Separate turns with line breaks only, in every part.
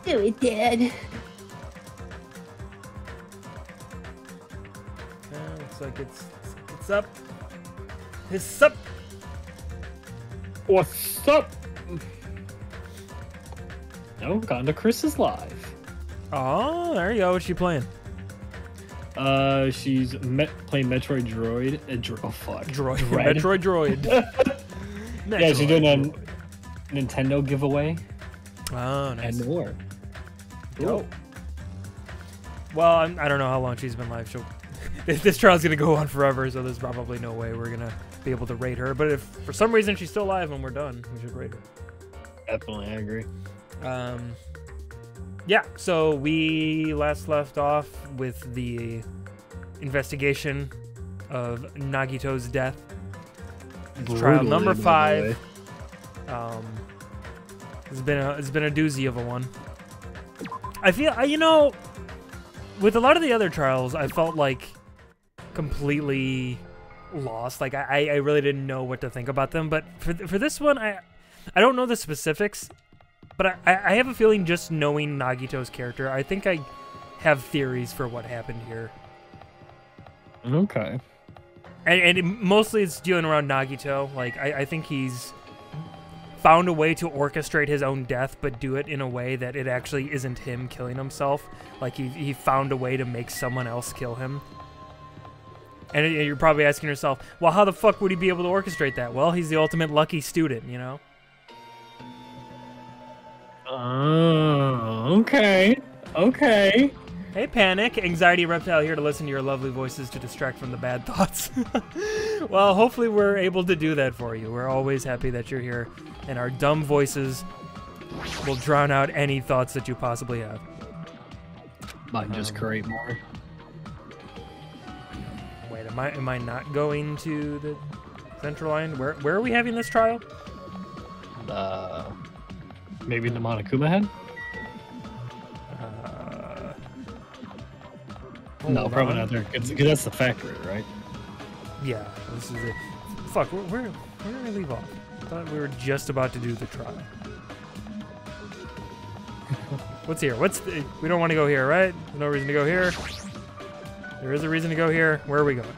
Do it, Dad.
Looks like it's up. It's up.
What's up? Oh, gone to Chris's live.
Oh, there you go. What's she playing?
She's playing Metroid Droid. Oh fuck.
Droid.
Dread.
Metroid Droid.
Yeah, she's doing a Nintendo giveaway.
Oh, nice.
And more.
Dope. Well, I don't know how long she's been live. This trial's gonna go on forever, so there's probably no way we're gonna be able to rate her. But if for some reason she's still live when we're done, we should rate her.
Definitely, I agree.
Yeah, so we last left off with the investigation of Nagito's death. It's trial number 5. It's been a doozy of a one. I feel, you know, with a lot of the other trials, I felt like completely lost. Like I really didn't know what to think about them. But for this one, I don't know the specifics. But I have a feeling, just knowing Nagito's character, I think I have theories for what happened here.
Okay.
And mostly it's dealing around Nagito. Like, I think he's found a way to orchestrate his own death, but do it in a way that it actually isn't him killing himself. Like, he found a way to make someone else kill him. And you're probably asking yourself, well, how the fuck would he be able to orchestrate that? Well, he's the ultimate lucky student, you know?
Oh, okay. Okay.
Hey, Panic. Anxiety Reptile here to listen to your lovely voices to distract from the bad thoughts. Well, hopefully we're able to do that for you. We're always happy that you're here, and our dumb voices will drown out any thoughts that you possibly have.
Might just create more.
Wait, am I not going to the central line? Where are we having this trial?
Maybe the Monokuma head? No, probably not there. Because that's the factory, right?
Yeah, this is it. Fuck, where did I leave off? I thought we were just about to do the trial. What's here? We don't want to go here, right? There's no reason to go here. There is a reason to go here. Where are we going?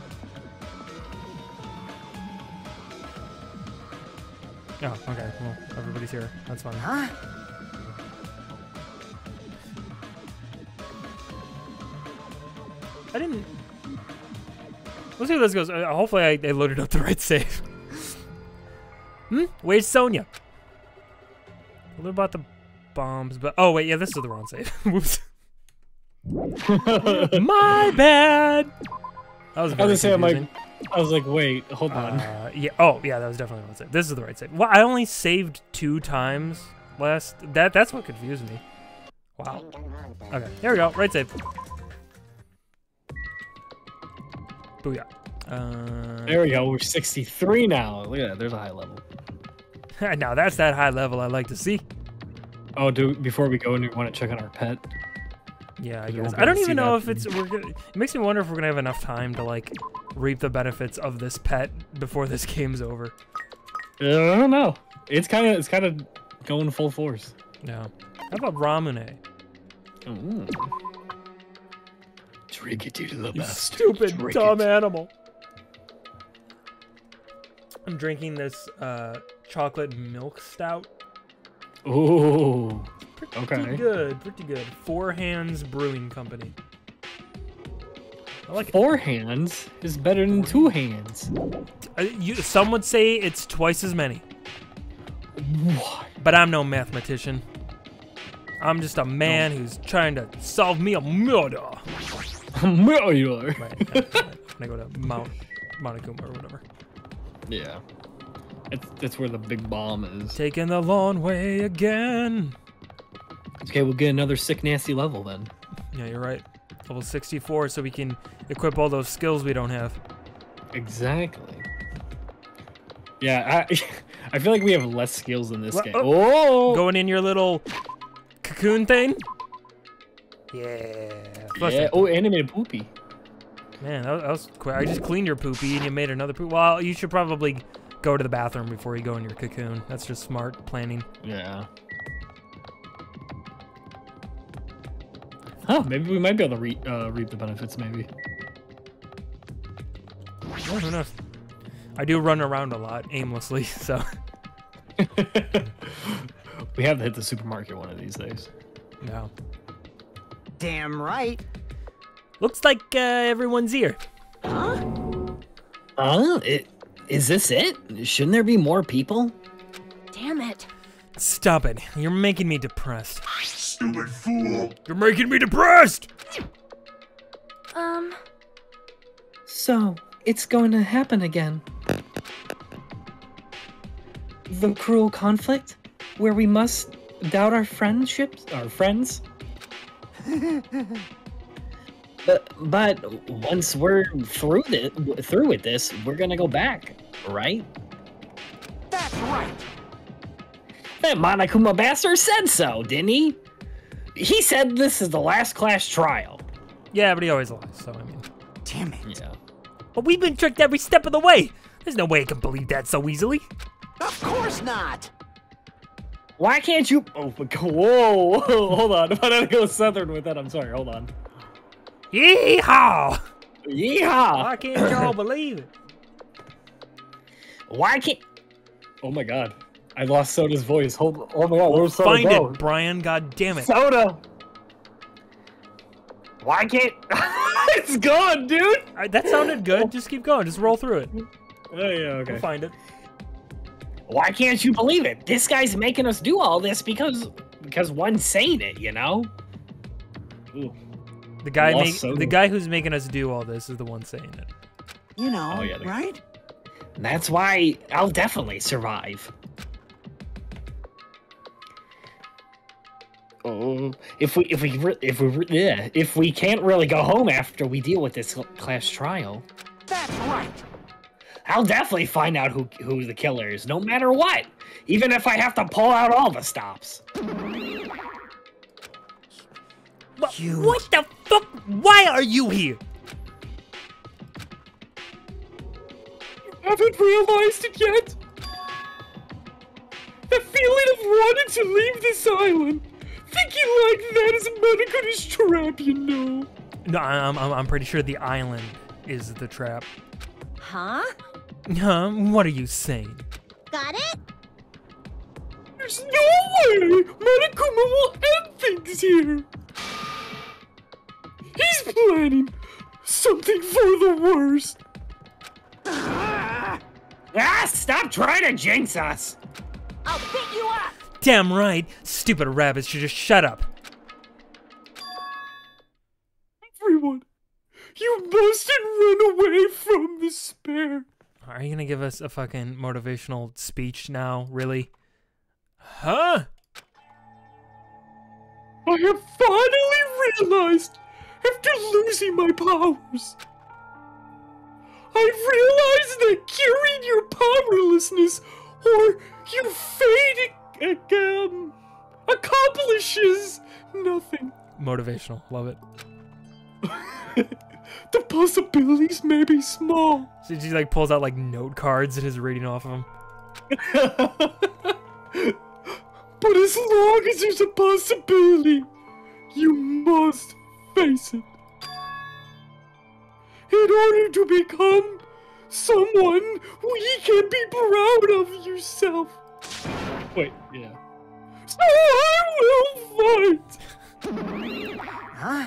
Oh, okay. Well, everybody's here. That's fine.
Huh?
I didn't... Let's see how this goes. Hopefully I loaded up the right save. Where's Sonya? What about the bombs? But oh, wait. Yeah, this is the wrong save. Whoops. My bad! That was very confusing.
I was like, wait, hold on.
Yeah. Oh, yeah, that was definitely the right save. This is the right save. Well, I only saved 2 times last. That's what confused me. Wow. Okay, there we go. Right save. Booyah.
There we go. We're 63 now. Look at that. There's a high level.
Now that's that high level I like to see.
Oh, before we go, we want to check on our pet.
Yeah, I guess. I don't even know if it makes me wonder if we're gonna have enough time to like reap the benefits of this pet before this game's over.
I don't know. It's kind of going full force.
Yeah. How about Ramune?
Drink it to the
You
best.
stupid dumb animal. I'm drinking this chocolate milk stout.
Ooh.
Pretty good, pretty good. 4 Hands Brewing Company. I like
4 hands is better than 2 hands.
Some would say it's twice as many.
What?
But I'm no mathematician. I'm just a man who's trying to solve me a murder.
Murder.
Right. I go to Mount Monokuma or whatever.
Yeah. That's where the big bomb is.
Taking the long way again.
Okay, we'll get another sick, nasty level then.
Yeah, you're right. Level 64, so we can equip all those skills we don't have.
Exactly. Yeah, I feel like we have less skills in this game.
Oh! Going in your little cocoon thing? Yeah.
Yeah. Oh, animated poopy.
Man, that was quick. I just cleaned your poopy and you made another poop. Well, you should probably go to the bathroom before you go in your cocoon. That's just smart planning.
Yeah. Huh, maybe we might be able to reap the benefits, maybe.
Well, who knows? I do run around a lot aimlessly, so.
We have to hit the supermarket one of these days.
No.
Damn right.
Looks like everyone's here.
Huh?
Is this it? Shouldn't there be more people?
Damn it.
Stop it. You're making me depressed.
Stupid fool!
You're making me depressed!
So, it's going to happen again. The cruel conflict? Where we must doubt our friendships? Our friends? But once we're through with this, we're gonna go back, right?
That's right.
That Monokuma bastard said so, didn't he? He said this is the last class trial.
Yeah, but he always lies, so I mean.
Damn it.
Yeah.
But we've been tricked every step of the way. There's no way I can believe that so easily.
Of course not.
Why can't you?
Oh, whoa, hold on. If I had to go southern with that, I'm sorry. Hold on.
Yeehaw!
Yeehaw!
Why can't y'all believe it?
Why can't?
Oh my god. I lost Soda's voice. Hold. Oh my god, where's Soda
Find
go?
it, Brian. God damn it.
Soda!
Why can't?
It's gone, dude!
That sounded good. Just keep going. Just roll through it.
Oh yeah, okay.
We'll find it.
Why can't you believe it? This guy's making us do all this because one's saying it, you know?
Ooh.
The guy
Lost Soda.
the guy who's making us do all this is the one saying it.
You know,
Oh, yeah,
right?
That's why I'll definitely survive. Oh, if we can't really go home after we deal with this class trial,
That's right.
I'll definitely find out who the killer is, no matter what. Even if I have to pull out all the stops.
What the fuck? Why are you here?
Haven't realized it yet? The feeling of wanting to leave this island. Thinking like that is Monokuma's trap, you know.
No, I'm pretty sure the island is the trap.
Huh?
Huh? What are you saying?
Got it?
There's no way Monokuma will end things here. He's planning something for the worst.
Ah! Stop trying to jinx us!
I'll beat you up.
Damn right. Stupid rabbits should just shut up.
Everyone, you mustn't run away from despair.
Are you gonna give us a fucking motivational speech now? Really? Huh?
I have finally realized, after losing my powers, I've realized that curing your powerlessness or your fate accomplishes nothing.
Motivational. Love it.
The possibilities may be small.
So she like pulls out like note cards and is reading off of them.
But as long as there's a possibility, you must face it. In order to become someone you can be proud of yourself. Wait, yeah. So I will fight.
Huh?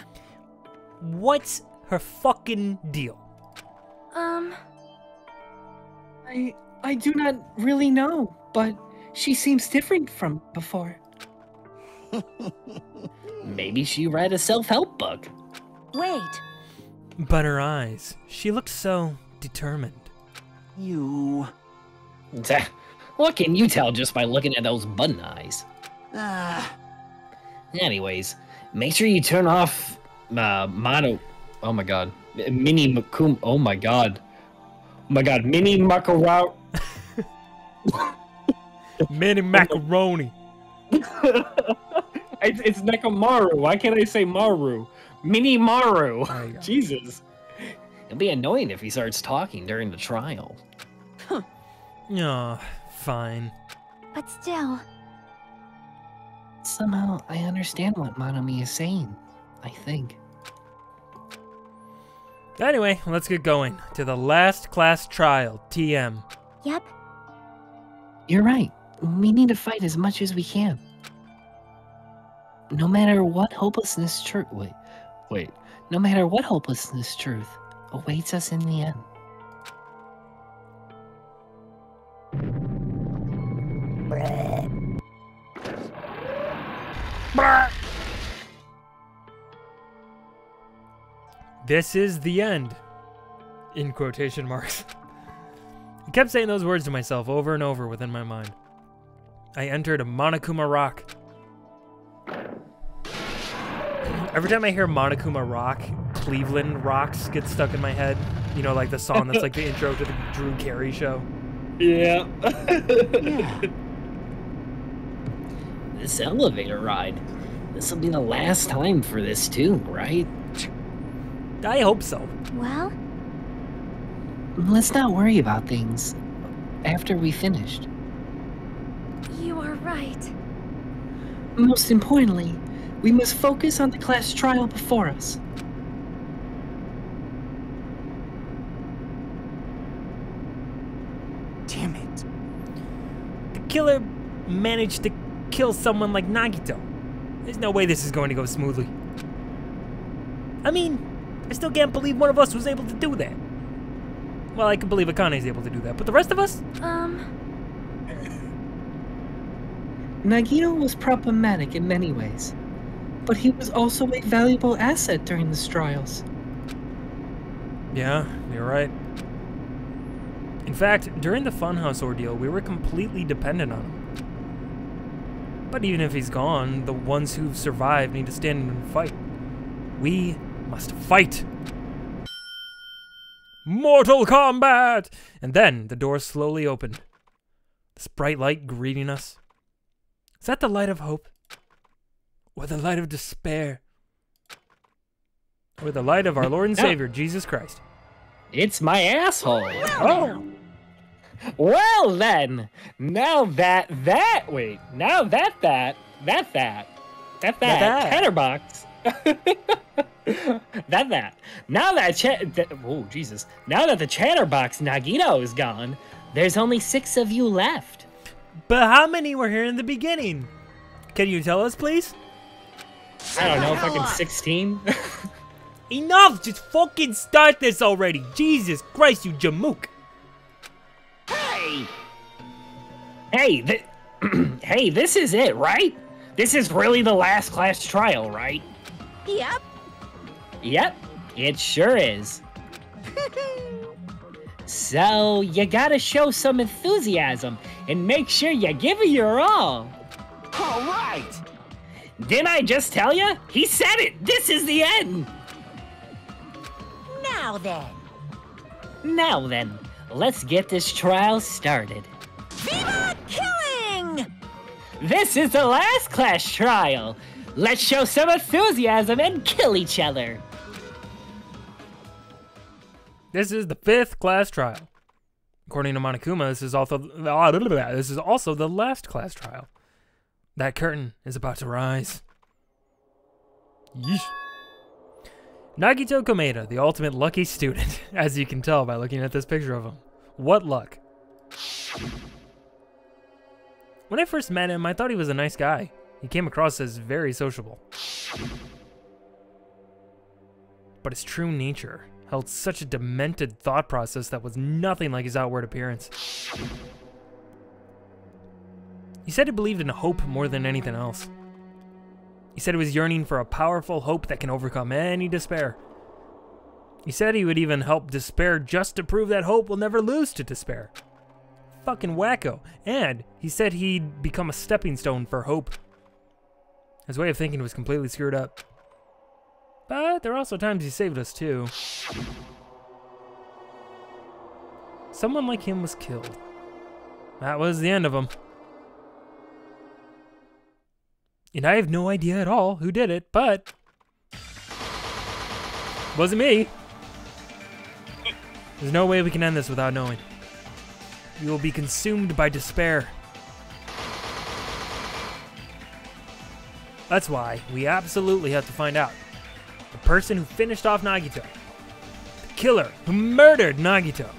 What's her fucking deal?
I do not really know, but she seems different from before. Maybe she read a self-help book.
Wait.
But her eyes. She looks so determined.
You.
What can you tell just by looking at those button eyes? Anyways, make sure you turn off Mono. Oh my god. Mini Makum. Oh my god. Oh my god. Mini Makarao.
Mini macaroni.
It's Nekomaru. Why can't I say Maru? Mini Maru.
There you go.
Jesus.
It'll be annoying if he starts talking during the trial.
Oh, fine.
But still.
Somehow, I understand what Monomi is saying. I think.
Anyway, let's get going to the last class trial, TM.
Yep.
You're right. We need to fight as much as we can. No matter what hopelessness no matter what hopelessness truth awaits us in the end.
This is the end. In quotation marks. I kept saying those words to myself over and over within my mind. I entered a Monokuma Rock. Every time I hear Monokuma Rock, Cleveland Rocks get stuck in my head. You know, like the song that's like the intro to the Drew Carey show.
Yeah.
Yeah.
This elevator ride. This will be the last time for this too, right?
I hope so.
Well,
Let's not worry about things after we finished.
you are right.
Most importantly, we must focus on the class trial before us.
Damn it.
The killer managed to kill someone like Nagito. There's no way this is going to go smoothly. I mean, I still can't believe one of us was able to do that. Well, I can believe Akane's able to do that, but the rest of us?
Nagito was problematic in many ways, but he was also a valuable asset during the trials.
Yeah, you're right. In fact, during the Funhouse ordeal, we were completely dependent on him. But even if he's gone, the ones who've survived need to stand and fight. We must fight! Mortal Kombat! And then the door slowly opened. This bright light greeting us. Is that the light of hope? Or the light of despair? Or the light of our Lord and Savior, Jesus Christ?
It's my asshole.
Oh!
Well then, now that chatterbox. Now that the chatterbox Nagito is gone, there's only 6 of you left.
But how many were here in the beginning? Can you tell us, please?
I don't know, fucking 16.
Enough! Just fucking start this already! Jesus Christ, you jamook!
Hey!
Hey, hey, this is it, right? This is really the last class trial, right?
Yep.
Yep, it sure is. So, you gotta show some enthusiasm and make sure you give it your all.
All right!
Didn't I just tell you? He said it! This is the end!
Now then.
Now then, let's get this trial started.
Viva killing!
This is the last class trial. Let's show some enthusiasm and kill each other.
This is the 5th class trial. According to Monokuma, this is also the last class trial. That curtain is about to rise. Yeesh. Nagito Komeda, the ultimate lucky student, as you can tell by looking at this picture of him. What luck. When I first met him, I thought he was a nice guy. He came across as very sociable. But his true nature held such a demented thought process that was nothing like his outward appearance. He said he believed in hope more than anything else. He said he was yearning for a powerful hope that can overcome any despair. He said he would even help despair just to prove that hope will never lose to despair. Fucking wacko. And he said he'd become a stepping stone for hope. His way of thinking was completely screwed up. But there are also times he saved us too. Someone like him was killed. That was the end of him. And I have no idea at all who did it, but wasn't me. There's no way we can end this without knowing. We will be consumed by despair. That's why we absolutely have to find out. The person who finished off Nagito. The killer who murdered Nagito.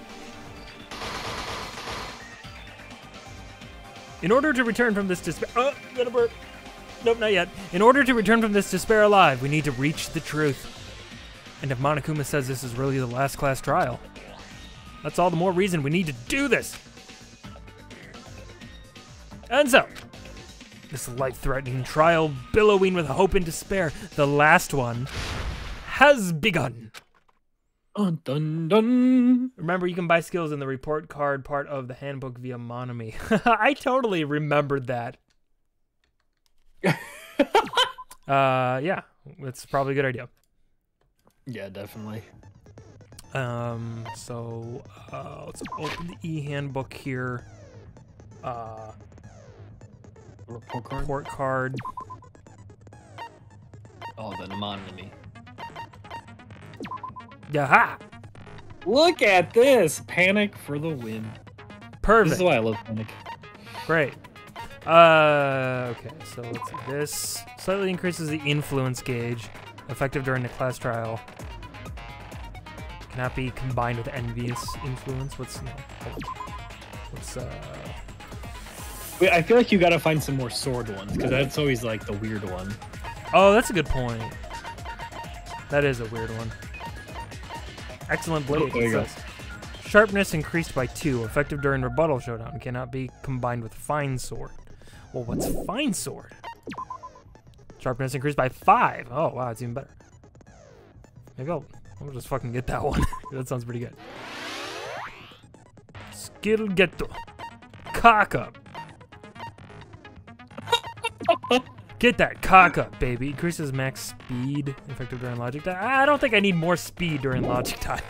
In order to return from this despair... Oh, got a burp. Nope, not yet. In order to return from this despair alive, we need to reach the truth. And if Monokuma says this is really the last class trial, that's all the more reason we need to do this. And so, this life-threatening trial, billowing with hope and despair, the last one, has begun.
Dun, dun, dun.
Remember, you can buy skills in the report card part of the handbook via Monami. I totally remembered that. Yeah, that's probably a good idea.
Yeah, definitely.
So let's open the e-handbook here.
Report card?
Report card.
Oh, the Monami.
Yaha!
Look at this! Panic for the win.
Perfect.
This is why I love Panic.
Great. Okay, so let's see. This slightly increases the influence gauge, effective during the class trial. Cannot be combined with envious influence. What's
Wait, I feel like you gotta find some more sword ones, because that's always like the weird one.
Oh, that's a good point. That is a weird one. Excellent blade.
There you go.
Sharpness increased by 2, effective during rebuttal showdown. Cannot be combined with fine sword. Well, what's fine sword? Sharpness increased by 5. Oh, wow, it's even better. Maybe I'll just fucking get that one. That sounds pretty good. Skill getto. Cock up. Get that cock up, baby. Increases max speed, effective during logic time. I don't think I need more speed during logic time.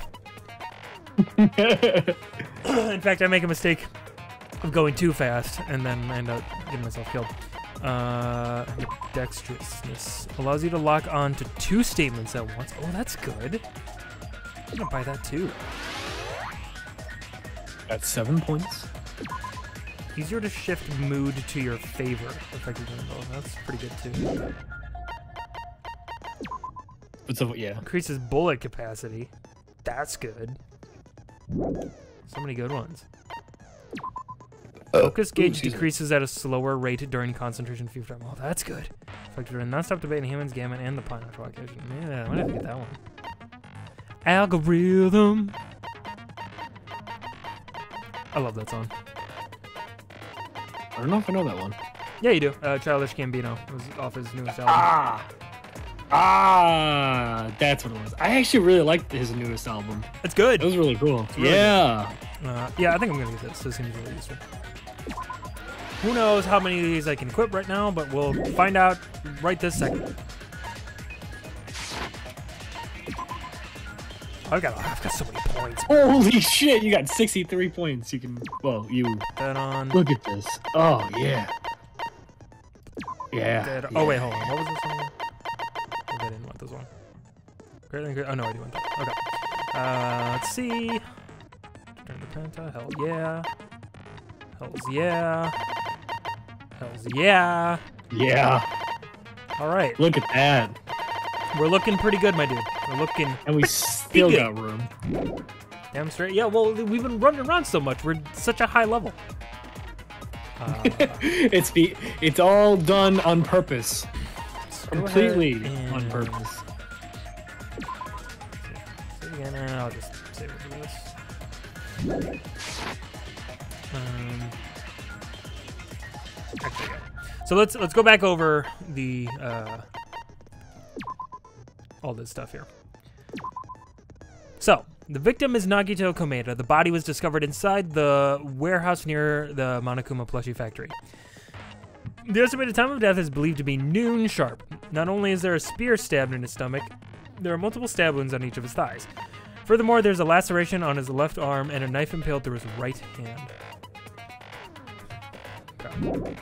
In fact, I make a mistake of going too fast, and then I end up getting myself killed. Dexterousness allows you to lock on to 2 statements at once. Oh, that's good. I'm gonna buy that too.
That's 7 points.
Easier to shift mood to your favor. Effective during both. That's pretty good too.
But so, yeah.
Increases bullet capacity. That's good. So many good ones. Focus gauge decreases at a slower rate during concentration fever time. Oh, that's good. Effective during non-stop debate in humans, gamma, and the pineapple occasion. Yeah, I might have to get that one. Algorithm. I love that song.
I don't know if I know that one.
Yeah, you do. Childish Gambino. It was off his newest album.
That's what it was. I actually really liked his newest album.
It's good.
It was really cool.
Really
yeah.
Yeah, I think I'm gonna get this. This seems really useful. Who knows how many of these I can equip right now, but we'll find out right this second. I've got so many points.
Holy shit, you got 63 points. You can, well, you.
That on.
Look at this. Oh, yeah. Yeah.
Oh, wait, hold on. What was this one? I didn't want this one. Oh, no, I do want that. Okay. Let's see. Turn the penta. Hell yeah. Hells yeah. Hells yeah.
Yeah.
All right.
Look at that.
We're looking pretty good, my dude. We're looking.
And we still got room.
Damn straight. Yeah, well, we've been running around so much. We're such a high level.
It's all done on purpose. Completely on purpose.
Save again, and I'll just save it for this. Actually, yeah. So let's go back over the all this stuff here. So, the victim is Nagito Komeda. The body was discovered inside the warehouse near the Monokuma plushie factory. The estimated time of death is believed to be noon sharp. Not only is there a spear stabbed in his stomach, there are multiple stab wounds on each of his thighs. Furthermore, there's a laceration on his left arm and a knife impaled through his right hand. Okay.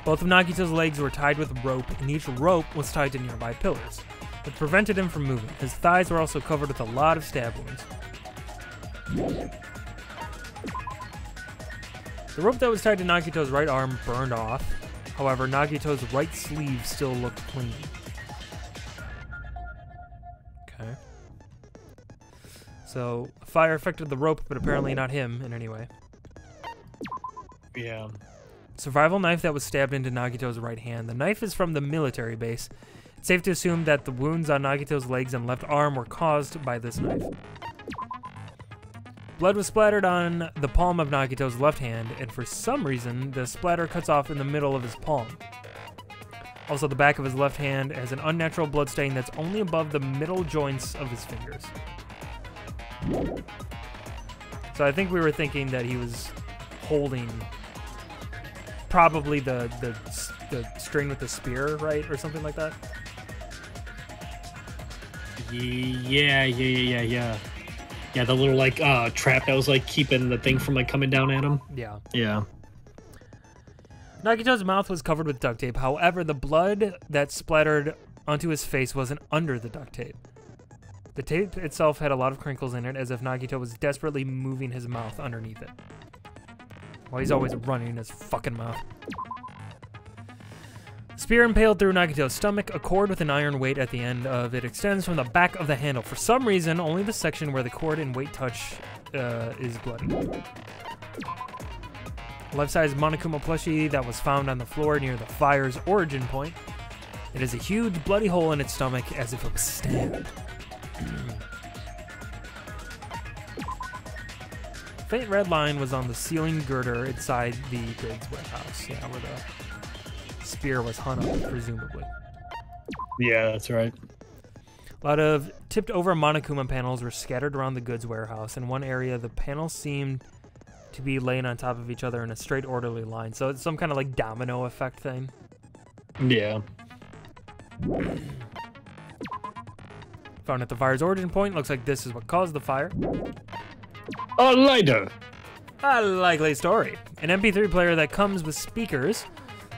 Both of Nagito's legs were tied with rope, and each rope was tied to nearby pillars, which prevented him from moving. His thighs were also covered with a lot of stab wounds. The rope that was tied to Nagito's right arm burned off. However, Nagito's right sleeve still looked clean. Okay. So, fire affected the rope, but apparently not him in any way.
Yeah.
Survival knife that was stabbed into Nagito's right hand. The knife is from the military base. It's safe to assume that the wounds on Nagito's legs and left arm were caused by this knife. Blood was splattered on the palm of Nagito's left hand, and for some reason, the splatter cuts off in the middle of his palm. Also, the back of his left hand has an unnatural blood stain that's only above the middle joints of his fingers. So I think we were thinking that he was holding probably the string with the spear, right? Or something like that.
Yeah. Yeah, the little, like, trap that was, like, keeping the thing from, like, coming down at him.
Yeah.
Yeah.
Nagito's mouth was covered with duct tape. However, the blood that splattered onto his face wasn't under the duct tape. The tape itself had a lot of crinkles in it, as if Nagito was desperately moving his mouth underneath it. Well, he's always running his fucking mouth. Spear impaled through Nagito's stomach. A cord with an iron weight at the end of it extends from the back of the handle. For some reason, only the section where the cord and weight touch is bloody. Life-size Monokuma plushie that was found on the floor near the fire's origin point. It has a huge bloody hole in its stomach as if it was stabbed. Faint red line was on the ceiling girder inside the goods warehouse. Yeah, where the spear was hung up, presumably.
Yeah, that's right.
A lot of tipped over Monokuma panels were scattered around the goods warehouse. In one area, the panels seemed to be laying on top of each other in a straight orderly line. So it's some kind of like domino effect thing.
Yeah.
Found at the fire's origin point. Looks like this is what caused the fire.
A lighter.
A likely story. An MP3 player that comes with speakers.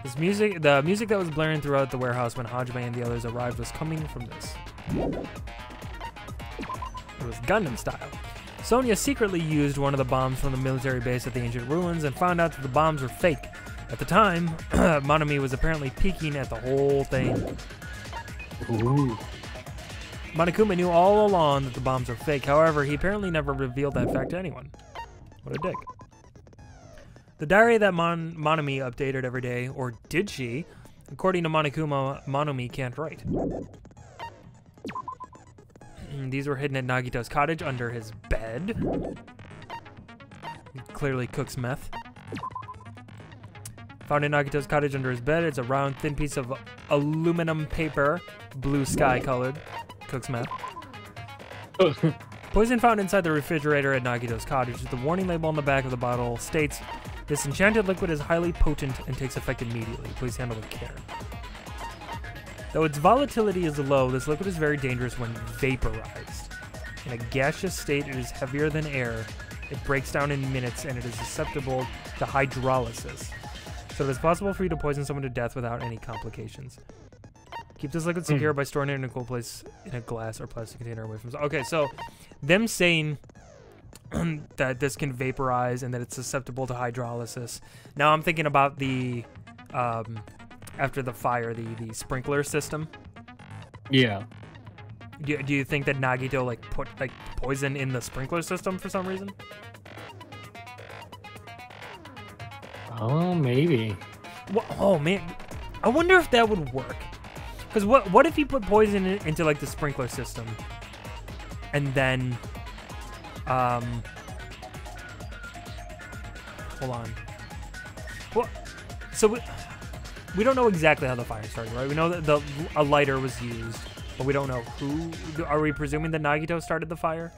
The music that was blaring throughout the warehouse when Hajime and the others arrived was coming from this. It was Gundam style. Sonya secretly used one of the bombs from the military base at the ancient ruins and found out that the bombs were fake. At the time, Monami was apparently peeking at the whole thing.
Ooh.
Monokuma knew all along that the bombs were fake. However, he apparently never revealed that fact to anyone. What a dick. The diary that Monami updated every day, or did she? According to Monokuma, Monami can't write. These were hidden at Nagito's cottage under his bed. He clearly cooks meth. Found in Nagito's cottage under his bed, it's a round, thin piece of aluminum paper, blue sky colored. Cooks meth. Poison found inside the refrigerator at Nagito's cottage. The warning label on the back of the bottle states, "This enchanted liquid is highly potent and takes effect immediately. Please handle with care." Though its volatility is low, this liquid is very dangerous when vaporized. In a gaseous state, it is heavier than air. It breaks down in minutes, and it is susceptible to hydrolysis. So it is possible for you to poison someone to death without any complications. Keep this liquid secure by storing it in a cool place in a glass or plastic container away from... Okay, so them saying that this can vaporize and that it's susceptible to hydrolysis. Now I'm thinking about the... after the fire, the sprinkler system.
Yeah.
Do you think that Nagito put poison in the sprinkler system for some reason?
Oh, maybe.
Oh man, I wonder if that would work. Because what if he put poison into the sprinkler system, and then, hold on. Well, so we don't know exactly how the fire started, right? We know that a lighter was used, but we don't know who. Are we presuming that Nagito started the fire?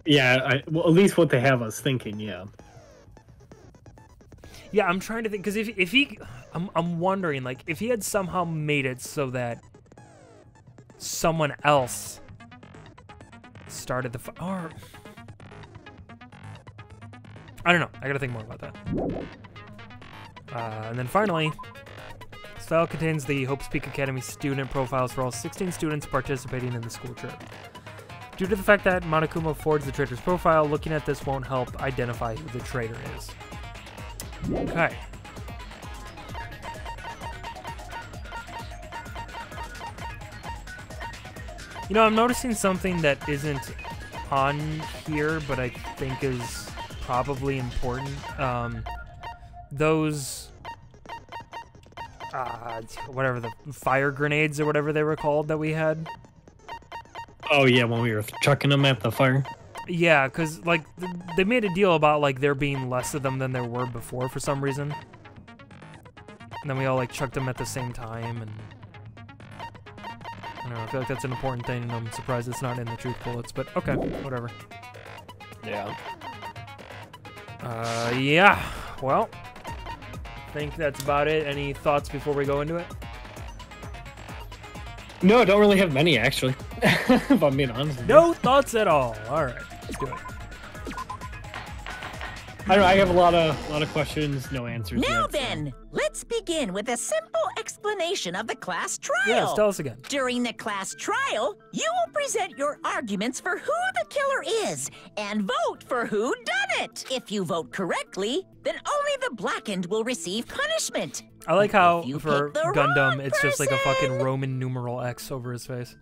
Yeah, well, at least what they have us thinking, yeah.
Yeah, I'm trying to think, because if he, I'm wondering, if he had somehow made it so that someone else started the fire, or... I don't know. I gotta think more about that. And then finally, this file contains the Hope's Peak Academy student profiles for all 16 students participating in the school trip. Due to the fact that Monokuma forged the traitor's profile, looking at this won't help identify who the traitor is. Okay. You know, I'm noticing something that isn't on here, but I think is probably important. Those, whatever, the fire grenades or whatever they were called that we had.
Oh yeah, when we were chucking them at the fire.
Yeah, because, like, they made a deal about, like, there being less of them than there were before for some reason. And then we all, like, chucked them at the same time, and... I don't know, I feel like that's an important thing, and I'm surprised it's not in the truth bullets, but okay, whatever.
Yeah.
Yeah, well, I think that's about it. Any thoughts before we go into it?
No, I don't really have many, actually. If I'm being honest with you.
No thoughts at all. All right, let's do it.
I don't know, I have a lot of questions, no answers
Now
yet, so-
then, let's begin with a simple explanation of the class trial.
Yes, tell us again.
During the class trial, you will present your arguments for who the killer is and vote for who done it. If you vote correctly, then only the blackened will receive punishment.
I like how
If you
for
pick the
Gundam,
wrong
it's just like a fucking
person-
Roman numeral X over his face.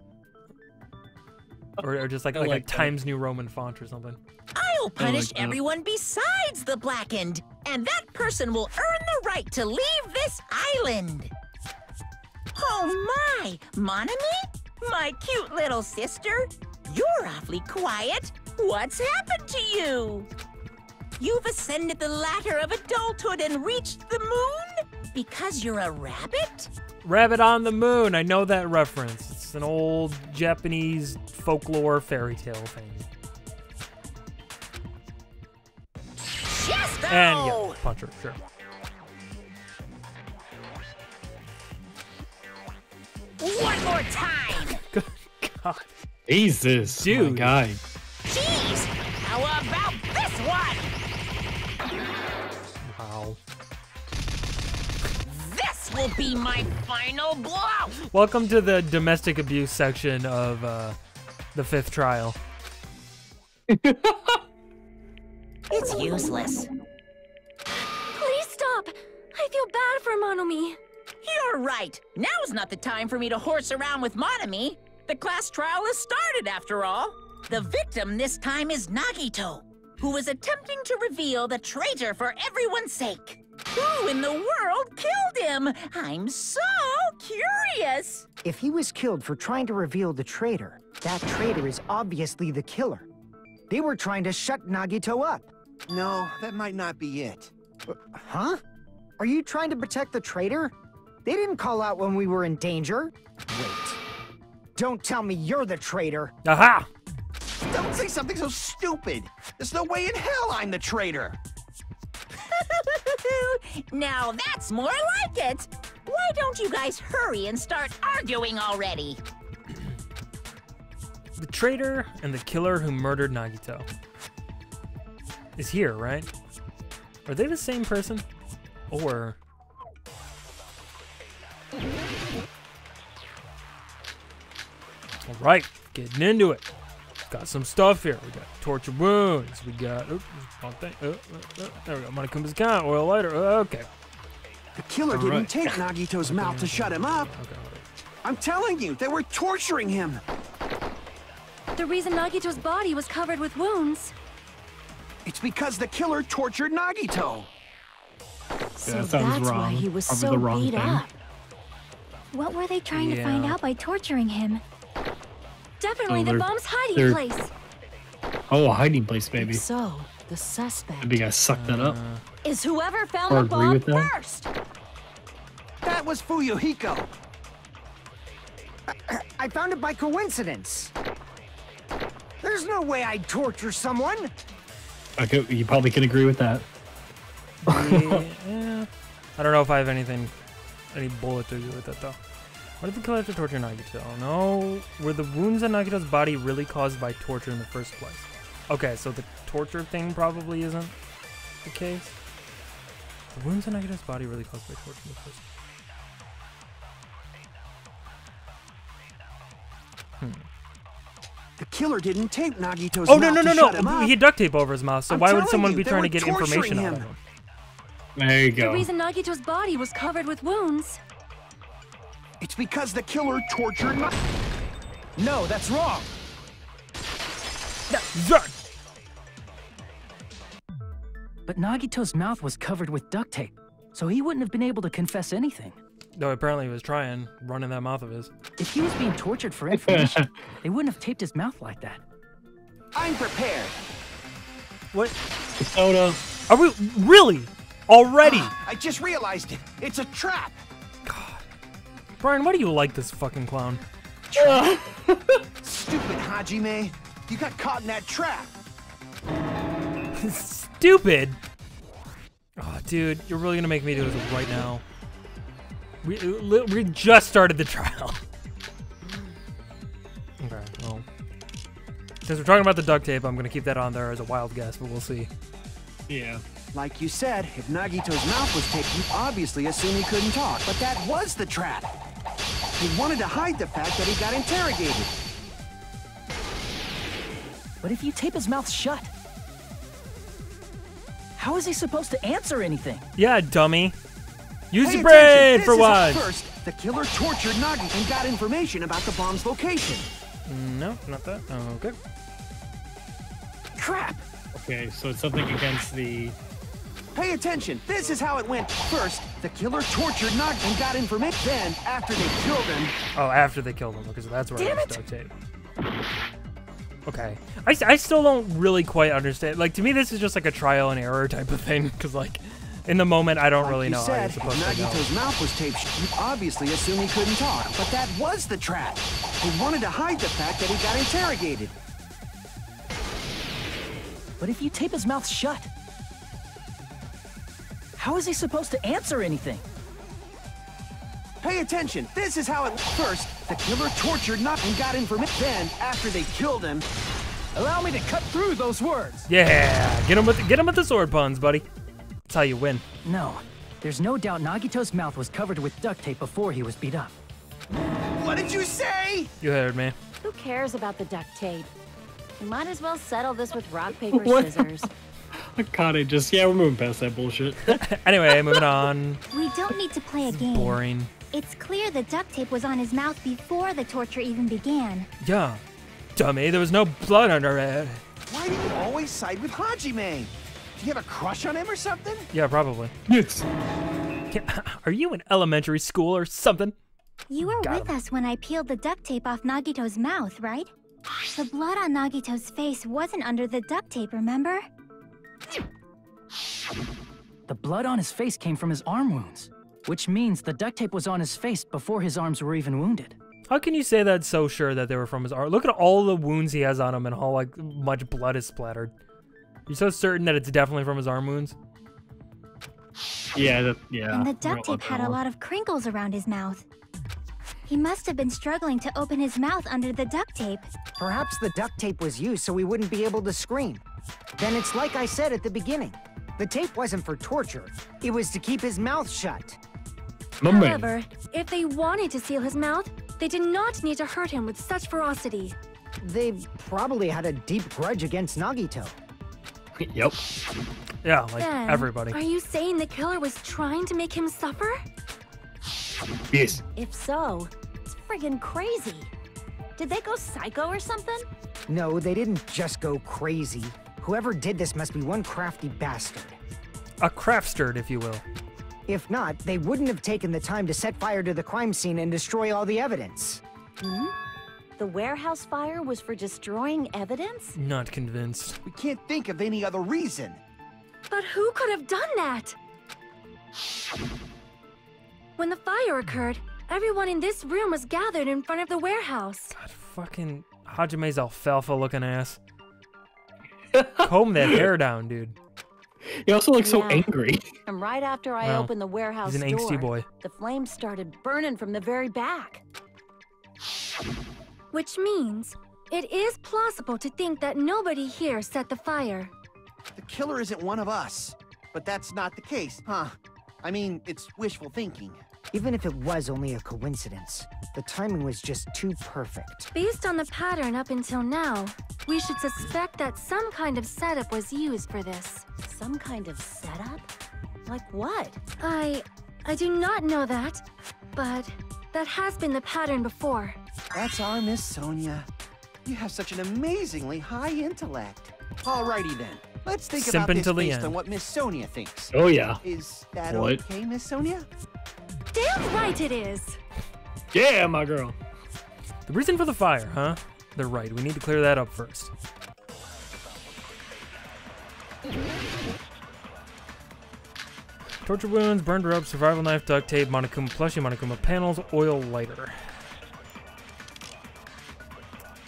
Or just like,
I
like a
like that.
Times New Roman font or something.
I'll punish
that.
everyone besides the blackened, and that person will earn the right to leave this island. Oh my, Monami? My cute little sister? You're awfully quiet. What's happened to you? You've ascended the ladder of adulthood and reached the moon? Because you're a rabbit?
Rabbit on the Moon, I know that reference. It's an old Japanese folklore fairy tale thing.
Chesto!
And yeah, punch her, sure.
One more time!
Good God.
Jesus,
Dude.
my guy.
Jeez! How about this one?
Wow.
This will be my final blow!
Welcome to the domestic abuse section of the fifth trial.
It's useless.
Please stop. I feel bad for Monomi.
You're right. Now's not the time for me to horse around with Monami. The class trial has started, after all. The victim this time is Nagito, who was attempting to reveal the traitor for everyone's sake. Who in the world killed him? I'm so curious.
If he was killed for trying to reveal the traitor, that traitor is obviously the killer. They were trying to shut Nagito up.
No, that might not be it.
Huh? Are you trying to protect the traitor? They didn't call out when we were in danger. Wait. Don't tell me you're the traitor.
Aha!
Don't say something so stupid. There's no way in hell I'm the traitor.
Now that's more like it. Why don't you guys hurry and start arguing already?
The traitor and the killer who murdered Nagito is here, right? Are they the same person? Or... Alright, getting into it. Got some stuff here. We got torture wounds. We got... Oops, wrong thing. There we go. Monikuma's account. Oil lighter. Okay.
The killer didn't take Nagito's mouth to shut him up.
Okay.
I'm telling you, they were torturing him.
The reason Nagito's body was covered with wounds.
It's because the killer tortured Nagito.
So
that sounds
that's why
wrong.
he was
Probably
so
the wrong
beat
thing.
up. What were they trying to find
Yeah.
out by torturing him? Definitely
Oh,
the
they're-
bomb's hiding
they're-
place.
Oh, a hiding place, maybe.
If so, the suspect
Maybe you guys suck that up.
is whoever found
Or
the
agree
bomb
with that?
first.
That was Fuyuhiko.
I found it by coincidence. There's no way I'd torture someone.
You probably can agree with that.
Yeah. I don't know if I have any bullet to do with it, though. Why did the killer have to torture Nagito? No. Were the wounds on Nagito's body really caused by torture in the first place? Okay, so the torture thing probably isn't the case. The wounds on Nagito's body really caused by torture in the first place.
The killer didn't tape Nagito's
Oh,
mouth
no.
to shut him
He
up.
had duct tape over his mouth, so
I'm
why would
telling
someone
you,
be
they
trying to
were
get information
torturing
out of
him.
him?
There you
The
go.
reason Nagito's body was covered with wounds.
It's because the killer tortured
No, that's wrong.
But Nagito's mouth was covered with duct tape, so he wouldn't have been able to confess anything.
No, apparently he was trying, running that mouth of his.
If he was being tortured for information, they wouldn't have taped his mouth like that.
I'm prepared.
What?
Soda.
Are we really? Already?
I just realized it. It's a trap.
God. Brian, why do you like this fucking clown?
Stupid Hajime. You got caught in that trap.
Stupid. Oh, dude, you're really gonna make me do this right now. We just started the trial. Okay, well. Since we're talking about the duct tape, I'm gonna keep that on there as a wild guess, but we'll see.
Yeah.
Like you said, if Nagito's mouth was taped, you obviously assume he couldn't talk. But that was the trap. He wanted to hide the fact that he got interrogated.
But if you tape his mouth shut, how is he supposed to answer anything?
Yeah, dummy. Use
Pay
the brain
attention.
for
This is
once.
First, the killer tortured Nagi and got information about the bomb's location.
No, not that. Oh, okay.
Crap!
Okay, so it's something against the...
Pay attention. This is how it went. First, the killer tortured Nagi and got information. Then, after they killed him...
Oh, after they killed him, because that's where
Damn
it was
it!
duct tape. Okay. I still don't really quite understand. Like, to me, this is just like a trial and error type of thing, because, like, in the moment, I don't really know how you're supposed to know.
Nagito's mouth was taped. You obviously assume he couldn't talk, but that was the trap. He wanted to hide the fact that he got interrogated.
But if you tape his mouth shut, how is he supposed to answer anything?
Pay attention. This is how it... First, the killer tortured Nagi and got information. Then, after they killed him...
Allow me to cut through those words.
Yeah, get him with the sword puns, buddy. That's how you win.
No, there's no doubt Nagito's mouth was covered with duct tape before he was beat up.
What did you say?
You heard me.
Who cares about the duct tape? We might as well settle this with rock, paper,
What?
scissors.
Akane just... Yeah, we're moving past that bullshit.
Anyway, moving on.
We don't need to play a game.
Boring.
It's clear the duct tape was on his mouth before the torture even began.
Yeah. Dummy, there was no blood under it.
Why do you always side with Hajime? Do you have a crush on him or something?
Yeah, probably.
Yes.
Are you in elementary school or something?
You were
Got
with
him.
us when I peeled the duct tape off Nagito's mouth, right? The blood on Nagito's face wasn't under the duct tape, remember?
The blood on his face came from his arm wounds, which means the duct tape was on his face before his arms were even wounded.
How can you say that so sure that they were from his arm? Look at all the wounds he has on him and how like much blood is splattered. You're so certain that it's definitely from his arm wounds?
Yeah,
And the duct tape had a lot of crinkles around his mouth. He must have been struggling to open his mouth under the duct tape.
Perhaps the duct tape was used so he wouldn't be able to scream. Then it's like I said at the beginning. The tape wasn't for torture. It was to keep his mouth shut.
However, if they wanted to seal his mouth, they did not need to hurt him with such ferocity.
They probably had a deep grudge against Nagito.
Yep.
Yeah, like
Then,
everybody.
Are you saying the killer was trying to make him suffer?
Yes.
If so, it's friggin' crazy. Did they go psycho or something?
No, they didn't just go crazy. Whoever did this must be one crafty bastard.
A craftster, if you will.
If not, they wouldn't have taken the time to set fire to the crime scene and destroy all the evidence.
Hmm? The warehouse fire was for destroying evidence?
Not convinced.
We can't think of any other reason.
But who could have done that? When the fire occurred, everyone in this room was gathered in front of the warehouse.
God, fucking Hajime's alfalfa-looking ass. Comb that hair down, dude.
He also looks so
Yeah.
angry.
And right after I
Wow.
opened the warehouse
He's an angsty
door,
boy.
the flames started burning from the very back. Which means it is plausible to think that nobody here set the fire.
The killer isn't one of us. But that's not the case, huh? I mean, it's wishful thinking.
Even if it was only a coincidence, the timing was just too perfect.
Based on the pattern up until now, we should suspect that some kind of setup was used for this.
Some kind of setup? Like what?
I do not know that, but That has been the pattern before.
That's our Miss Sonia. You have such an amazingly high intellect. Alrighty then. Let's think about
Simping
this
till the
based
end.
on what Miss Sonia thinks.
Oh yeah.
Is that
What?
okay, Miss Sonia?
Damn right it is!
Yeah, my girl.
The reason for the fire, huh? They're right. We need to clear that up first. Torture wounds, burned rope, survival knife, duct tape, Monokuma plushie, Monokuma panels, oil lighter.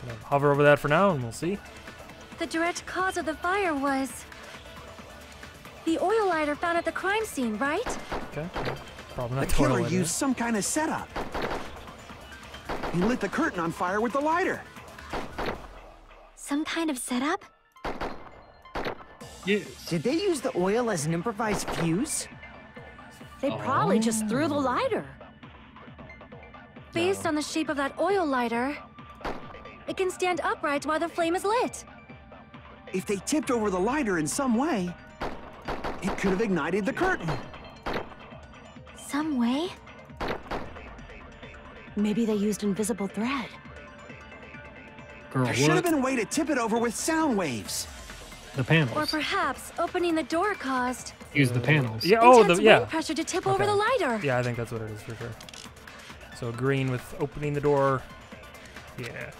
Gonna hover over that for now and we'll see.
The direct cause of the fire was... the oil lighter found at the crime scene, right?
Okay. Probably not
The killer
oil lighter.
used some kind of setup. He lit the curtain on fire with the lighter.
Some kind of setup?
Yes.
Did they use the oil as an improvised fuse?
They probably just threw the lighter.
Based on the shape of that oil lighter, it can stand upright while the flame is lit.
If they tipped over the lighter in some way, it could have ignited the curtain.
Some way?
Maybe they used invisible thread.
Girl,
There should have
what?
been a way to tip it over with sound waves.
The panels.
Or perhaps opening the door caused
Use the panels.
Yeah, oh,
intense
yeah.
wind pressure to tip over the lighter.
Yeah, I think that's what it is for sure. So green with opening the door. Yeah.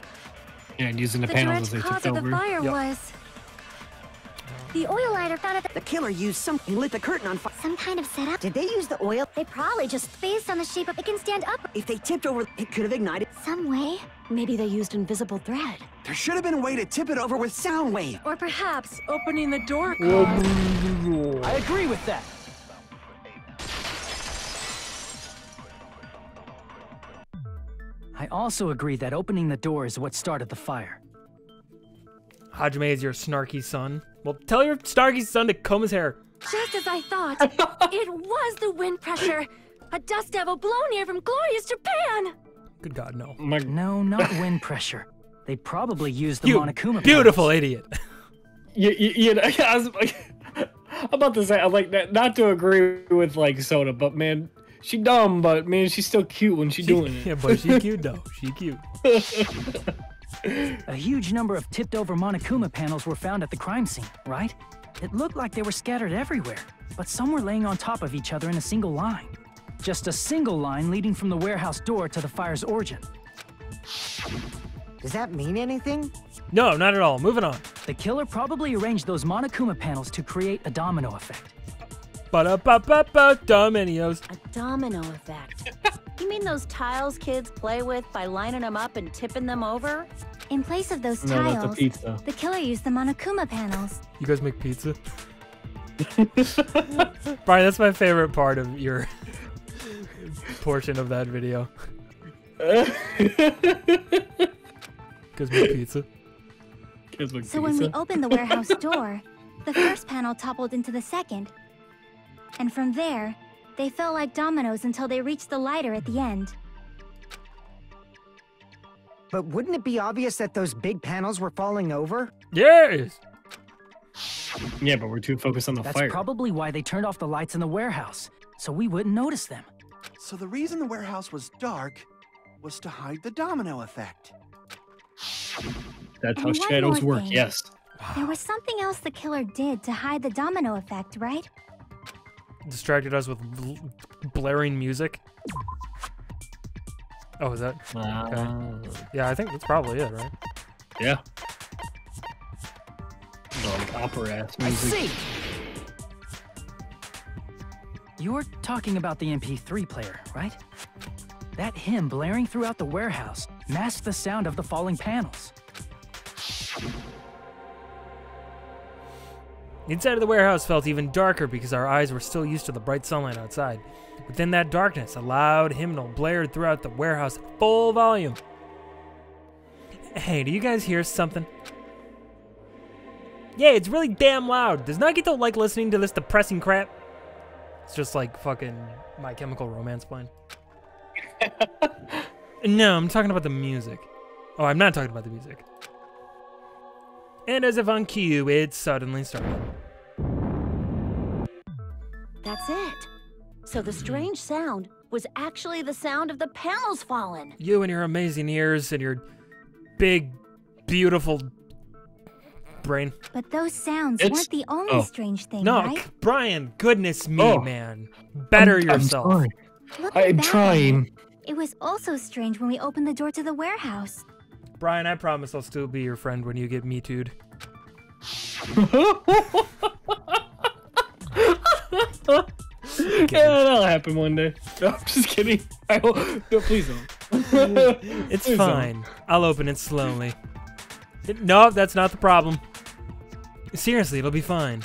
Yeah, and using the
The
panels as
direct
they
cause
tipped
of the
over.
fire was... the oil lighter found at
The killer used some... He lit the curtain on fire.
Some kind of setup?
Did they use the oil?
They probably just based on the shape of it can stand up
If they tipped over, it could have ignited.
some way.
Maybe they used invisible thread.
There should have been a way to tip it over with sound wave.
Or perhaps opening the door caused...
I agree with that. I also agree that opening the door is what started the fire.
Hajime is your snarky son. Well, tell your snarky son to comb his hair.
Just as I thought, it was the wind pressure. A dust devil blown here from glorious Japan.
Good God, no.
No, not wind pressure. They probably used the
You
Monokuma
beautiful
panels.
idiot.
You know, I was like, I'm about to say, I'm like, not to agree with like Soda, but man, she dumb, but man, she's still cute when she's doing it.
Yeah, but she cute though. She cute.
A huge number of tipped-over Monokuma panels were found at the crime scene, right? It looked like they were scattered everywhere, but some were laying on top of each other in a single line. Just a single line leading from the warehouse door to the fire's origin.
Does that mean anything?
No, not at all. Moving on.
The killer probably arranged those Monokuma panels to create a domino effect.
Ba-da-ba-ba-ba, dominoes.
A domino effect. You mean those tiles kids play with by lining them up and tipping them over?
In place of those
No, that's a
tiles,
pizza.
the killer used the Monokuma panels.
You guys make pizza? Brian, that's my favorite part of your portion of that video. Guys make pizza?
So when we opened the warehouse door, the first panel toppled into the second. And from there, they fell like dominoes until they reached the lighter at the end.
But wouldn't it be obvious that those big panels were falling over?
Yes!
Yeah, but we're too focused on the
That's
fire.
probably why they turned off the lights in the warehouse, so we wouldn't notice them.
So the reason the warehouse was dark was to hide the domino effect.
That's how
And one
shadows
more
work,
thing.
yes.
There was something else the killer did to hide the domino effect, right?
Distracted us with blaring music. Oh, is that? Okay. Yeah, I think that's probably it, right?
Yeah. Like opera-ass
I
music.
see! You're talking about the MP3 player, right? That hymn blaring throughout the warehouse masked the sound of the falling panels.
The inside of the warehouse felt even darker because our eyes were still used to the bright sunlight outside. Within that darkness, a loud hymnal blared throughout the warehouse at full volume. Hey, do you guys hear something? Yeah, it's really damn loud. Does Nagito like listening to this depressing crap? It's just like fucking My Chemical Romance playing. No, I'm talking about the music. Oh, I'm not talking about the music. And as if on cue, it suddenly started.
That's it. So the strange sound was actually the sound of the panels falling.
You and your amazing ears and your big, beautiful brain.
But those sounds weren't the only strange thing,
no,
right?
Brian, goodness me, man. Better yourself.
I'm sorry.
Looking
I'm
back,
trying.
It was also strange when we opened the door to the warehouse.
Brian, I promise I'll still be your friend when you get Me Too'd.
Yeah, that'll happen one day. No, I'm just kidding. I hope. No, please don't.
It's fine. I'll open it slowly. No, that's not the problem. Seriously, it'll be fine.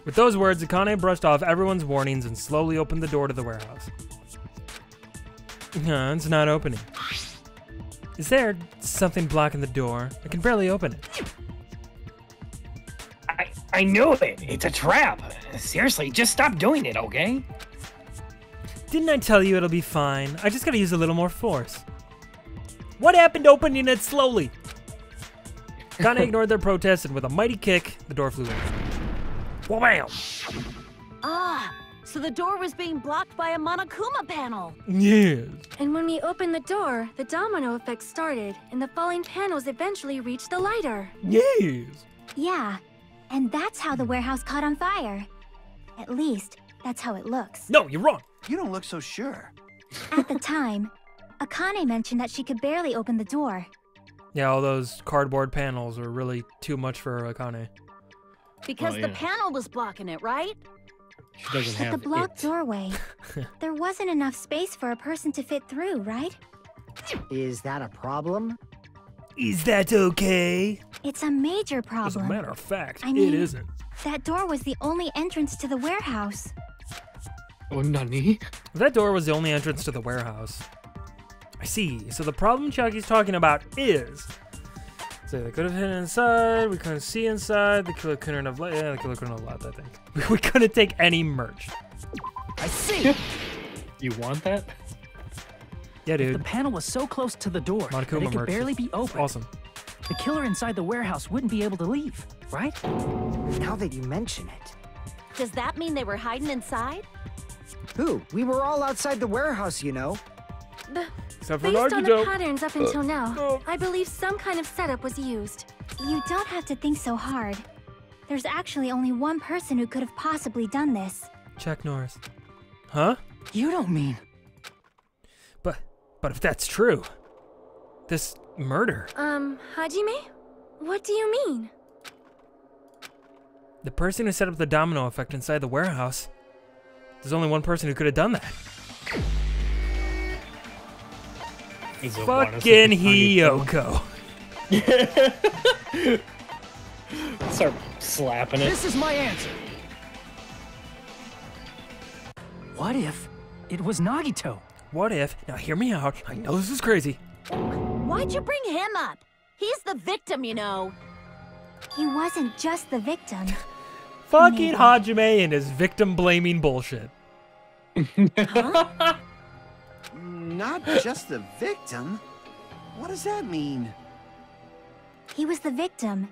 With those words, Akane brushed off everyone's warnings and slowly opened the door to the warehouse. No, it's not opening. Is there something blocking the door? I can barely open it.
I knew it. It's a trap. Seriously, just stop doing it, okay?
Didn't I tell you it'll be fine? I just gotta use a little more force. What happened to opening it slowly? Akane ignored their protest, and with a mighty kick, the door flew open. Wham!
Ah, so the door was being blocked by a Monokuma panel.
Yes.
And when we opened the door, the domino effect started, and the falling panels eventually reached the lighter.
Yes.
Yeah, and that's how the warehouse caught on fire. At least, that's how it looks.
No, you're wrong.
You don't look so sure.
At the time, Akane mentioned that she could barely open the door.
Yeah, all those cardboard panels are really too much for Akane.
Because the panel was blocking it, right?
She doesn't
At
have
the blocked doorway, there wasn't enough space for a person to fit through, right?
Is that a problem?
Is that okay?
It's a major
As a
problem.
matter of fact,
I mean,
it isn't.
That door was the only entrance to the warehouse.
Oh, nani?
That door was the only entrance to the warehouse. I see. So the problem Chucky's talking about is... So they could have hidden inside, we couldn't see inside, the killer couldn't have left. Yeah, the killer couldn't have left, I think. We couldn't take any merch.
I see.
You want that?
Yeah, dude.
The panel was so close to the door that
Monokuma
it could
merch
barely
is
be opened.
awesome.
The killer inside the warehouse wouldn't be able to leave, right?
Now that you mention it.
Does that mean they were hiding inside?
Who? We were all outside the warehouse, you know.
Except for
Based on the
Nagito.
patterns up until now, I believe some kind of setup was used.
You don't have to think so hard. There's actually only one person who could have possibly done this.
Chuck Norris. Huh?
You don't mean...
But if that's true, this murder...
Hajime? What do you mean?
The person who set up the domino effect inside the warehouse, there's only one person who could have done that. Fucking Hiyoko.
Start slapping it.
This is my answer. What if it was Nagito?
What if... Now hear me out. I know this is crazy.
Why'd you bring him up? He's the victim, you know.
He wasn't just the victim.
Fucking Hajime and his victim-blaming bullshit.
Huh?
Not just the victim? What does that mean?
He was the victim,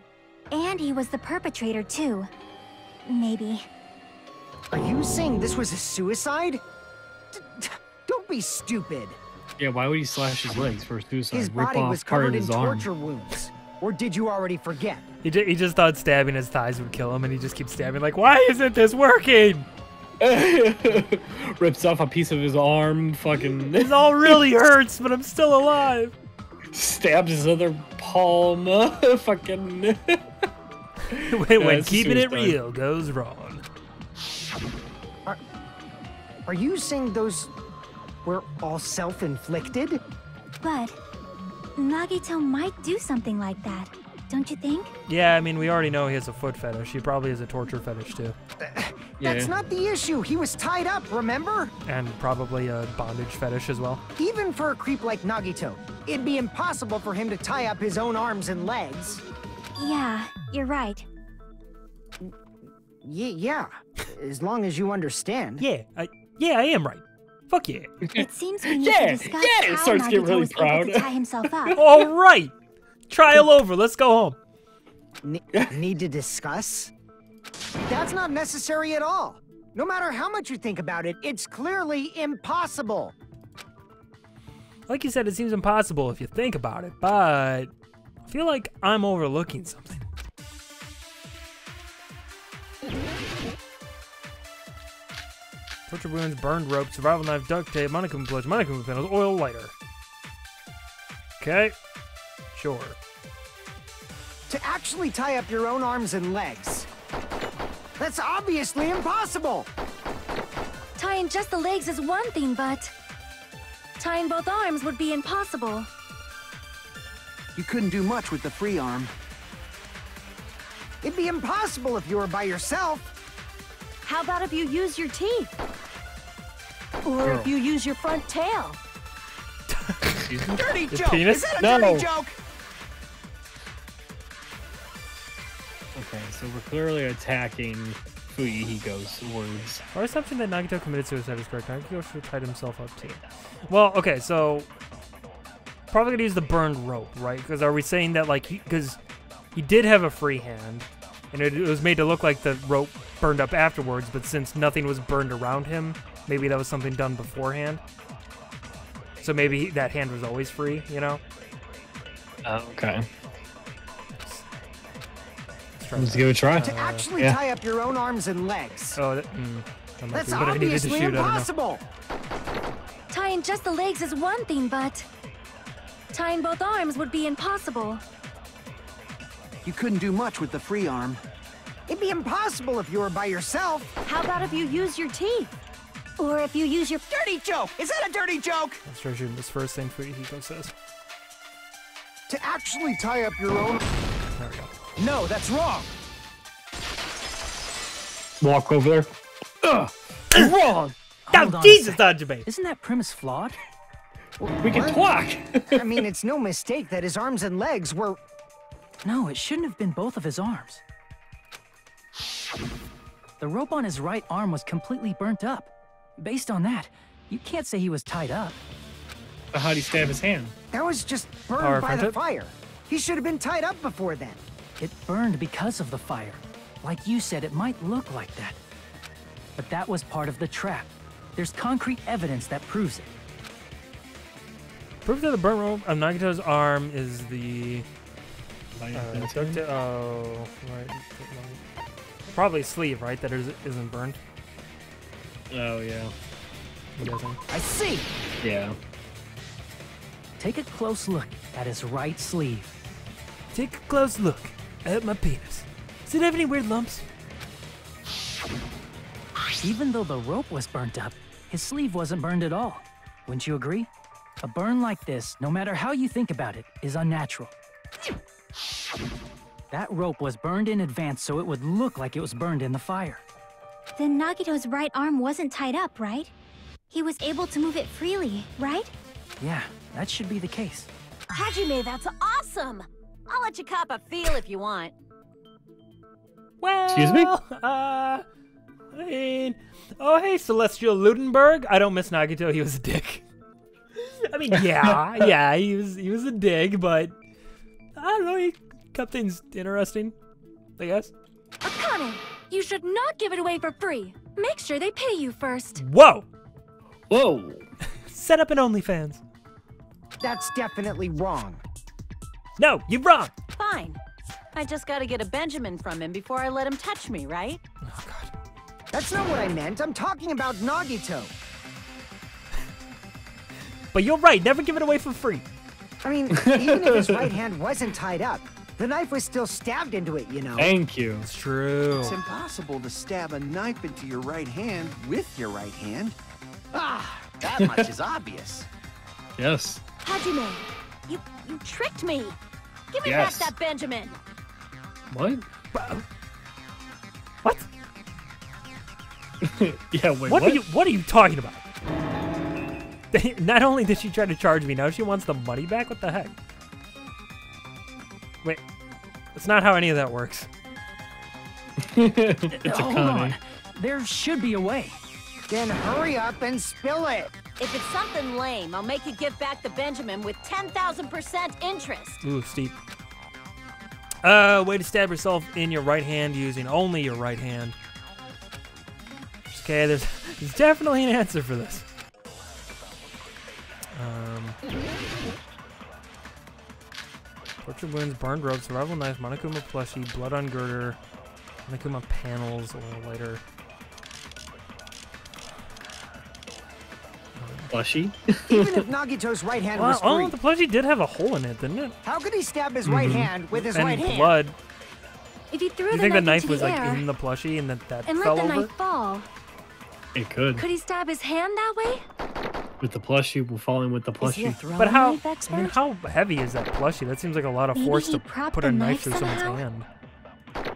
and he was the perpetrator too. Maybe.
Are you saying this was a suicide? Don't be stupid.
Yeah, why would he slash his legs for a suicide?
His
Rip
body
off
was
part
covered
of
in
his arm.
torture wounds. Or did you already forget?
He just thought stabbing his thighs would kill him, and he just keeps stabbing. Like, why isn't this working?
Rips off a piece of his arm. Fucking.
This all really hurts, but I'm still alive.
Stabs his other palm. Fucking.
when keeping it real goes wrong.
Are you saying those were all self-inflicted?
But Nagito might do something like that, don't you think?
Yeah, I mean, we already know he has a foot fetish. He probably has a torture fetish, too.
That's not the issue. He was tied up, remember?
And probably a bondage fetish as well.
Even for a creep like Nagito, it'd be impossible for him to tie up his own arms and legs.
Yeah, you're right.
Yeah, as long as you understand.
Yeah, I am right. Fuck yeah.
It seems we need to discuss how
starts getting
Nagito
really
was
proud.
able to tie himself up.
All right. Trial over. Let's go home.
Need to discuss? That's not necessary at all. No matter how much you think about it, it's clearly impossible.
Like you said, it seems impossible if you think about it, but I feel like I'm overlooking something. Torture wounds, burned rope, survival knife, duct tape, Monokuma plush, Monokuma panels, oil lighter. Okay, sure.
To actually tie up your own arms and legs. That's obviously impossible.
Tying just the legs is one thing, but tying both arms would be impossible.
You couldn't do much with the free arm.
It'd be impossible if you were by yourself.
How about if you use your teeth? Or if you use your front tail?
Dirty
Your
joke!
penis?
Is that a
No.
dirty joke?
Okay, so we're clearly attacking Fuyuhiko's words.
Our assumption that Nagito committed suicide is correct. Nagito should have tied himself up too. Well, okay, so probably gonna use the burned rope, right? Because are we saying that like because he did have a free hand, and it was made to look like the rope burned up afterwards, but since nothing was burned around him, maybe that was something done beforehand. So maybe that hand was always free, you know?
Okay. Let's give it a try.
To actually tie up your own arms and legs.
Oh, that might
That's
be what I needed to
obviously
shoot. I don't know.
impossible.
Tying just the legs is one thing, but tying both arms would be impossible.
You couldn't do much with the free arm.
It'd be impossible if you were by yourself.
How about if you use your teeth? Or if you use your...
Dirty joke! Is that a dirty joke?
Let's try shooting this first thing Fuyuhiko says.
To actually tie up your own...
There we go.
No, that's wrong.
Walk over there. Ugh! You're wrong!
Hold
Oh,
on a
Jesus,
sec.
Dodgebait!
Isn't that premise flawed?
We can talk!
I mean, it's no mistake that his arms and legs were...
No, it shouldn't have been both of his arms. The rope on his right arm was completely burnt up. Based on that, you can't say he was tied up.
How'd he stab his hand?
That was just burned
Power
by the
friendship?
fire. He should have been tied up before then.
It burned because of the fire. Like you said, it might look like that. But that was part of the trap. There's concrete evidence that proves it.
Proof that the burnt rope of Nagito's arm is the... right. Probably sleeve, right? That isn't burned.
Oh, yeah.
I'm guessing.
I see.
Yeah.
Take a close look at his right sleeve.
Take a close look at my penis. Does it have any weird lumps?
Even though the rope was burnt up, his sleeve wasn't burned at all. Wouldn't you agree? A burn like this, no matter how you think about it, is unnatural. That rope was burned in advance so it would look like it was burned in the fire.
Then Nagito's right arm wasn't tied up, right? He was able to move it freely, right?
Yeah, that should be the case.
Hajime, that's awesome! I'll let you cop a feel if you want.
Well,
Excuse me?
I mean, oh hey, Celestial Ludenberg. I don't miss Nagito. He was a dick. I mean, yeah, he was a dick, but I don't know. He kept things interesting, I guess.
Akane, you should not give it away for free. Make sure they pay you first.
Whoa!
Whoa!
Set up an OnlyFans.
That's definitely wrong.
No, you're wrong.
Fine. I just gotta get a Benjamin from him before I let him touch me, right?
Oh God.
That's not what I meant. I'm talking about Nagito.
But you're right. Never give it away for free.
I mean, even if his right hand wasn't tied up, the knife was still stabbed into it, you know.
Thank you.
It's true.
It's impossible to stab a knife into your right hand with your right hand. Ah, that much is obvious.
Yes.
Hajime, you tricked me. Give me
Yes.
back that Benjamin.
What?
What?
Yeah, wait,
What are you talking about? Not only did she try to charge me, now she wants the money back? What the heck? Wait. That's not how any of that works.
It's a
Hold
con.
on. There should be a way.
Then hurry up and spill it.
If it's something lame, I'll make you give back the Benjamin with 10,000% interest.
Ooh, steep. Way to stab yourself in your right hand using only your right hand. Okay, there's definitely an answer for this. Torture wounds, burned rope, survival knife, Monokuma plushie, blood on girder, Monokuma panels, or lighter.
Plushie?
Even if Nagito's right hand was free.
Oh, the plushie did have a hole in it, didn't it?
How could he stab his right hand with his
and
right hand?
blood.
If he threw
you
the
think the
knife
knife was
into the
like
air
in the plushie and that
and
fell
let the
over?
knife fall,
It could.
could he stab his hand that way?
With the plushie, we're falling with the plushie.
But how? I mean, how heavy is that plushie? That seems like a lot of
Maybe
force
he
to
propped
put
the
a
knife
knife through someone's
somehow?
hand.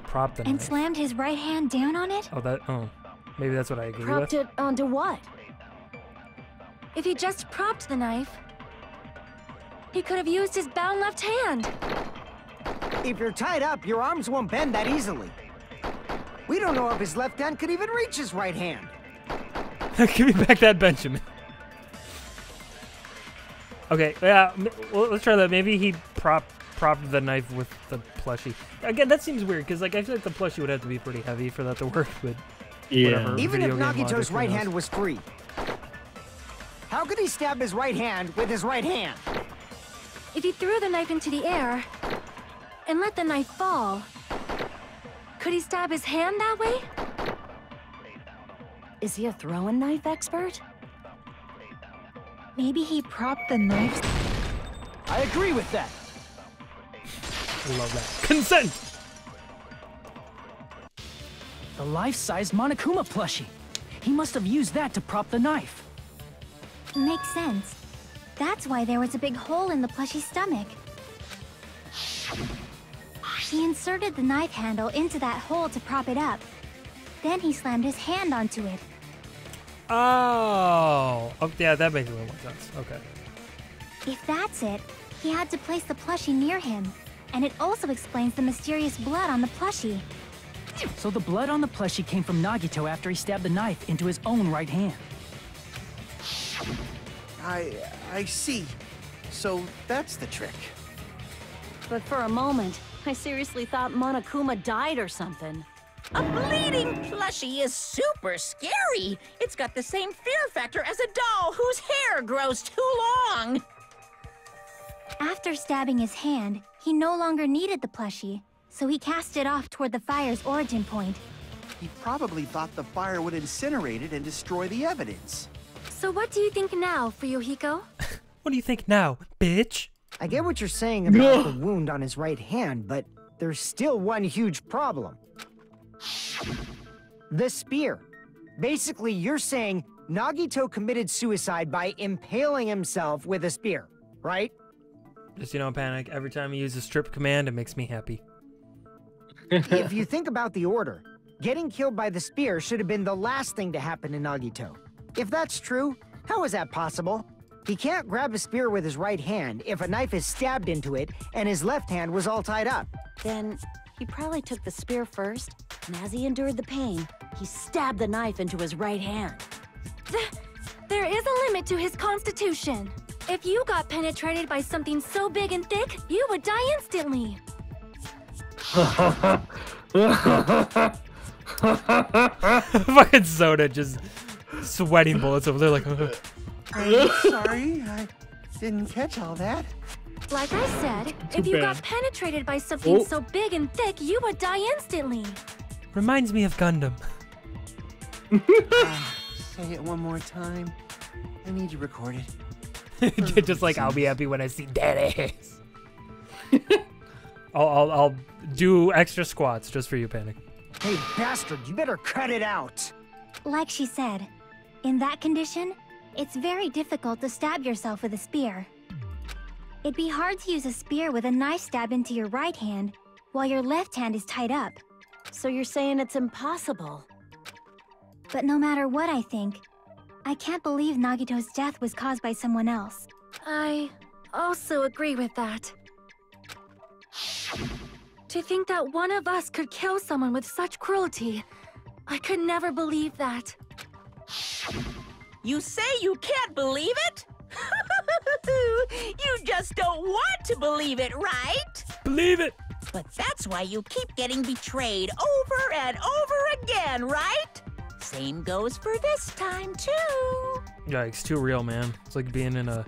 Prop the
And
knife.
slammed his right hand down on it?
Oh, maybe that's what I agree
Propped
with.
it onto what?
If he just propped the knife, he could have used his bound left hand.
If you're tied up, your arms won't bend that easily. We don't know if his left hand could even reach his right hand.
Give me back that Benjamin. Okay, yeah, well, let's try that. Maybe he propped the knife with the plushie. Again, that seems weird because like I feel like the plushie would have to be pretty heavy for that to work. But whatever,
Even if
video game
Nagito's
logic,
right
who
hand
knows?
was free, how could he stab his right hand with his right hand?
If he threw the knife into the air and let the knife fall, could he stab his hand that way?
Is he a throwing knife expert?
Maybe he propped the knife.
I agree with that.
Love that. Consent!
The life-size Monokuma plushie. He must have used that to prop the knife.
Makes sense. That's why there was a big hole in the plushie's stomach. He inserted the knife handle into that hole to prop it up. Then he slammed his hand onto it.
Oh, yeah, that makes a little more sense. Okay.
If that's it, he had to place the plushie near him. And it also explains the mysterious blood on the plushie.
So the blood on the plushie came from Nagito after he stabbed the knife into his own right hand.
I see. So that's the trick.
But for a moment, I seriously thought Monokuma died or something.
A bleeding plushie is super scary. It's got the same fear factor as a doll whose hair grows too long.
After stabbing his hand, he no longer needed the plushie, so he cast it off toward the fire's origin point.
He probably thought the fire would incinerate it and destroy the evidence.
So what do you think now, Fuyuhiko?
What do you think now, bitch?
I get what you're saying about the wound on his right hand, but there's still one huge problem. The spear. Basically, you're saying Nagito committed suicide by impaling himself with a spear, right?
Just, Panic. Every time you use a strip command, it makes me happy.
If you think about the order, getting killed by the spear should have been the last thing to happen to Nagito. If that's true, how is that possible? He can't grab a spear with his right hand if a knife is stabbed into it and his left hand was all tied up.
Then he probably took the spear first, and as he endured the pain, he stabbed the knife into his right hand.
There is a limit to his constitution. If you got penetrated by something so big and thick, you would die instantly.
Fucking Soda just sweating bullets over there like...
I'm sorry, I didn't catch all that.
Like I said, if
Too
you
bad.
got penetrated by something so big and thick, you would die instantly.
Reminds me of Gundam.
Say it one more time. I need to record it.
Just like, I'll be happy when I see that ass. I'll do extra squats just for you, Panic.
Hey, bastard, you better cut it out.
Like she said, in that condition, it's very difficult to stab yourself with a spear. It'd be hard to use a spear with a knife stab into your right hand while your left hand is tied up.
So you're saying it's impossible?
But no matter what I think, I can't believe Nagito's death was caused by someone else.
I also agree with that. To think that one of us could kill someone with such cruelty, I could never believe that.
You say you can't believe it? You just don't want to believe it, right?
Believe it!
But that's why you keep getting betrayed over and over again, right? Same goes for this time, too.
Yikes, too real, man. It's like being in a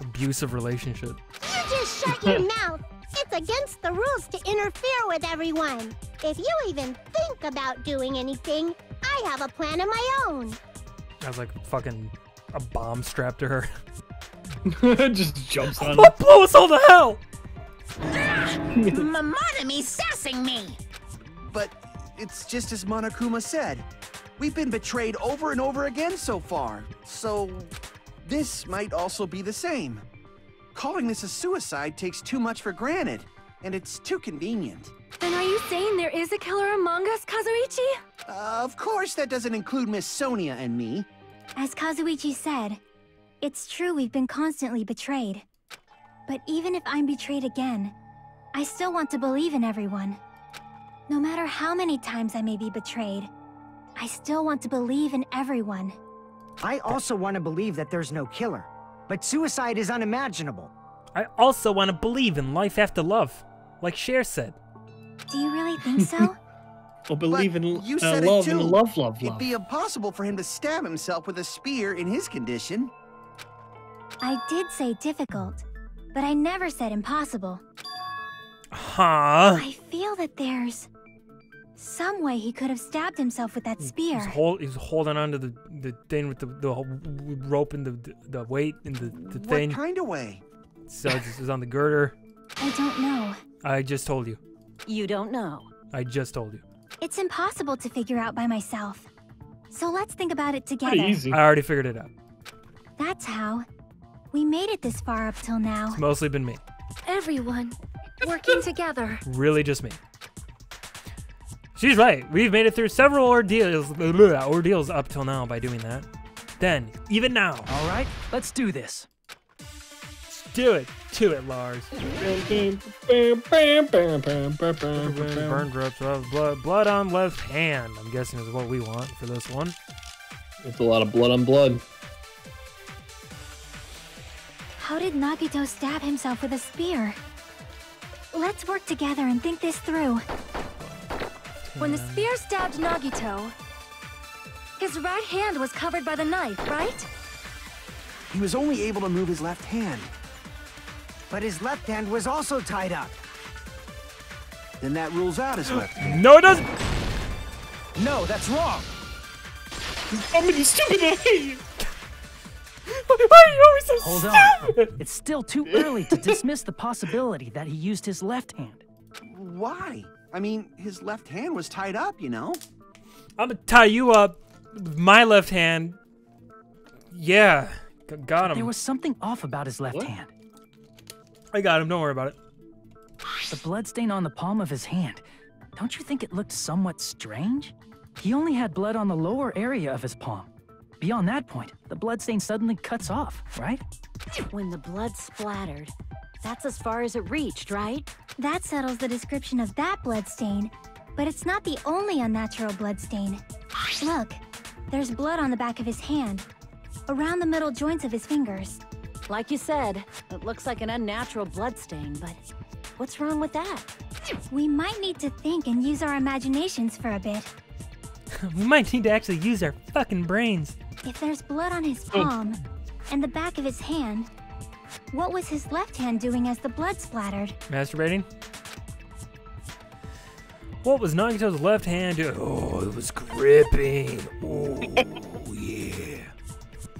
abusive relationship.
You just shut your mouth. It's against the rules to interfere with everyone. If you even think about doing anything, I have a plan of my own.
I was like fucking a bomb strapped to her.
Just jumps on
What blow us all to hell?
Monome's sassing me.
But it's just as Monokuma said. We've been betrayed over and over again so far. So this might also be the same. Calling this a suicide takes too much for granted, and it's too convenient.
Then are you saying there is a killer among us, Kazuichi?
Of course that doesn't include Miss Sonia and me.
As Kazuichi said, it's true we've been constantly betrayed. But even if I'm betrayed again, I still want to believe in everyone. No matter how many times I may be betrayed, I still want to believe in everyone.
I also want to believe that there's no killer, but suicide is unimaginable.
I also want to believe in life after love, like Cher said.
Do you really think so?
Or believe in
you said
love
it too.
and love.
It'd be impossible for him to stab himself with a spear in his condition.
I did say difficult, but I never said impossible.
Huh?
I feel that there's some way he could have stabbed himself with that spear.
He's holding onto the thing with the rope and the weight and the thing.
What kind of way?
So it's on the girder.
I don't know.
I just told you.
You don't know.
I just told you.
It's impossible to figure out by myself. So let's think about it together.
Pretty easy.
I already figured it out.
That's how. We made it this far up till now.
It's mostly been me.
Everyone working together.
Really just me. She's right. We've made it through several ordeals up till now by doing that. Then, even now.
All right, let's do this.
Do it. Do it, Lars. Burn drips of blood on left hand. I'm guessing is what we want for this one.
It's a lot of blood on blood.
How did Nagito stab himself with a spear? Let's work together and think this through.
When the spear stabbed Nagito, his right hand was covered by the knife, right?
He was only able to move his left hand.
But his left hand was also tied up.
Then that rules out his left hand.
No, it doesn't.
No, that's wrong.
I'm in stupid hand.
Why are you always so
Hold
stupid?
on. It's still too early to dismiss the possibility that he used his left hand.
Why? I mean, his left hand was tied up, you know?
I'm gonna tie you up with my left hand. Yeah, got him.
There was something off about his left hand.
I got him, don't worry about it.
The bloodstain on the palm of his hand. Don't you think it looked somewhat strange? He only had blood on the lower area of his palm. Beyond that point, the bloodstain suddenly cuts off, right?
When the blood splattered, that's as far as it reached, right?
That settles the description of that bloodstain, but it's not the only unnatural bloodstain. Look, there's blood on the back of his hand, around the middle joints of his fingers.
Like you said, it looks like an unnatural bloodstain, but what's wrong with that?
We might need to think and use our imaginations for a bit.
We might need to actually use our fucking brains.
If there's blood on his palm and the back of his hand, what was his left hand doing as the blood splattered?
Masturbating? What was Nagito's left hand doing? Oh, it was gripping. Oh, yeah.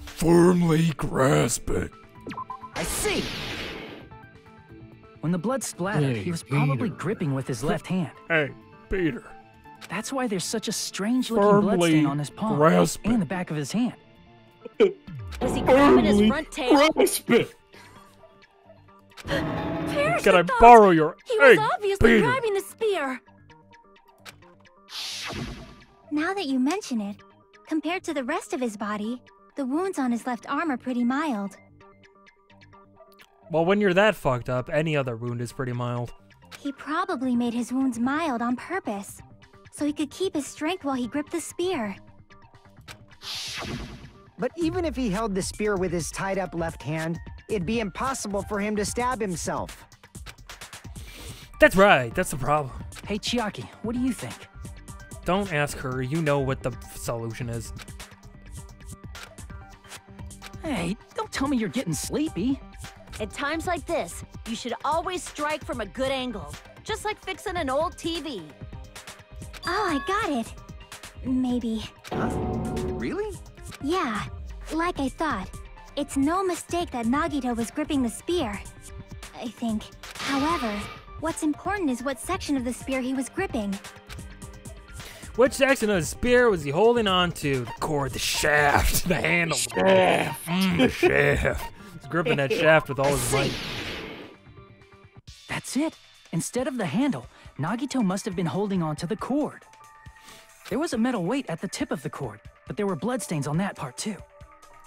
Firmly grasp it.
I see.
When the blood splattered, he was probably gripping with his left hand.
Hey, Peter.
That's why there's such a strange-looking
Firmly
bloodstain on his palm
grasp
and the back of his hand.
Was he grabbing his front tail?
Grasp it.
Can I borrow your
He was
egg,
obviously
Peter?
grabbing the spear.
Now that you mention it, compared to the rest of his body, the wounds on his left arm are pretty mild.
Well, when you're that fucked up, any other wound is pretty mild.
He probably made his wounds mild on purpose, so he could keep his strength while he gripped the spear.
But even if he held the spear with his tied-up left hand, it'd be impossible for him to stab himself.
That's right, that's the problem.
Hey, Chiaki, what do you think?
Don't ask her. You know what the solution is.
Hey, don't tell me you're getting sleepy.
At times like this, you should always strike from a good angle. Just like fixing an old TV.
Oh, I got it. Maybe.
Huh? Really?
Yeah, like I thought. It's no mistake that Nagito was gripping the spear, I think. However, what's important is what section of the spear he was gripping.
Which section of the spear was he holding on to? The cord, the shaft, the handle. The shaft. He's gripping that shaft with all his might.
That's it. Instead of the handle, Nagito must have been holding on to the cord. There was a metal weight at the tip of the cord, but there were bloodstains on that part too.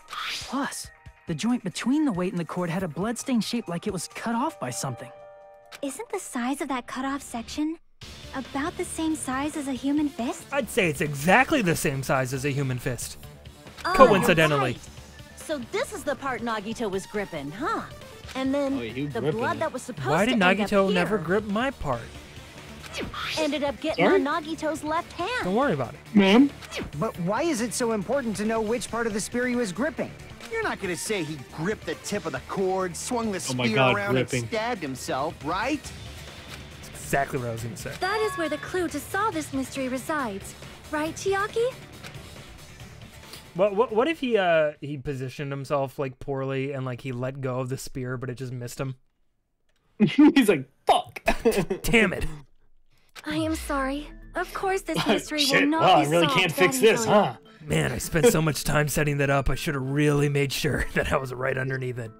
Plus, the joint between the weight and the cord had a bloodstain shaped like it was cut off by something.
Isn't the size of that cut-off section about the same size as a human fist?
I'd say it's exactly the same size as a human fist.
Oh,
Coincidentally.
you're right. So this is the part Nagito was gripping, huh? And then the blood that was supposed
Why
to
did
end
Nagito
up
never
here
grip my part?
ended up getting on Nagito's left hand.
Don't worry about it.
Ma'am?
But why is it so important to know which part of the spear he was gripping?
You're not gonna say he gripped the tip of the cord, swung the
Oh my
spear
God,
around,
gripping.
and stabbed himself, right?
That's exactly what I was going to say.
That is where the clue to solve this mystery resides. Right, Chiaki?
What if he positioned himself like poorly and like he let go of the spear but it just missed him?
He's like, fuck.
Damn it.
I am sorry. Of course this mystery
Shit,
will not
wow,
be
I really
solved
can't fix
that
this,
easily.
huh?
Man, I spent so much time setting that up. I should have really made sure that I was right underneath it.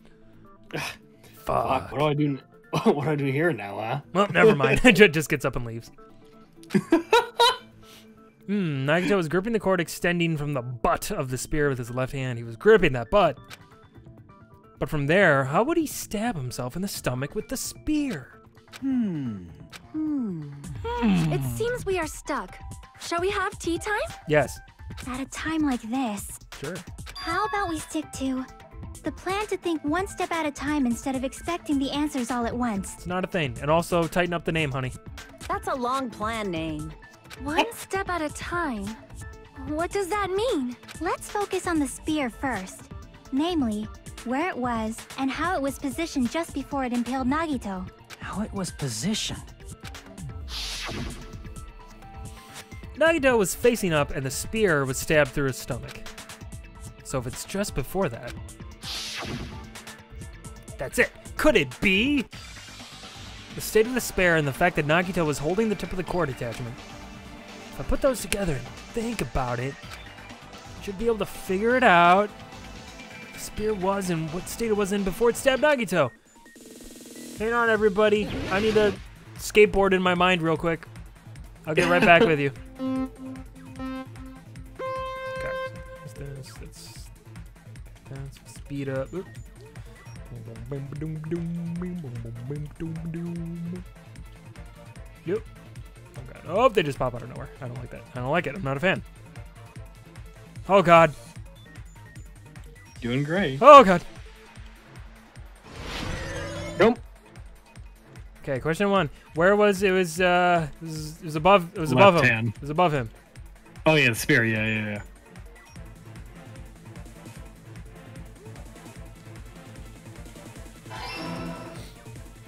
Fuck.
What do I do? What do I do here now, huh?
Well, never mind. Just gets up and leaves. Nagito was gripping the cord extending from the butt of the spear with his left hand. He was gripping that butt. But from there, how would he stab himself in the stomach with the spear?
It seems we are stuck. Shall we have tea time?
Yes.
At a time like this,
Sure.
how about we stick to the plan to think one step at a time instead of expecting the answers all at once?
It's not a thing. And also, tighten up the name, honey.
That's a long plan name.
One step at a time. What does that mean?
Let's focus on the spear first. Namely, where it was and how it was positioned just before it impaled Nagito.
How it was positioned.
Nagito was facing up and the spear was stabbed through his stomach. So if it's just before that... That's it. Could it be? The state of the spear and the fact that Nagito was holding the tip of the cord attachment. If I put those together and think about it, I should be able to figure it out. The spear was in what state it was in before it stabbed Nagito. Hang on, everybody. I need to skateboard in my mind real quick. I'll get right back with you. Okay. Let's speed up. Oop. Yep. Oh god. Oh, they just pop out of nowhere. I don't like that. I don't like it. I'm not a fan. Oh god.
Doing great.
Oh god.
Nope.
Okay, question 1. Where was it? Was it was above? It was above
Left
him.
hand.
It was above him.
Oh yeah, the spear. Yeah.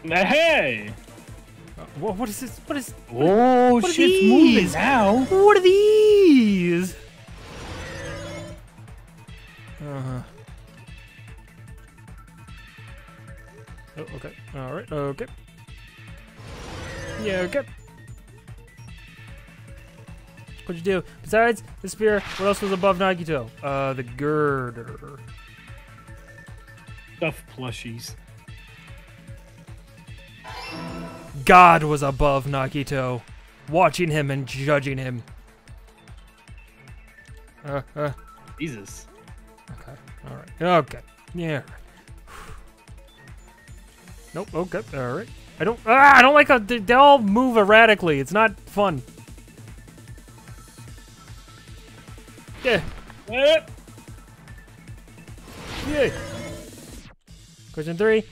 Hey!
What is this? What is?
Oh,
what are
shit's moving
these?
now.
What are these? Oh, okay. All right. Okay. Yeah. Okay. What'd you do? Besides the spear, what else was above Nagito? The girder.
Stuffed plushies.
God was above Nagito, watching him and judging him.
Jesus.
Okay. All right. Okay. Yeah. Nope. Okay. All right. I don't like how they all move erratically. It's not fun. Yeah. Yeah. Question 3.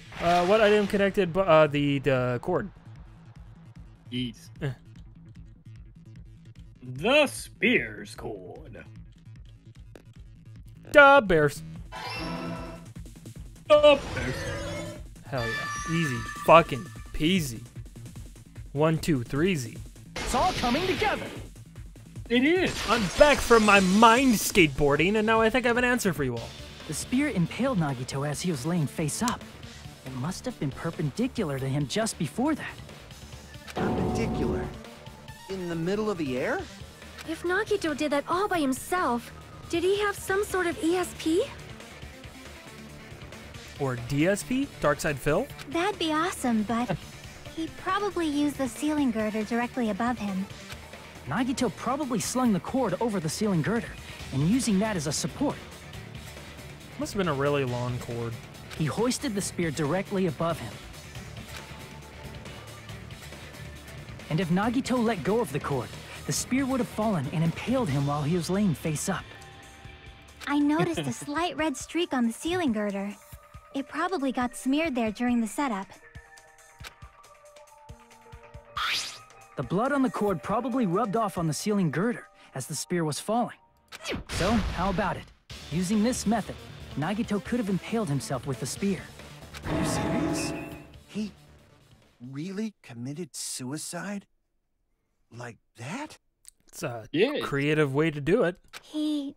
What item connected the cord?
Yeez. The Spears Cord.
Duh, bears.
The Bears.
Hell yeah. Easy. Fucking peasy. 1, 2, 3, Z.
It's all coming together.
It is.
I'm back from my mind skateboarding, and now I think I have an answer for you all.
The spear impaled Nagito as he was laying face up. It must have been perpendicular to him just before that.
Perpendicular? In the middle of the air?
If Nagito did that all by himself, did he have some sort of ESP?
Or DSP? Darkside Phil?
That'd be awesome, but he probably used the ceiling girder directly above him.
Nagito probably slung the cord over the ceiling girder, and using that as a support.
Must have been a really long cord.
He hoisted the spear directly above him. And if Nagito let go of the cord, the spear would have fallen and impaled him while he was laying face up.
I noticed a slight red streak on the ceiling girder. It probably got smeared there during the setup.
The blood on the cord probably rubbed off on the ceiling girder as the spear was falling. So, how about it? Using this method, Nagito could have impaled himself with the spear.
Are you serious? He really committed suicide? Like that?
It's a creative way to do it.
He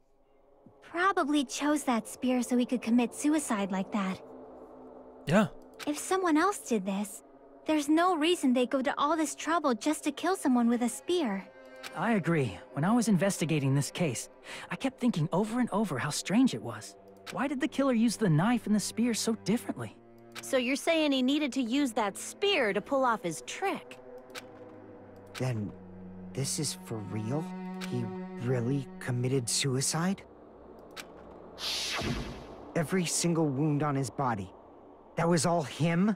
probably chose that spear so he could commit suicide like that.
Yeah.
If someone else did this, there's no reason they'd go to all this trouble just to kill someone with a spear.
I agree. When I was investigating this case, I kept thinking over and over how strange it was. Why did the killer use the knife and the spear so differently?
So you're saying he needed to use that spear to pull off his trick?
Then, this is for real? He really committed suicide? Every single wound on his body. That was all him?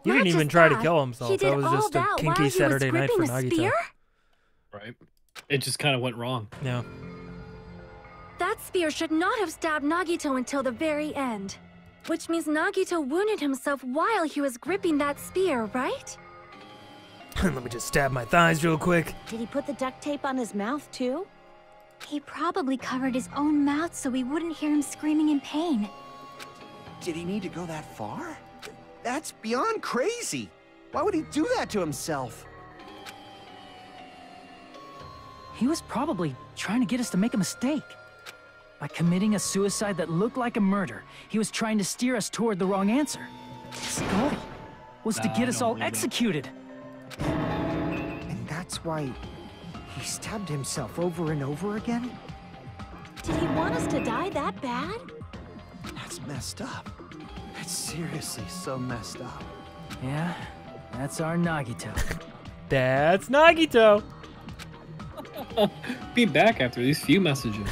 He didn't even try to kill himself. That was just a kinky Saturday night for Nagito.
Right. It just kind of went wrong.
Yeah.
That spear should not have stabbed Nagito until the very end. Which means Nagito wounded himself while he was gripping that spear, right?
Let me just stab my thighs real quick.
Did he put the duct tape on his mouth, too?
He probably covered his own mouth so we wouldn't hear him screaming in pain.
Did he need to go that far? That's beyond crazy. Why would he do that to himself?
He was probably trying to get us to make a mistake. By committing a suicide that looked like a murder, he was trying to steer us toward the wrong answer. His goal was to get us all executed.
And that's why he stabbed himself over and over again?
Did he want us to die that bad?
That's messed up. That's seriously so messed up.
Yeah, that's our Nagito.
That's Nagito.
Be back after these few messages.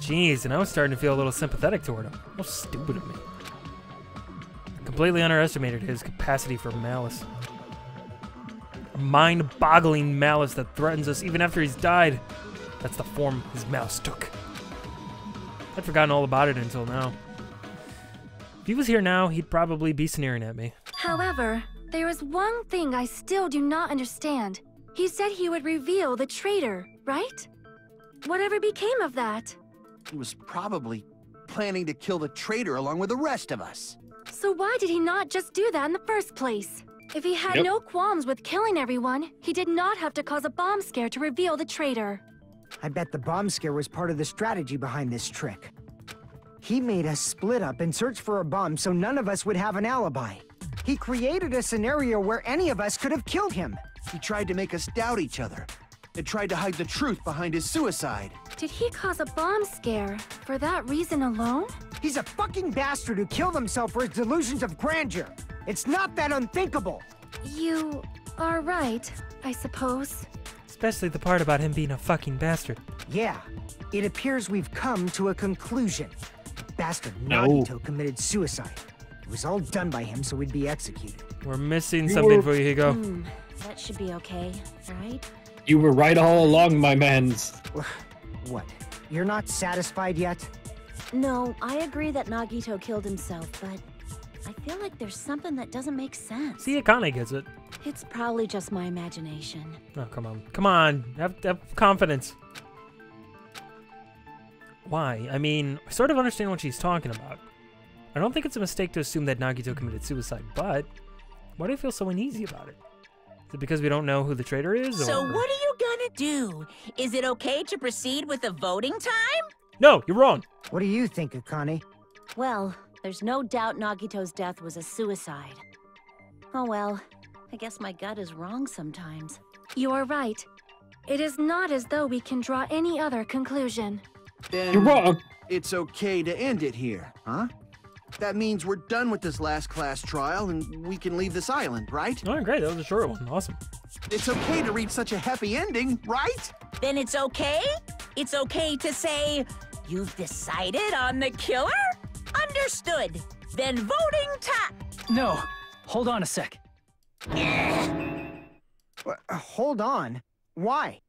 Jeez, and I was starting to feel a little sympathetic toward him. How stupid of me. I completely underestimated his capacity for malice. A mind-boggling malice that threatens us even after he's died. That's the form his malice took. I'd forgotten all about it until now. If he was here now, he'd probably be sneering at me.
However, there is one thing I still do not understand. He said he would reveal the traitor, right? Whatever became of that?
He was probably planning to kill the traitor along with the rest of us.
So why did he not just do that in the first place? If he had no qualms with killing everyone, he did not have to cause a bomb scare to reveal the traitor.
I bet the bomb scare was part of the strategy behind this trick. He made us split up and search for a bomb so none of us would have an alibi. He created a scenario where any of us could have killed him.
He tried to make us doubt each other and tried to hide the truth behind his suicide.
Did he cause a bomb scare for that reason alone?
He's a fucking bastard who killed himself for his delusions of grandeur. It's not that unthinkable.
You are right, I suppose.
Especially the part about him being a fucking bastard.
Yeah, it appears we've come to a conclusion. Bastard Nagito committed suicide. It was all done by him so we'd be executed.
We're missing something for you, Higo.
That should be okay, right?
You were right all along, my mans.
What? You're not satisfied yet?
No, I agree that Nagito killed himself, but I feel like there's something that doesn't make sense.
See, it kinda gets it.
It's probably just my imagination.
Oh, come on. Come on. Have confidence. Why? I mean, I sort of understand what she's talking about. I don't think it's a mistake to assume that Nagito committed suicide, but why do you feel so uneasy about it? Is it because we don't know who the traitor is?
So
or...
what are you gonna do? Is it okay to proceed with the voting time?
No, you're wrong.
What do you think, Akane?
Well, there's no doubt Nagito's death was a suicide. Oh well, I guess my gut is wrong sometimes.
You are right. It is not as though we can draw any other conclusion.
Then
You're wrong.
it's okay to end it here, huh? That means we're done with this last class trial and we can leave this island, right?
Oh, great. That was a short one. Awesome.
It's okay to reach such a happy ending, right?
Then it's okay? It's okay to say, you've decided on the killer? Understood. Then voting time.
No, hold on a sec.
Hold on. Why?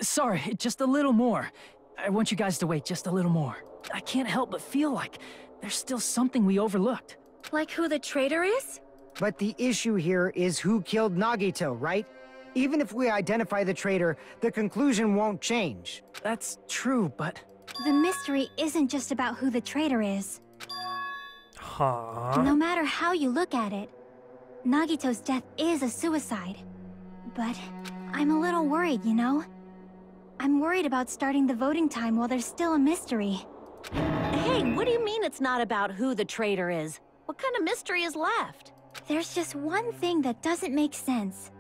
Sorry, just a little more. I want you guys to wait just a little more. I can't help but feel like there's still something we overlooked.
Like who the traitor is?
But the issue here is who killed Nagito, right? Even if we identify the traitor, the conclusion won't change.
That's true, but...
The mystery isn't just about who the traitor is.
Huh?
No matter how you look at it, Nagito's death is a suicide. But I'm a little worried, you know? I'm worried about starting the voting time while there's still a mystery.
Hey, what do you mean it's not about who the traitor is? What kind of mystery is left?
There's just one thing that doesn't make sense.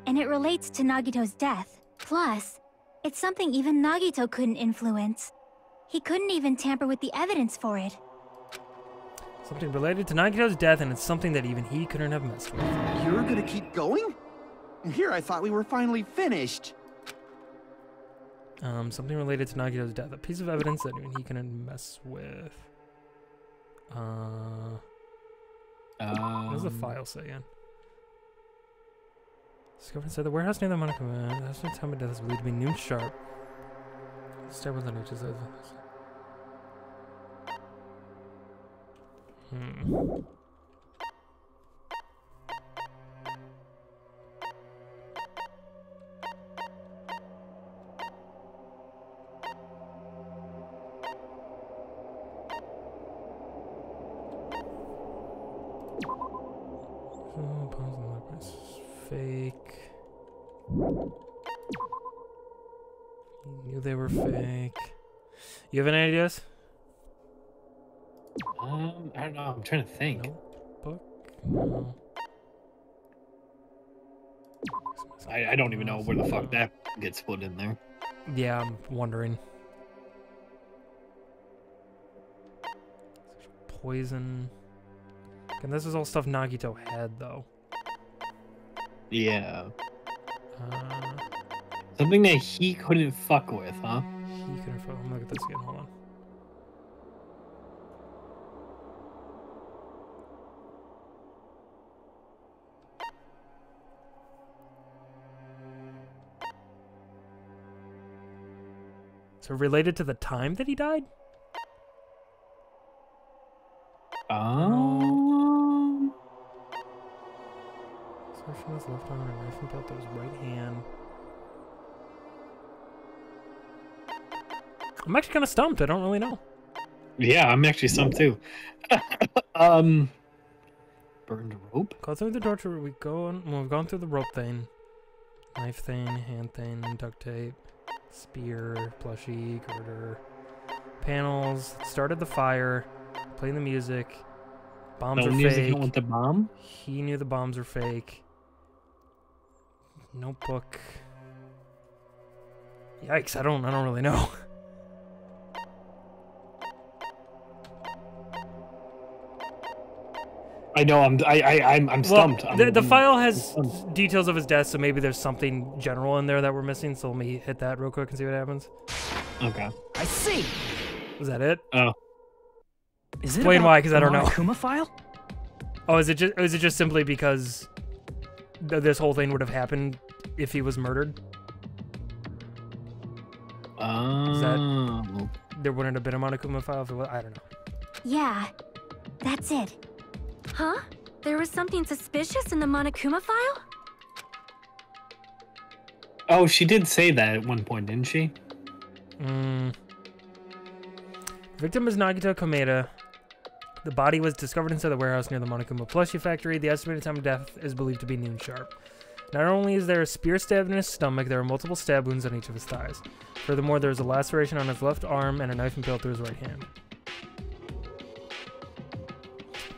And it relates to Nagito's death. Plus, it's something even Nagito couldn't influence. He couldn't even tamper with the evidence for it.
Something related to Nagito's death, and it's something that even he couldn't have messed with.
You're gonna keep going? Here I thought we were finally finished.
Something related to Nagito's death. A piece of evidence that even he couldn't mess with. What does the file say again? Discovered inside the warehouse near the Monokuma. That's the time of death is believed to be noon sharp. Start with the notice. Fake. You knew they were fake. You have any ideas?
I don't know. I'm trying to think.
Notebook? No.
I don't even know where the fuck that gets put in there.
Yeah, I'm wondering. Poison. And this is all stuff Nagito had, though.
Yeah. Something that he couldn't fuck with, huh?
He couldn't fuck. I'm gonna look at this again. Hold on. So related to the time that he died? From his left arm and a knife and belt to his right hand. I'm actually kind of stumped. I don't really know.
Yeah, I'm actually stumped too. Burned rope?
Go through the torture. We've gone through the rope thing, knife thing, hand thing, duct tape, spear, plushie, girder, panels. Started the fire. Playing the music. Bombs are
music.
fake.
You don't want the bomb?
He knew the bombs were fake. Notebook. Yikes! I don't really know.
I know. I'm stumped.
Well, the file has details of his death, so maybe there's something general in there that we're missing. So let me hit that real quick and see what happens.
Okay.
I see.
Was that it?
Oh.
Is it
Explain why, because I don't know.
Monokuma file?
Oh, is it just simply because this whole thing would have happened if he was murdered? There wouldn't have been a Monokuma file if it was. I don't know.
Yeah, that's it.
Huh? There was something suspicious in the Monokuma file?
Oh, she did say that at one point, didn't she?
Victim is Nagito Komeda. The body was discovered inside the warehouse near the Monokuma plushie factory. The estimated time of death is believed to be noon sharp. Not only is there a spear stabbed in his stomach, there are multiple stab wounds on each of his thighs. Furthermore, there is a laceration on his left arm and a knife impaled through his right hand.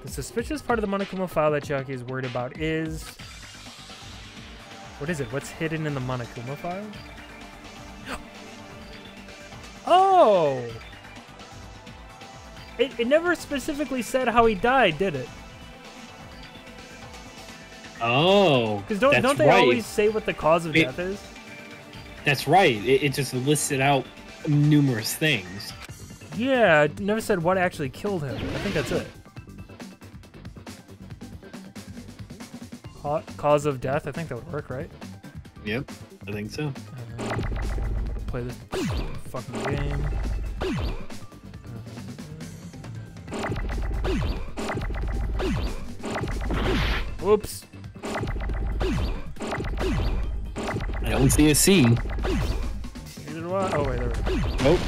The suspicious part of the Monokuma file that Chiaki is worried about is... What is it? What's hidden in the Monokuma file? Oh! It never specifically said how he died, did it?
Oh,
because don't they always say what the cause of death is?
That's right. It just listed out numerous things.
Yeah, it never said what actually killed him. I think that's it. Cause of death? I think that would work, right?
Yep, I think so.
Play this fucking game. Whoops.
I don't see a C.
Neither do I. Oh, wait, there we go.
Nope.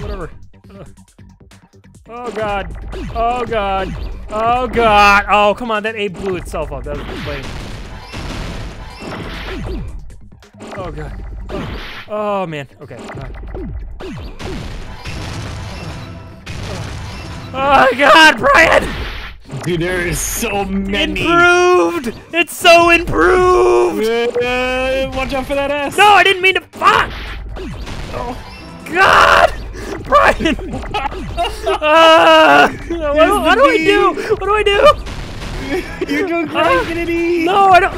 Whatever. Oh, God. Oh, God. Oh, God. Oh, come on. That A blew itself up. That was lame. Oh, God. Oh, man. Okay. Oh, God, Brian!
Dude, there is so many.
Improved! It's so improved!
Watch out for that ass.
No, I didn't mean to. Fuck! Oh, God! Brian! What do I do? What do I do?
You're doing great, Kennedy.
No, I don't.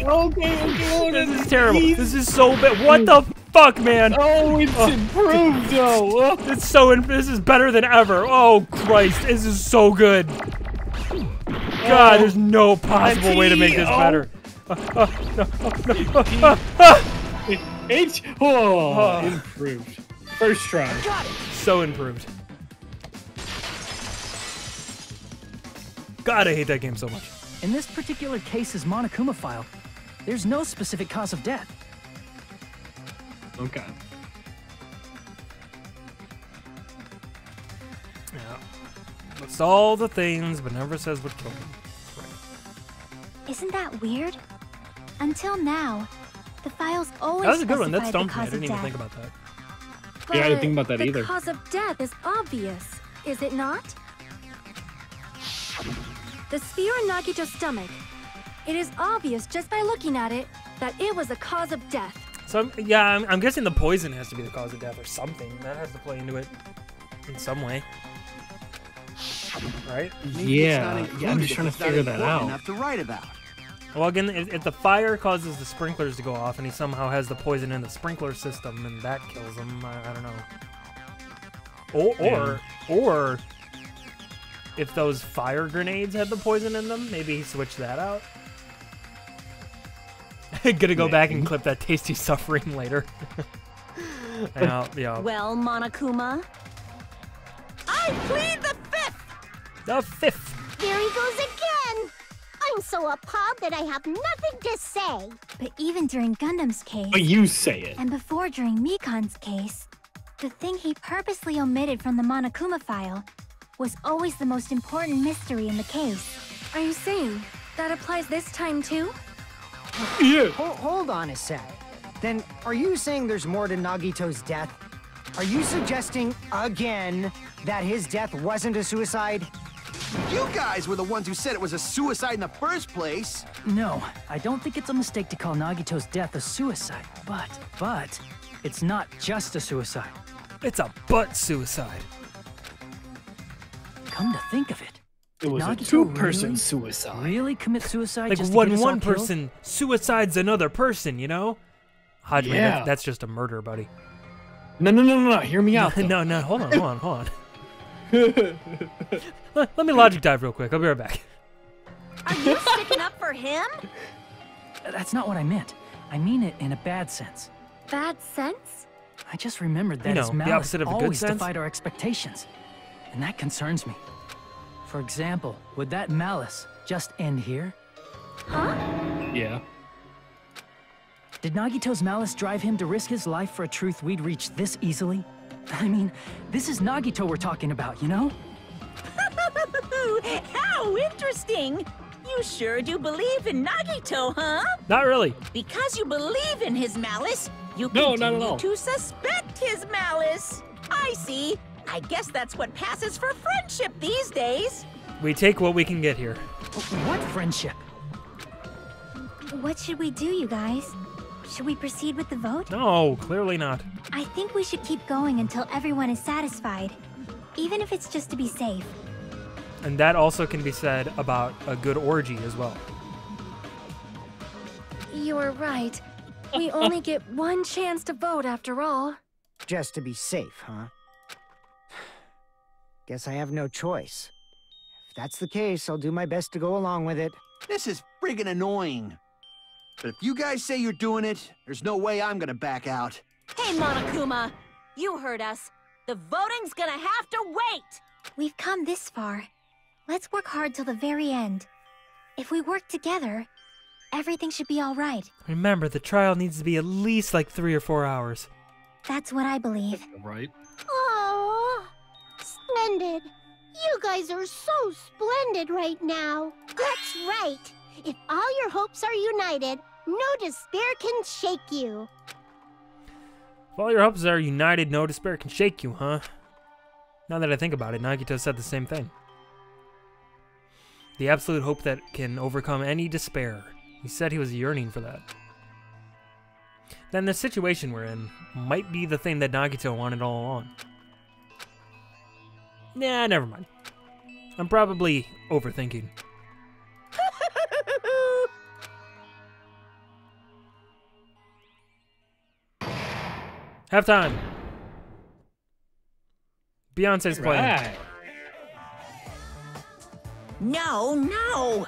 Okay.
This is terrible. This is so bad. What the fuck, man?
Oh, it's improved, though.
It's so. This is better than ever. Oh, Christ. This is so good. God, there's no possible way to make this better.
Improved. First try.
Got it. So improved. God, I hate that game so much.
In this particular case's Monokuma file, there's no specific cause of death.
Okay.
Yeah. Lists all the things, but never says what killed him. Right.
Isn't that weird? Until now, the files always
That was a good one. That
specified the
stumped me. I
cause of
didn't even
death.
think about that.
Yeah, I didn't think about that either.
The cause of death is obvious, is it not? The spear in Nagito's stomach. It is obvious just by looking at it that it was a cause of death.
So, yeah, I'm guessing the poison has to be the cause of death or something. That has to play into it in some way. Right?
Yeah, I'm just trying to figure that out.
Enough to write about.
Well, again, if the fire causes the sprinklers to go off and he somehow has the poison in the sprinkler system and that kills him, I don't know. Or if those fire grenades had the poison in them, maybe he switched that out. Gonna go back and clip that tasty suffering later. Yeah.
Well, Monokuma?
I plead the fifth!
The fifth.
There he goes again! I'm so appalled that I have nothing to say.
But even during Gundam's case,
But you say it.
and before during Mikan's case, the thing he purposely omitted from the Monokuma file was always the most important mystery in the case.
Are you saying that applies this time too?
Yeah.
Hold on a sec. Then, are you saying there's more to Nagito's death? Are you suggesting, again, that his death wasn't a suicide?
You guys were the ones who said it was a suicide in the first place.
No, I don't think it's a mistake to call Nagito's death a suicide. But, it's not just a suicide.
It's a butt suicide.
Come to think of it,
It was a
Nagito
two-person
really-
suicide.
really commit suicide
Like
just to get
when
us all
one
killed?
person suicides another person, you know? Hajime,
Yeah.
that's just a murder, buddy.
No. Hear me out.
No, hold on. Let me logic dive real quick. I'll be right back.
Are you sticking up for him?
That's not what I meant. I mean it in a bad sense.
Bad sense?
I just remembered that
You know,
his
the
malice
opposite of a good
always
sense?
defied our expectations, and that concerns me. For example, would that malice just end here?
Huh?
Yeah.
Did Nagito's malice drive him to risk his life for a truth we'd reach this easily? I mean, this is Nagito we're talking about, you know?
How interesting! You sure do believe in Nagito, huh?
Not really.
Because you believe in his malice, you
No, not at
continue
all.
to suspect his malice. I see. I guess that's what passes for friendship these days.
We take what we can get here.
What friendship?
What should we do, you guys? Should we proceed with the vote?
No, clearly not.
I think we should keep going until everyone is satisfied, even if it's just to be safe.
And that also can be said about a good orgy as well.
You're right. We only get one chance to vote after all.
Just to be safe, huh? Guess I have no choice. If that's the case, I'll do my best to go along with it.
This is friggin' annoying. But if you guys say you're doing it, there's no way I'm gonna back out.
Hey, Monokuma! You heard us. The voting's gonna have to wait!
We've come this far. Let's work hard till the very end. If we work together, everything should be all right.
Remember, the trial needs to be at least like 3 or 4 hours.
That's what I believe.
Right.
Oh, splendid. You guys are so splendid right now. That's right. If all your hopes are united, no despair can shake you.
If all your hopes are united, no despair can shake you, huh? Now that I think about it, Nagito said the same thing. The absolute hope that can overcome any despair. He said he was yearning for that. Then the situation we're in might be the thing that Nagito wanted all along. Nah, never mind. I'm probably overthinking. Halftime. Beyonce's playing.
Right.
No.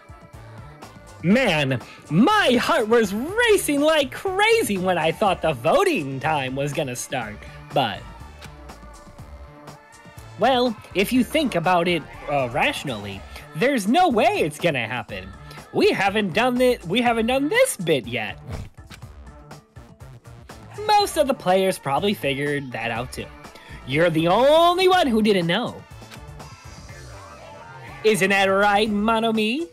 Man, my heart was racing like crazy when I thought the voting time was gonna start, but... Well, if you think about it rationally, there's no way it's gonna happen. We haven't done this bit yet. Most of the players probably figured that out too. You're the only one who didn't know. Isn't that right, Monomi?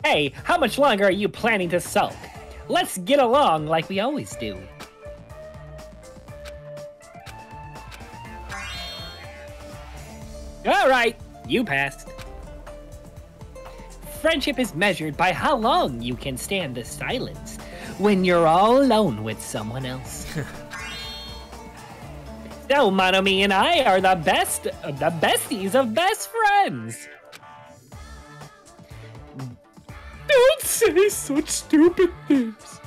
Hey, how much longer are you planning to sulk? Let's get along like we always do. Alright, you passed. Friendship is measured by how long you can stand the silence when you're all alone with someone else. So, Monomi and I are the besties of best friends.
Don't say such stupid things.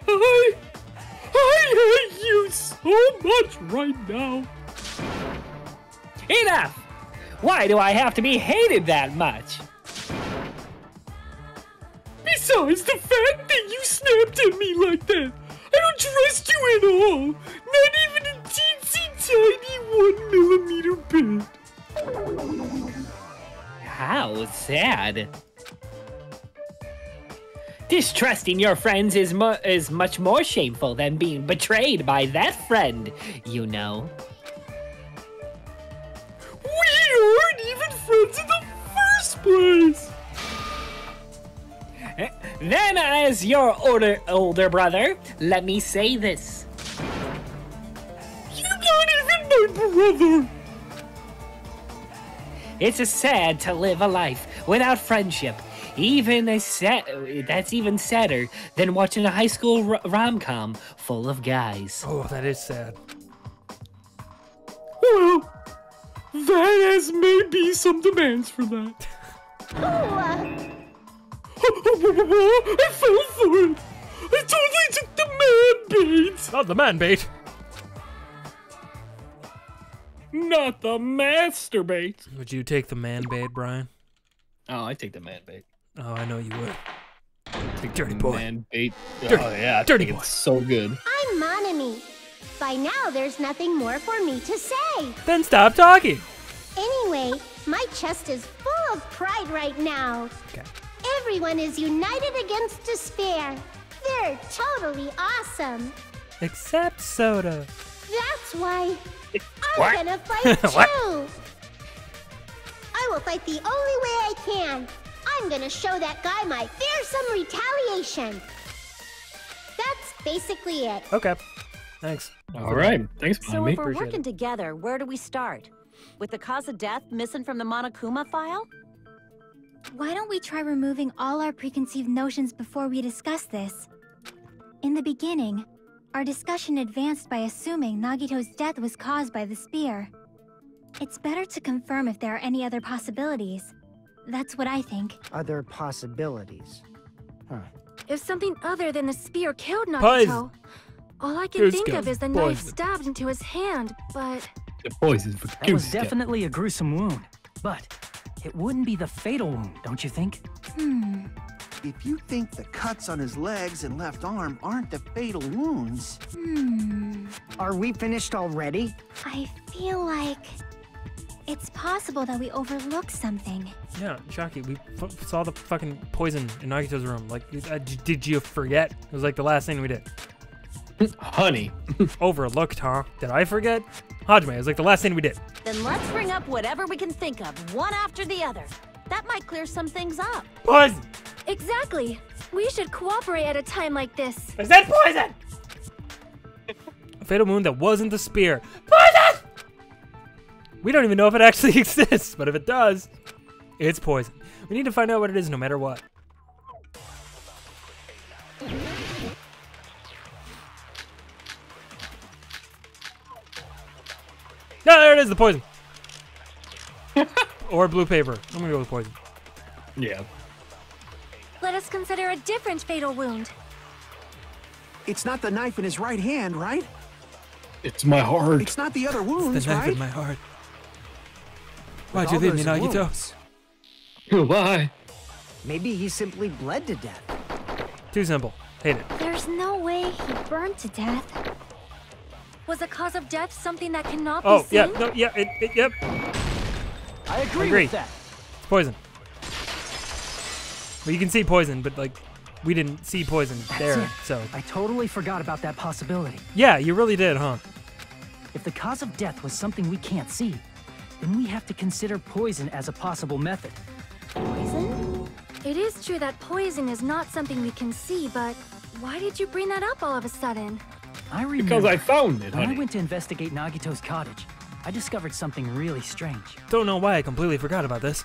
I hate you so much right now.
Enough! Why do I have to be hated that much?
Besides the fact that you snapped at me like that, I don't trust you at all. Not even a teensy tiny 1mm bit.
How sad. Distrusting your friends is much more shameful than being betrayed by that friend, you know.
We aren't even friends in the first place!
Then, as your older brother, let me say this.
You're not even my brother!
It's sad to live a life without friendship. That's even sadder than watching a high school rom-com full of guys.
Oh, that is sad.
Well, that has maybe some demands for that. I fell for it. I totally took the man bait.
Not the man bait.
Not the masturbate.
Would you take the man bait, Brian?
Oh, I take the man bait.
Oh, I know you would.
Take
dirty
the
boy.
Man bait.
Dirty,
oh yeah,
dirty
I think
boy.
It's so good.
I'm Monami. By now, there's nothing more for me to say.
Then stop talking.
Anyway, my chest is full of pride right now.
Okay.
Everyone is united against despair. They're totally awesome.
Except Soda.
That's why I'm gonna fight too. I will fight the only way I can. I'm gonna show that guy my fearsome retaliation. That's basically it.
Okay. Thanks.
All right. Thanks,
So
Mommy.
if we're working together, where do we start? With the cause of death missing from the Monokuma file?
Why don't we try removing all our preconceived notions before we discuss this? In the beginning, our discussion advanced by assuming Nagito's death was caused by the spear. It's better to confirm if there are any other possibilities. That's what I think.
Other possibilities. Huh.
If something other than the spear killed Nagito,
Poison.
all I can think of is the knife stabbed into his hand, but...
The poison for
That was definitely a gruesome wound, but it wouldn't be the fatal wound, don't you think?
If you think the cuts on his legs and left arm aren't the fatal wounds...
Are we finished already?
I feel like... it's possible that we overlooked something.
Yeah, Shocky, we saw the fucking poison in Nagito's room. Like, did you forget? It was like the last thing we did.
Honey.
Overlooked, huh? Did I forget? Hajime, it was like the last thing we did.
Then let's bring up whatever we can think of, one after the other. That might clear some things up.
Poison!
Exactly. We should cooperate at a time like this.
Is that poison? A fatal wound that wasn't the spear. Poison! We don't even know if it actually exists, but if it does, it's poison. We need to find out what it is no matter what. No, there it is, the poison. Or blue paper. I'm gonna go with poison.
Yeah.
Let us consider a different fatal wound.
It's not the knife in his right hand, right?
It's my heart.
It's not the other wounds,
The knife
right?
in my heart. Why'd
With
you
all
leave me,
those
Nagito?
wounds.
Why?
Maybe he simply bled to death.
Too simple. Hate it.
There's no way he burned to death.
Was the cause of death something that cannot be
Oh,
seen?
yeah, no, yeah, yep.
I agree with that.
It's poison. Well, you can see poison, but like, we didn't see poison there,
it.
so.
I totally forgot about that possibility.
Yeah, you really did, huh?
If the cause of death was something we can't see, then we have to consider poison as a possible method.
Poison? It is true that poison is not something we can see, but why did you bring that up all of a sudden?
I remember
Because I found it,
when
honey.
I went to investigate Nagito's cottage, I discovered something really strange.
Don't know why I completely forgot about this.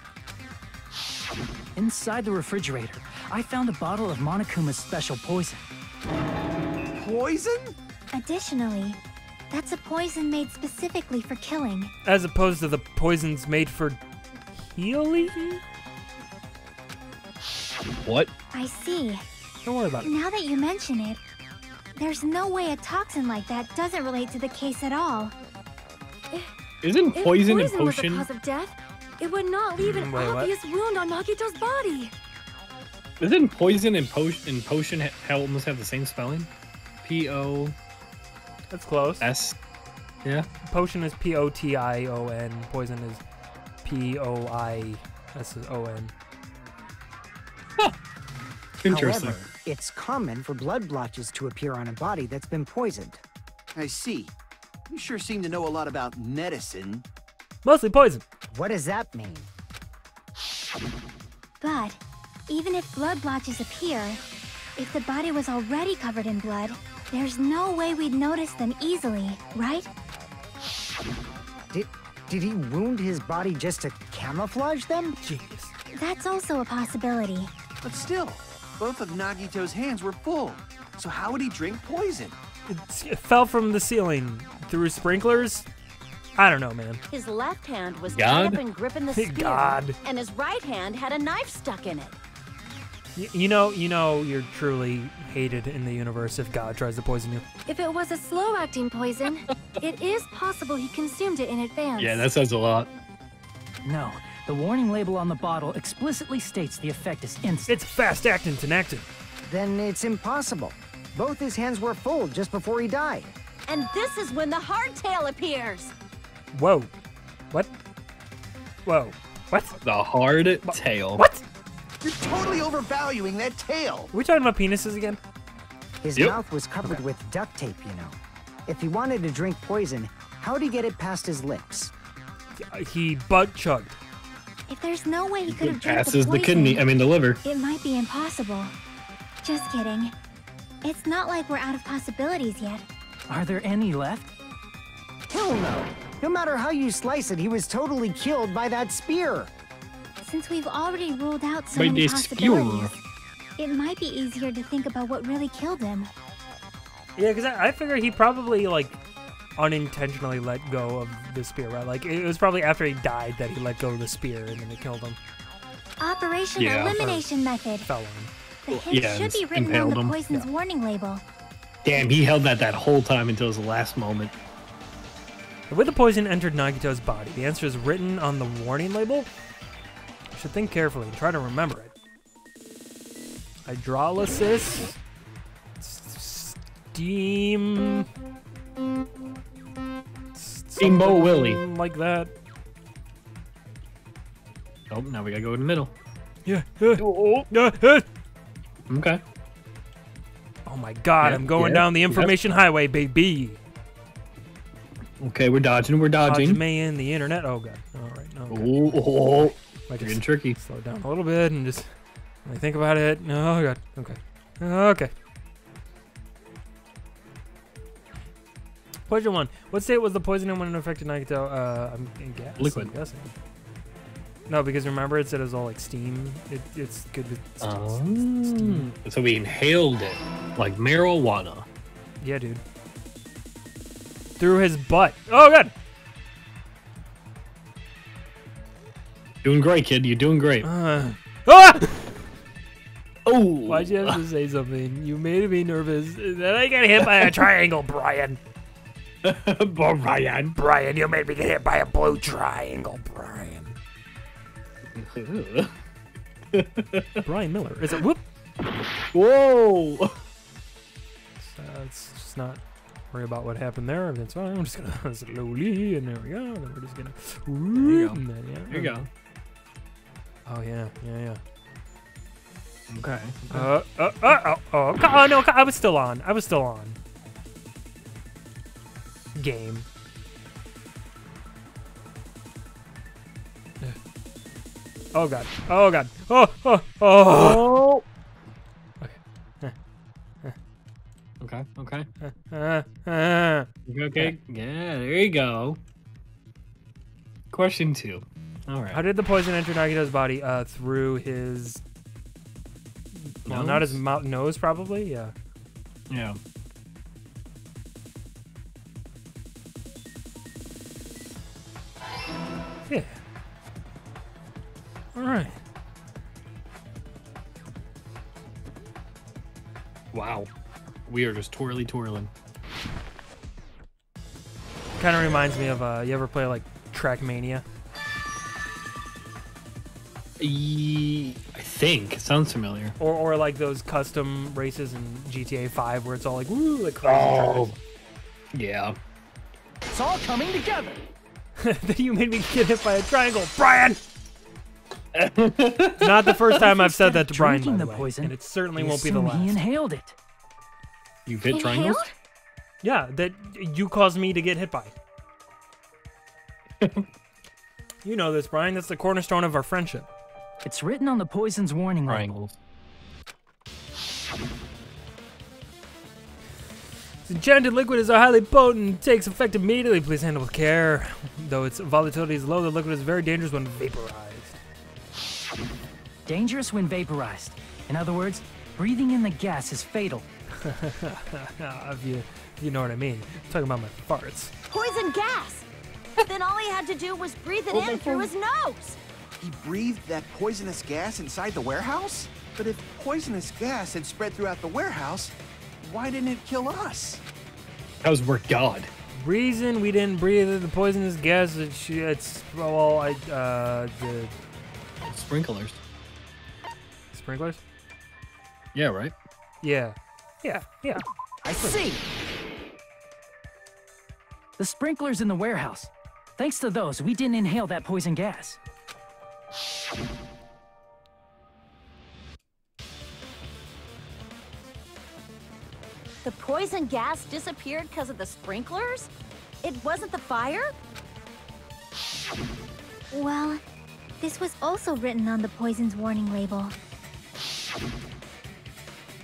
Inside the refrigerator, I found a bottle of Monokuma's special poison.
Poison?
Additionally, that's a poison made specifically for killing.
As opposed to the poisons made for healing?
What?
I see.
Don't worry about it.
Now that you mention it, there's no way a toxin like that doesn't relate to the case at all.
Isn't
If
poison and
was the
potion?
cause of death, it would not leave an
Wait, what?
obvious wound on Nagito's body.
Isn't poison and potion almost have the same spelling? P-O-S.
That's close.
Yeah.
Potion is P-O-T-I-O-N. Poison is P-O-I-S-O-N.
Interesting.
However, it's common for blood blotches to appear on a body that's been poisoned.
I see. You sure seem to know a lot about medicine.
Mostly poison.
What does that mean?
But even if blood blotches appear, if the body was already covered in blood, there's no way we'd notice them easily, right?
Did he wound his body just to camouflage them?
Genius.
That's also a possibility.
But still, both of Nagito's hands were full. So how would he drink poison?
It fell from the ceiling through sprinklers? I don't know, man.
His left hand was
God?
tied up and gripping the spear,
God.
and his right hand had a knife stuck in it.
You know you're truly hated in the universe if God tries to poison you.
If it was a slow-acting poison, it is possible he consumed it in advance.
Yeah, that says a lot.
No, the warning label on the bottle explicitly states the effect is instant.
It's fast-acting Tenactin.
Then it's impossible. Both his hands were full just before he died.
And this is when the hardtail appears.
Whoa. What? Whoa. What?
The hard tail.
What?
You're totally overvaluing that tail.
Are we talking about penises again?
His mouth was covered with duct tape, you know. If he wanted to drink poison, how'd he get it past his lips?
He butt chugged.
If there's no way he could have drank
Passes
the
the
poison,
kidney, I mean the liver.
it might be impossible. Just kidding. It's not like we're out of possibilities yet.
Are there any left?
Hell no. No matter how you slice it, he was totally killed by that spear.
Since we've already ruled out so
By
many
the
possibilities, it might be easier to think about what really killed him.
Yeah, because I figure he probably, like, unintentionally let go of the spear, right? Like, it was probably after he died that he let go of the spear and then it killed him.
Operation Elimination Method.
Fell on.
The hint should be written on the poison's warning label.
Damn, he held that whole time until his last moment.
The way the poison entered Nagito's body, the answer is written on the warning label. You should think carefully and try to remember it. Hydrolysis. Steam.
Steamboat Willie.
Like that.
Oh, now we gotta go in the middle.
Yeah.
Okay.
Oh my god,
Yeah,
I'm going down the information highway, baby.
Okay, we're dodging, we're dodging.
Dodge me in the internet. Oh god. Alright. Okay.
Oh,
Might
getting
just
tricky.
Slow it down a little bit and just really think about it. Oh god. Okay. Okay. Question 1. What state was the poison in when it affected Nagito? I'm guessing.
Liquid.
I'm guessing. No, because remember it said it was all like steam. It's good with steam.
So we inhaled it like marijuana.
Yeah, dude. Through his butt. Oh god.
Doing great, kid. You're doing great.
Ah!
Oh!
Why'd you have to say something? You made me nervous. Then I got hit by a triangle, Brian. Brian, you made me get hit by a blue triangle, Brian. Brian Miller. Is it? Whoop.
Whoa!
Let's just not worry about what happened there. Everything's fine. I'm just gonna slowly, and there we go. Then we're just gonna.
There you go.
And then, yeah.
There you go.
Oh yeah.
Okay.
Oh no! I was still on. Game. Oh god. Oh god. Oh.
Okay. Okay.
Okay.
Yeah, there you go. Question 2. All right.
How did the poison enter Nagito's body? Through his. Well,
Nose?
not his mouth. Nose, probably. Yeah.
Yeah.
Yeah. All right.
Wow. We are just twirling.
Kind of reminds me of you ever play like Trackmania?
I think. Sounds familiar.
Or like those custom races in GTA 5 where it's all like woo, like crazy.
Oh. Yeah.
It's all coming together.
You made me get hit by a triangle, Brian. Not the first time I've said that to Brian, by the way,
poison,
and it certainly
we
won't be the
assume
last.
He inhaled it.
You've hit triangles?
Yeah, that you caused me to get hit by. You know this, Brian. That's the cornerstone of our friendship.
It's written on the poison's warning label.
Triangles.
This enchanted liquid is highly potent. Takes effect immediately. Please handle with care. Though its volatility is low, the liquid is very dangerous when vaporized.
Dangerous when vaporized. In other words, breathing in the gas is fatal.
if you know what I mean. I'm talking about my farts.
Poison gas! Then all he had to do was breathe it in through his nose.
He breathed that poisonous gas inside the warehouse? But if poisonous gas had spread throughout the warehouse, why didn't it kill us?
Because we're God.
Reason we didn't breathe the poisonous gas, the
Sprinklers.
Sprinklers?
Yeah, right?
Yeah.
I see. The sprinklers in the warehouse. Thanks to those, we didn't inhale that poison gas.
The poison gas disappeared because of the sprinklers? It wasn't the fire?
Well, this was also written on the poison's warning label.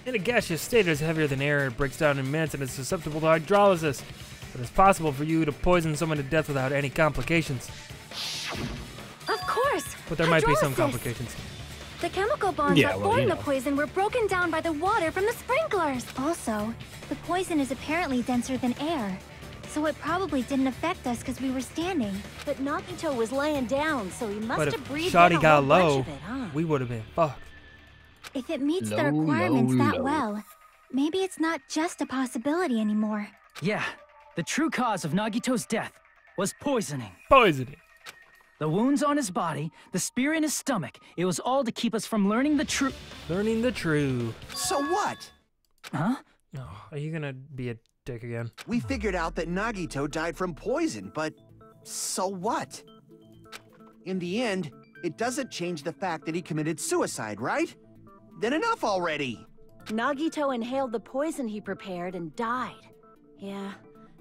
In a gaseous state, it is heavier than air, it breaks down in minutes, and is susceptible to hydrolysis. It is possible for you to poison someone to death without any complications.
Of course!
But there might be some
Hydrolysis.
complications.
The chemical bonds that formed the poison were broken down by the water from the sprinklers.
Also, the poison is apparently denser than air, so it probably didn't affect us because we were standing.
But Nagito was laying down, so he must
But
have
if
breathed in
Shoddy
a
got
whole bunch
low,
of it, huh?
we would have been fucked.
If it meets the requirements that well, maybe it's not just a possibility anymore.
Yeah, the true cause of Nagito's death was poisoning.
Poisoning.
The wounds on his body, the spear in his stomach, it was all to keep us from learning the truth.
Learning the truth.
So what?
Huh?
Oh, are you gonna be a dick again?
We figured out that Nagito died from poison, but so what? In the end, it doesn't change the fact that he committed suicide, right? Then enough already!
Nagito inhaled the poison he prepared and died. Yeah,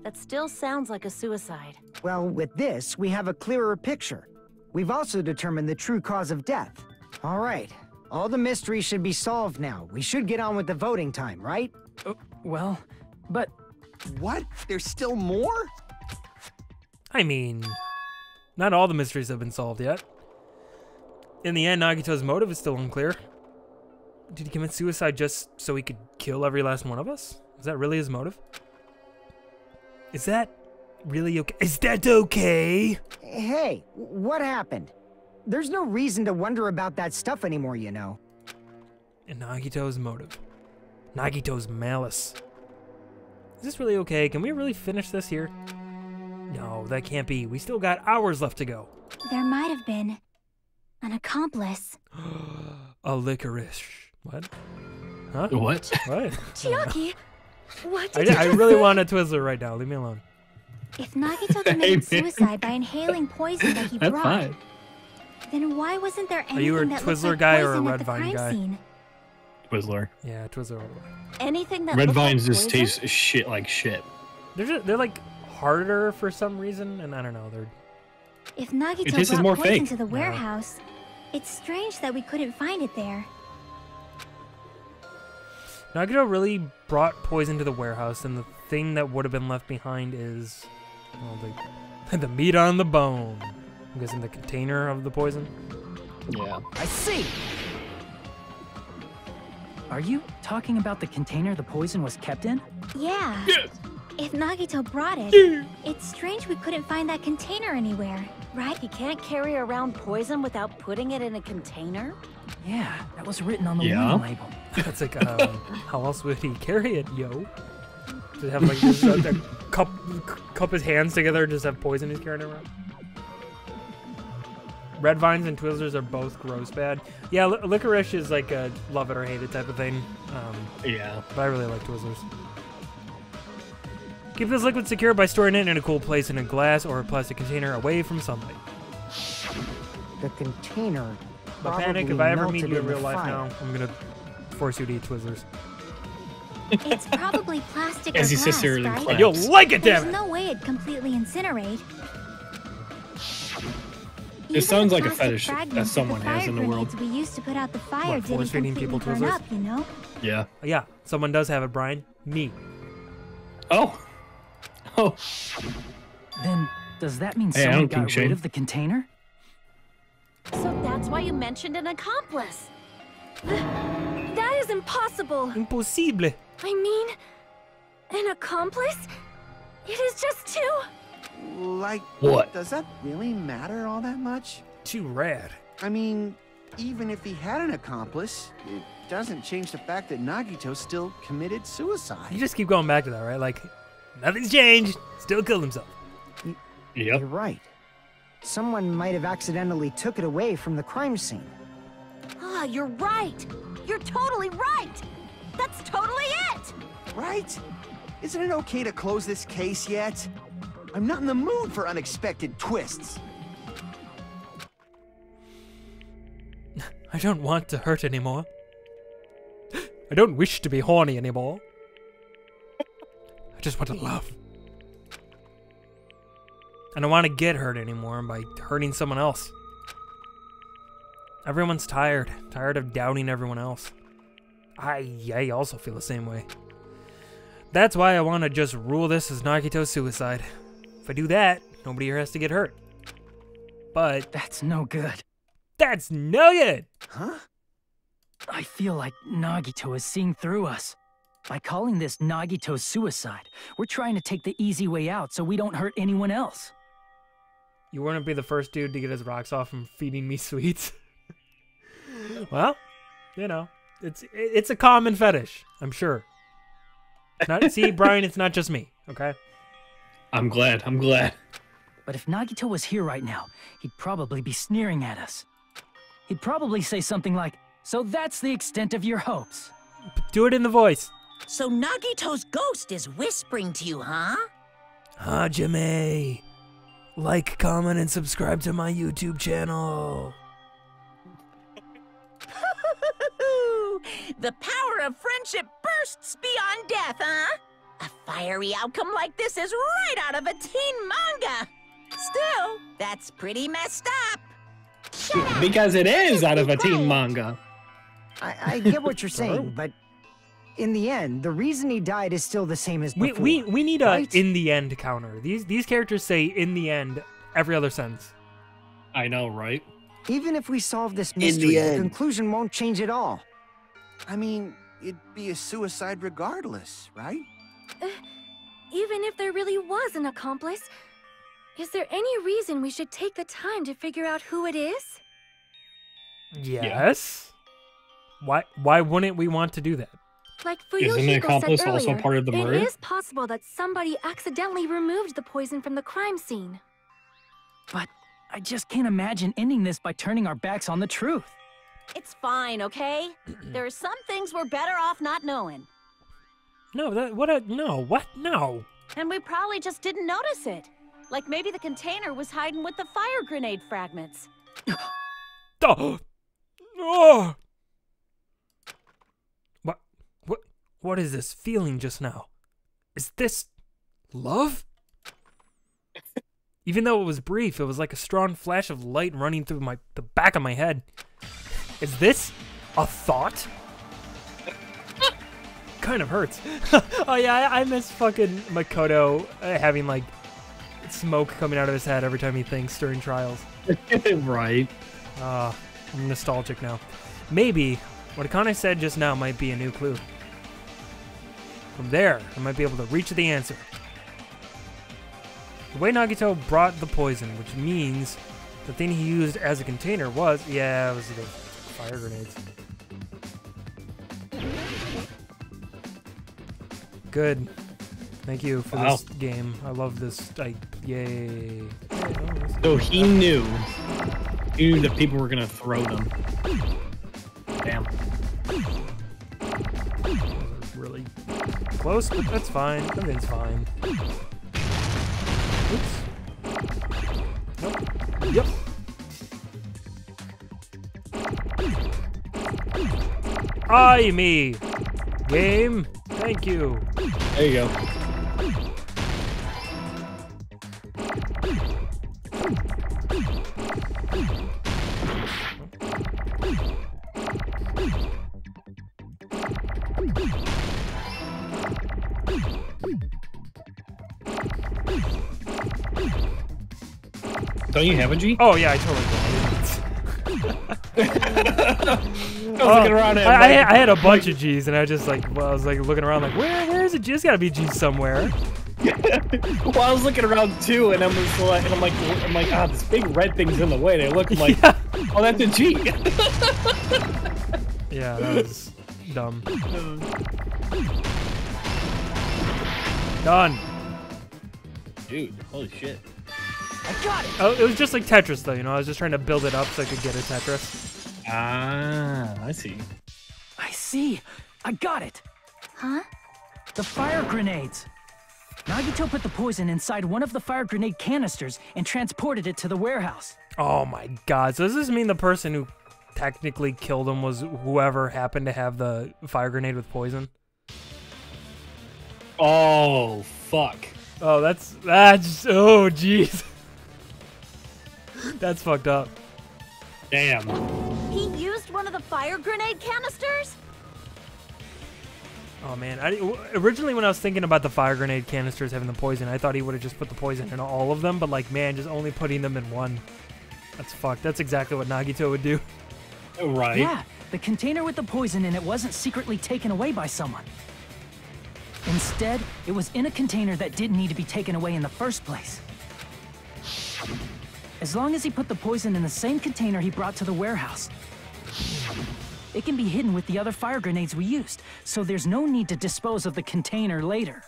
that still sounds like a suicide.
Well, with this, we have a clearer picture. We've also determined the true cause of death. All right, all the mysteries should be solved now. We should get on with the voting time, right?
Well, but...
What? There's still more?
I mean, not all the mysteries have been solved yet. In the end, Nagito's motive is still unclear. Did he commit suicide just so he could kill every last one of us? Is that really his motive? Is that really okay? Is that okay?
Hey, what happened? There's no reason to wonder about that stuff anymore, you know.
And Nagito's motive. Nagito's malice. Is this really okay? Can we really finish this here? No, that can't be. We still got hours left to go.
There might have been an accomplice.
A licorice. What? Huh?
What?
What?
Chiaki, what did
I really want a Twizzler right now. Leave me alone.
If Nagito committed suicide by inhaling poison that he brought, then why wasn't there anything
Are you a
that looked
Twizzler
like
guy or a
poison at
Red
the
Vine
crime
guy?
scene?
Twizzler.
Yeah, Twizzler.
Anything that
Red
looked
Vines
like
just
poison?
taste shit like shit.
They're like harder for some reason, and I don't know. They're
If Nagito
It tastes
brought
more
poison
fake.
to the warehouse, it's strange that we couldn't find it there.
Nagito really brought poison to the warehouse, and the thing that would have been left behind is, well, the meat on the bone. I'm guessing the container of the poison.
Yeah.
I see! Are you talking about the container the poison was kept in?
Yeah.
Yes.
If Nagito brought it, it's strange we couldn't find that container anywhere, right?
He can't carry around poison without putting it in a container?
Yeah, that was written on the
Yeah.
warning label.
It's like, how else would he carry it, yo? Just have like just a cup his hands together and just have poison he's carrying around. Red Vines and Twizzlers are both gross bad. Yeah, licorice is like a love it or hate it type of thing.
Yeah.
But I really like Twizzlers. Keep this liquid secure by storing it in a cool place in a glass or a plastic container away from sunlight.
The container.
But Panic, if I ever meet you in real life now, I'm gonna force you to eat Twizzlers.
It's probably plastic or
As his
glass,
sister in
right?
class.
And you'll like it,
There's
damn it!
no way it'd completely incinerate.
It sounds like a
Even the
fetish
plastic
that
fragments of
someone
the
has
fire
in the world.
grenades we used to put out the fire
What,
didn't
force-feeding
completely
people
burn
Twizzlers?
up, you know?
Yeah.
Yeah, someone does have it, Brian. Me.
Oh. Oh.
Then, does that mean
Hey, I
someone
don't
got
think
rid
Shane.
of the container?
So that's why you mentioned an accomplice.
That is impossible.
Impossible.
I mean, an accomplice? It is just two.
Like,
What?
does that really matter all that much?
Too rad.
I mean, even if he had an accomplice, it doesn't change the fact that Nagito still committed suicide.
You just keep going back to that, right? Like, nothing's changed. Still killed himself.
Yep.
You're right. Someone might have accidentally took it away from the crime scene.
Ah, you're right. You're totally right. That's totally it.
Right? Isn't it okay to close this case yet? I'm not in the mood for unexpected twists.
I don't want to hurt anymore. I don't wish to be horny anymore. I just want to love. I don't want to get hurt anymore by hurting someone else. Everyone's tired. Tired of doubting everyone else. I also feel the same way. That's why I want to just rule this as Nagito's suicide. If I do that, nobody here has to get hurt. But...
That's no good.
That's no good!
Huh?
I feel like Nagito is seeing through us. By calling this Nagito's suicide, we're trying to take the easy way out so we don't hurt anyone else.
You wouldn't be the first dude to get his rocks off from feeding me sweets. Well, you know, it's a common fetish, I'm sure. See, Brian, it's not just me, okay?
I'm glad.
But if Nagito was here right now, he'd probably be sneering at us. He'd probably say something like, "So that's the extent of your hopes."
Do it in the voice.
So Nagito's ghost is whispering to you, huh?
Hajime. Like, comment, and subscribe to my YouTube channel.
The power of friendship bursts beyond death, huh? A fiery outcome like this is right out of a teen manga. Still, that's pretty messed up.
Because it is out of a teen manga.
I get what you're saying, but in the end, the reason he died is still the same as before.
We need a
right?
in the end counter. These characters say in the end every other sentence.
I know, right?
Even if we solve this mystery, the conclusion won't change at all.
I mean, it'd be a suicide regardless, right?
Even if there really was an accomplice, is there any reason we should take the time to figure out who it is?
Yes. Why wouldn't we want to do that?
Like
Isn't the
Fuyuhiko
accomplice
said
also
earlier,
part of the murder?
it is possible that somebody accidentally removed the poison from the crime scene.
But I just can't imagine ending this by turning our backs on the truth.
It's fine, okay? There are some things we're better off not knowing.
No, no.
And we probably just didn't notice it. Like maybe the container was hiding with the fire grenade fragments.
Oh! What is this feeling just now? Is this love? Even though it was brief, it was like a strong flash of light running through the back of my head. Is this a thought? Kind of hurts. Oh yeah, I miss fucking Makoto having like smoke coming out of his head every time he thinks during trials.
Right.
I'm nostalgic now. Maybe what Akane said just now might be a new clue. From there, I might be able to reach the answer. The way Nagito brought the poison, which means the thing he used as a container was, it was the fire grenades. Good. Thank you for this game. I love this. Yay.
So he knew that people were gonna throw them. Damn.
Really close, but that's fine. Everything's fine. Oops. Nope. Yep. Aye me. Game. Thank you.
There you go. Don't you have a G?
Oh yeah, I totally do.
I was looking around at
I had a bunch of G's, and I just I was looking around like, where is it? There's gotta be G somewhere.
Well, I was looking around too, and I'm like, this big red thing's in the way. They look like, oh, that's a G.
Yeah, that was dumb. Done.
Dude, holy shit.
I got it!
Oh, it was just like Tetris, though, you know? I was just trying to build it up so I could get a Tetris.
Ah, I see.
I see! I got it!
Huh?
The fire grenades! Nagito put the poison inside one of the fire grenade canisters and transported it to the warehouse.
Oh my god. So does this mean the person who technically killed him was whoever happened to have the fire grenade with poison?
Oh, fuck.
Oh, that's oh jeez. That's fucked up.
Damn.
He used one of the fire grenade canisters?
Oh man, originally when I was thinking about the fire grenade canisters having the poison, I thought he would have just put the poison in all of them, but like, man, just only putting them in one. That's fucked. That's exactly what Nagito would do.
Right.
Yeah, the container with the poison in it wasn't secretly taken away by someone. Instead, it was in a container that didn't need to be taken away in the first place. As long as he put the poison in the same container he brought to the warehouse, it can be hidden with the other fire grenades we used, so there's no need to dispose of the container later.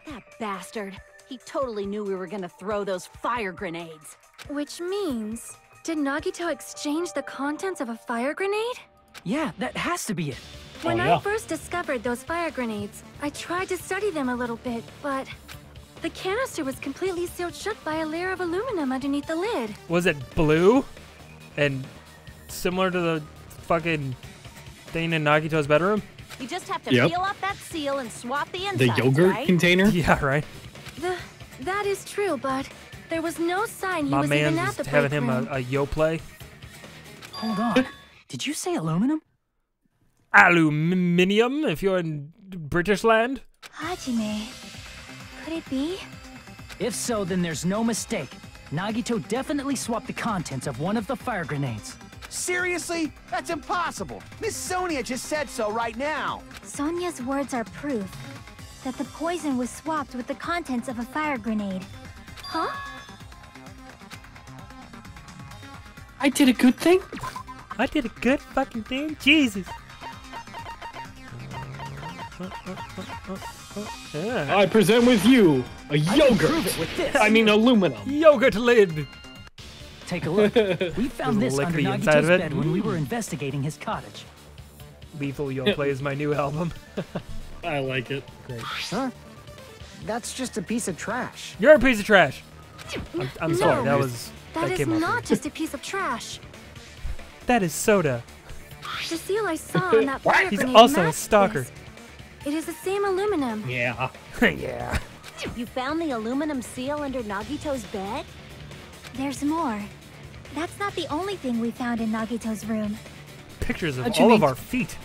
That bastard. He totally knew we were gonna throw those fire grenades.
Which means, did Nagito exchange the contents of a fire grenade?
Yeah, that has to be it.
When I first discovered those fire grenades, I tried to study them a little bit, but the canister was completely sealed shut by a layer of aluminum underneath the lid.
Was it blue? And similar to the fucking thing in Nagito's bedroom?
You just have to peel off that seal and swap the insides,
The yogurt
right?
container?
Yeah, right.
That is true, but there was no sign he
My
was even
man's
at the
just having
break
him
room.
a yo play.
Hold on. Did you say aluminum?
Aluminium, if you're in British land.
Hajime, could it be?
If so, then there's no mistake. Nagito definitely swapped the contents of one of the fire grenades.
Seriously? That's impossible. Miss Sonia just said so right now.
Sonia's words are proof that the poison was swapped with the contents of a fire grenade.
Huh?
I did a good thing?
I did a good fucking thing? Jesus. Yeah.
I present with you a yogurt.
Prove it with this.
I mean aluminum.
Yogurt lid.
Take a look. We found
Just
this
lick
under
the inside
Nagito's
of it.
bed when we were investigating his cottage.
Lethal Yo Play is my new album.
I like it.
Great.
Huh? That's just a piece of trash.
You're a piece of trash. I'm sorry.
No.
That
That is
came off
not
weird.
just a piece of trash.
That is soda.
The seal I saw on that fire
He's
grenade
also a
matched
stalker.
this. It is the same aluminum.
Yeah.
Yeah.
You found the aluminum seal under Nagito's bed?
There's more. That's not the only thing we found in Nagito's room.
Pictures of
How'd you
all of
make-
our feet.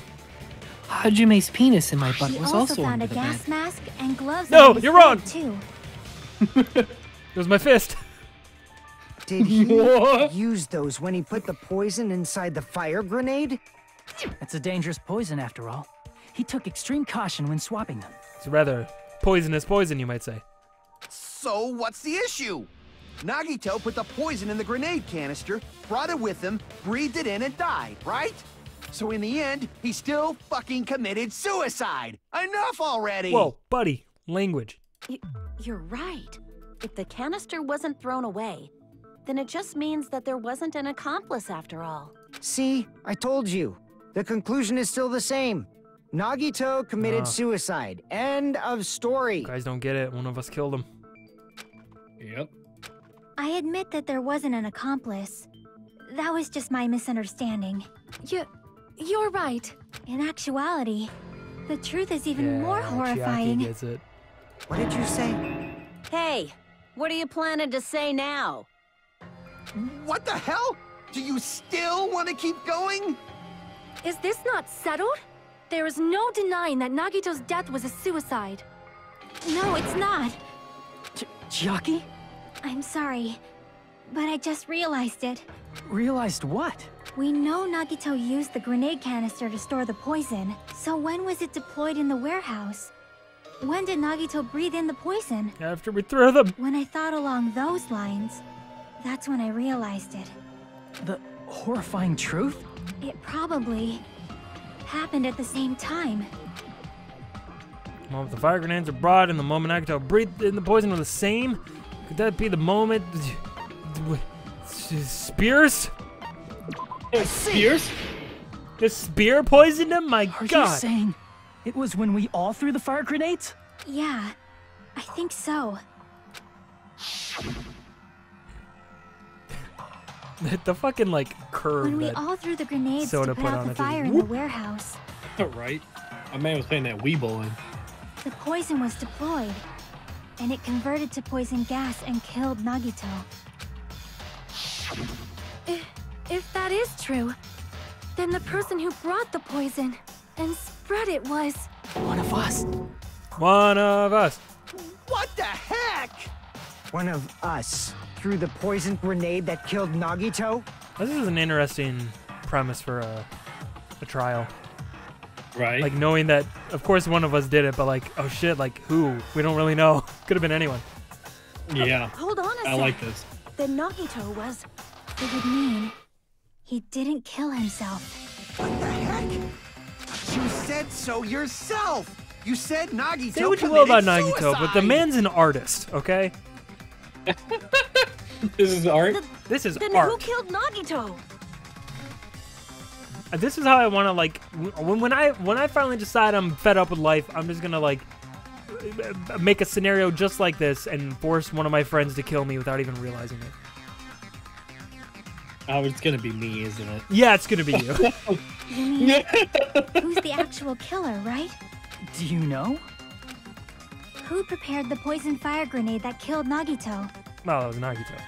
Hajime's penis in my butt
He
was
also
also
found
under
a
the
gas
bed.
mask and gloves.
No,
under his
you're
bed,
wrong.
Too.
It was my fist.
Did he
What?
use those when he put the poison inside the fire grenade?
It's a dangerous poison after all. He took extreme caution when swapping them.
It's rather poisonous poison, you might say.
So what's the issue? Nagito put the poison in the grenade canister, brought it with him, breathed it in, and died, right? So in the end, he still fucking committed suicide. Enough already!
Whoa, buddy. Language.
You're right. If the canister wasn't thrown away, then it just means that there wasn't an accomplice after all.
See, I told you. The conclusion is still the same. Nagito committed suicide. End of story.
You guys don't get it. One of us killed him.
Yep.
I admit that there wasn't an accomplice. That was just my misunderstanding.
You're right.
In actuality, the truth is even more
Chiaki
horrifying.
gets it.
What did you say?
Hey, what are you planning to say now?
What the hell? Do you still want to keep going?
Is this not settled? There is no denying that Nagito's death was a suicide.
No, it's not.
Chiaki?
I'm sorry, but I just realized it.
Realized what?
We know Nagito used the grenade canister to store the poison, so when was it deployed in the warehouse? When did Nagito breathe in the poison?
After we threw them.
When I thought along those lines, that's when I realized it.
The horrifying truth?
It probably happened at the same time.
The moment the fire grenades are brought and the moment Nagito breathed in the poison were the same? Could that be the moment? Spears?
Spears?
The spear poisoned him? My
Are
God.
you saying it was when we all threw the fire grenades?
Yeah, I think so.
The fucking, like, curve
When we
that
all threw the grenades to
Soda
put
put
out
on
the
it,
fire
just
in the
whoop.
warehouse,
Right. My man was playing that Wii bowling.
the poison was deployed, and it converted to poison gas and killed Nagito.
If that is true, then the person who brought the poison and spread it was...
One of us.
One of us.
What the heck?
One of us threw the poison grenade that killed Nagito?
This is an interesting premise for a trial.
Right.
Like, knowing that, of course, one of us did it, but, like, oh shit, like, who? We don't really know. Could have been anyone.
Yeah.
Hold on a sec.
I like this.
Then Nagito was...
It would mean he didn't kill himself.
What the heck? You said so yourself. You said Nagito
Say what you will about
committed
Nagito, but the
suicide.
man's an artist, okay?
This is art?
This is
Then
art.
who killed Nagito?
This is how I want to, like, when I finally decide I'm fed up with life, I'm just gonna, like, make a scenario just like this and force one of my friends to kill me without even realizing it.
Oh, it's gonna be me, isn't it?
Yeah, it's gonna be you.
You mean, who's the actual killer, right?
Do you know?
Who prepared the poison fire grenade that killed Nagito?
Oh, it was Nagito.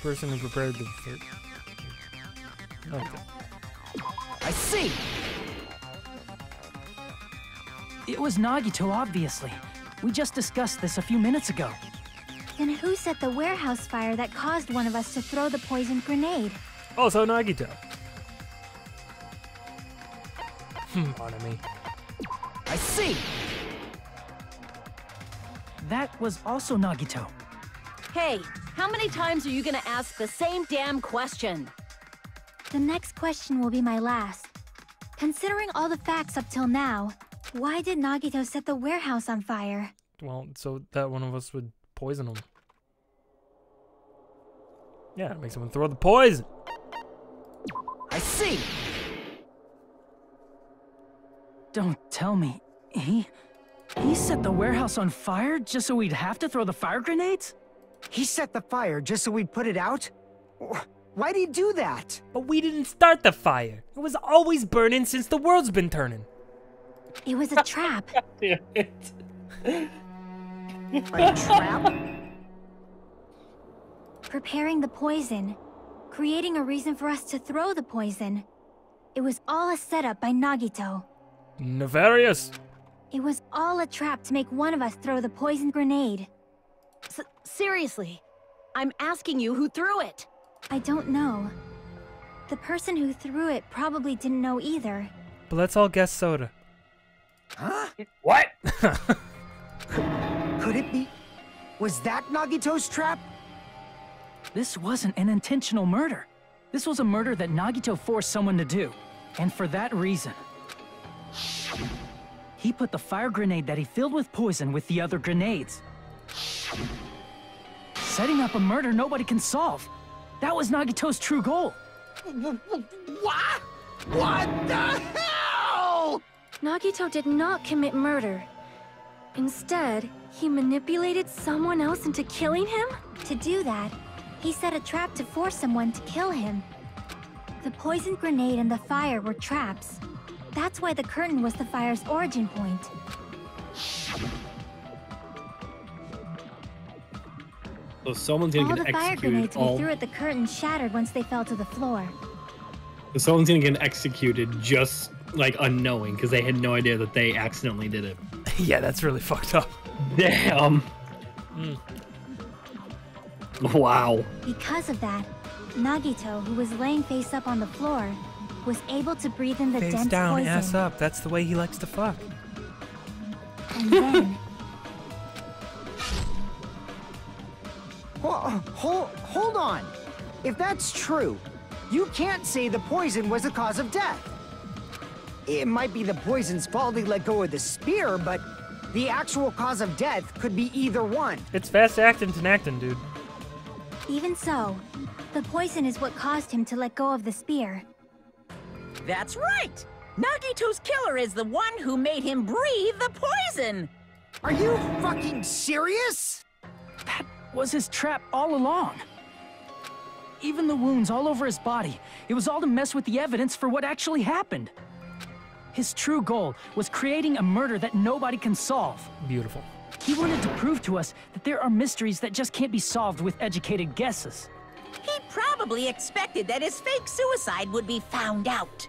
Person who prepared the... Nagito.
I see! It was Nagito, obviously. We just discussed this a few minutes ago.
Then who set the warehouse fire that caused one of us to throw the poison grenade?
Also Nagito. Pardon me.
I see! That was also Nagito.
Hey, how many times are you gonna ask the same damn question?
The next question will be my last. Considering all the facts up till now, why did Nagito set the warehouse on fire?
Well, so that one of us would poison him. Yeah, it makes someone throw the poison.
I see! Don't tell me. He set the warehouse on fire just so we'd have to throw the fire grenades?
He set the fire just so we'd put it out? Why'd he do that?
But we didn't start the fire. It was always burning since the world's been turning.
It was a trap.
A trap?
Preparing the poison, creating a reason for us to throw the poison. It was all a setup by Nagito.
Nefarious.
It was all a trap to make one of us throw the poison grenade.
Seriously, I'm asking you who threw it.
I don't know. The person who threw it probably didn't know either.
But let's all guess Soda.
Huh?
What?
Could it be? Was that Nagito's trap?
This wasn't an intentional murder. This was a murder that Nagito forced someone to do. And for that reason. He put the fire grenade that he filled with poison with the other grenades. Setting up a murder nobody can solve. That was Nagito's true goal.
What? What the hell?
Nagito did not commit murder. Instead, he manipulated someone else into killing him?
To do that, he set a trap to force someone to kill him. The poison grenade and the fire were traps. That's why the curtain was the fire's origin point.
So someone's gonna
All
get
the fire
executed.
grenades we threw at the curtain shattered once they fell to the floor.
So someone's gonna get executed just like unknowing because they had no idea that they accidentally did it.
Yeah, that's really fucked up.
Damn. Wow.
Because of that, Nagito, who was laying face up on the floor, was able to breathe in the
Face
dense
down,
poison.
ass up. That's the way he likes to fuck.
And then,
Hold on. If that's true, you can't say the poison was the cause of death. It might be the poison's fault he let go of the spear, but the actual cause of death could be either one.
It's fast acting to acting, dude.
even so, the poison is what caused him to let go of the spear.
That's right! Nagito's killer is the one who made him breathe the poison.
Are you fucking serious?
That was his trap all along. Even the wounds all over his body, it was all to mess with the evidence for what actually happened. His true goal was creating a murder that nobody can solve.
Beautiful.
He wanted to prove to us that there are mysteries that just can't be solved with educated guesses.
He probably expected that his fake suicide would be found out.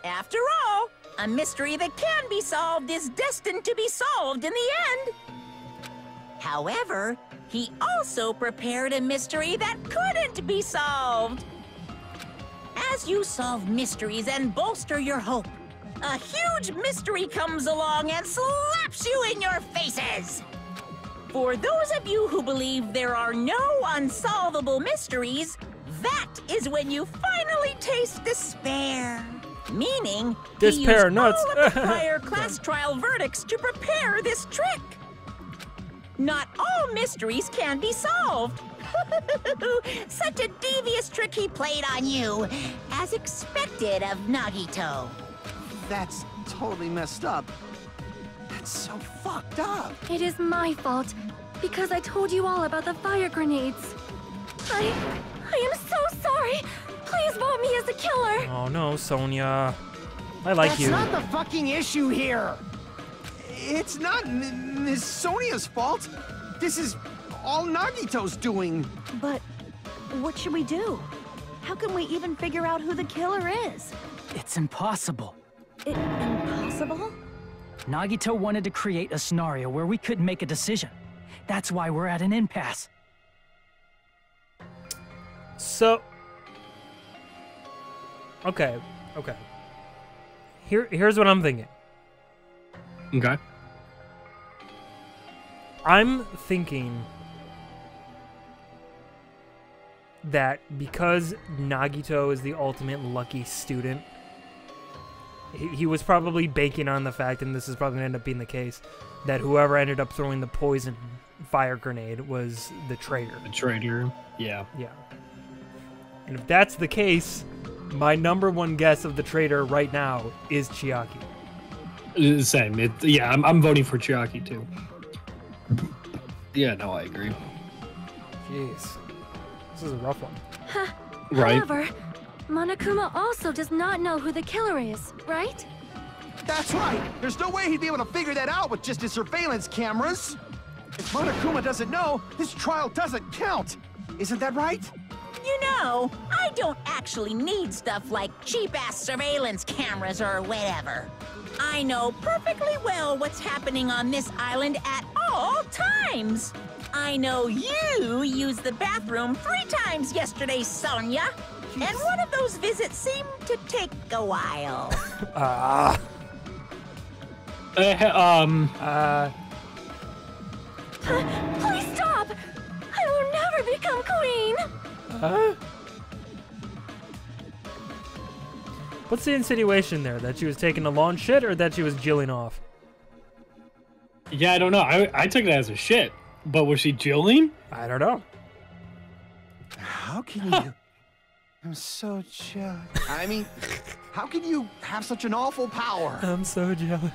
After all, a mystery that can be solved is destined to be solved in the end. However, he also prepared a mystery that couldn't be solved. As you solve mysteries and bolster your hope, a huge mystery comes along and slaps you in your faces. For those of you who believe there are no unsolvable mysteries, that is when you finally taste despair. Meaning,
Despair
he used
nuts.
all of the prior class trial verdicts to prepare this trick. Not all mysteries can be solved. Such a devious trick he played on you, as expected of Nagito.
That's totally messed up. That's so fucked up.
It is my fault, because I told you all about the fire grenades. I am so sorry. Please vote me as the killer.
Oh no, Sonia. I like you.
That's not the fucking issue here.
It's not Miss Sonia's fault. This is all Nagito's doing.
But what should we do? How can we even figure out who the killer is?
It's impossible.
Impossible?
Nagito wanted to create a scenario where we couldn't make a decision. That's why we're at an impasse.
So... Okay. Here's what I'm thinking.
Okay.
I'm thinking that because Nagito is the ultimate lucky student, he was probably banking on the fact, and this is probably going to end up being the case, that whoever ended up throwing the poison fire grenade was the traitor.
The traitor, yeah.
Yeah. And if that's the case, my #1 guess of the traitor right now is Chiaki.
Same. Yeah, I'm voting for Chiaki too. Yeah, no, I agree.
Jeez. This is a rough one.
Right.
However, Monokuma also does not know who the killer is, right?
That's right. There's no way he'd be able to figure that out with just his surveillance cameras. If Monokuma doesn't know, this trial doesn't count. Isn't that right?
You know, I don't actually need stuff like cheap-ass surveillance cameras or whatever. I know perfectly well what's happening on this island at all times. I know you used the bathroom 3 times yesterday, Sonia. And one of those visits seemed to take a while.
Please stop! I will never become queen!
What's the insinuation there? That she was taking a long shit or that she was jilling off?
Yeah, I don't know. I took it as a shit. But was she jilling?
I don't know.
How can you... I'm so jealous. I mean, how can you have such an awful power?
I'm so jealous.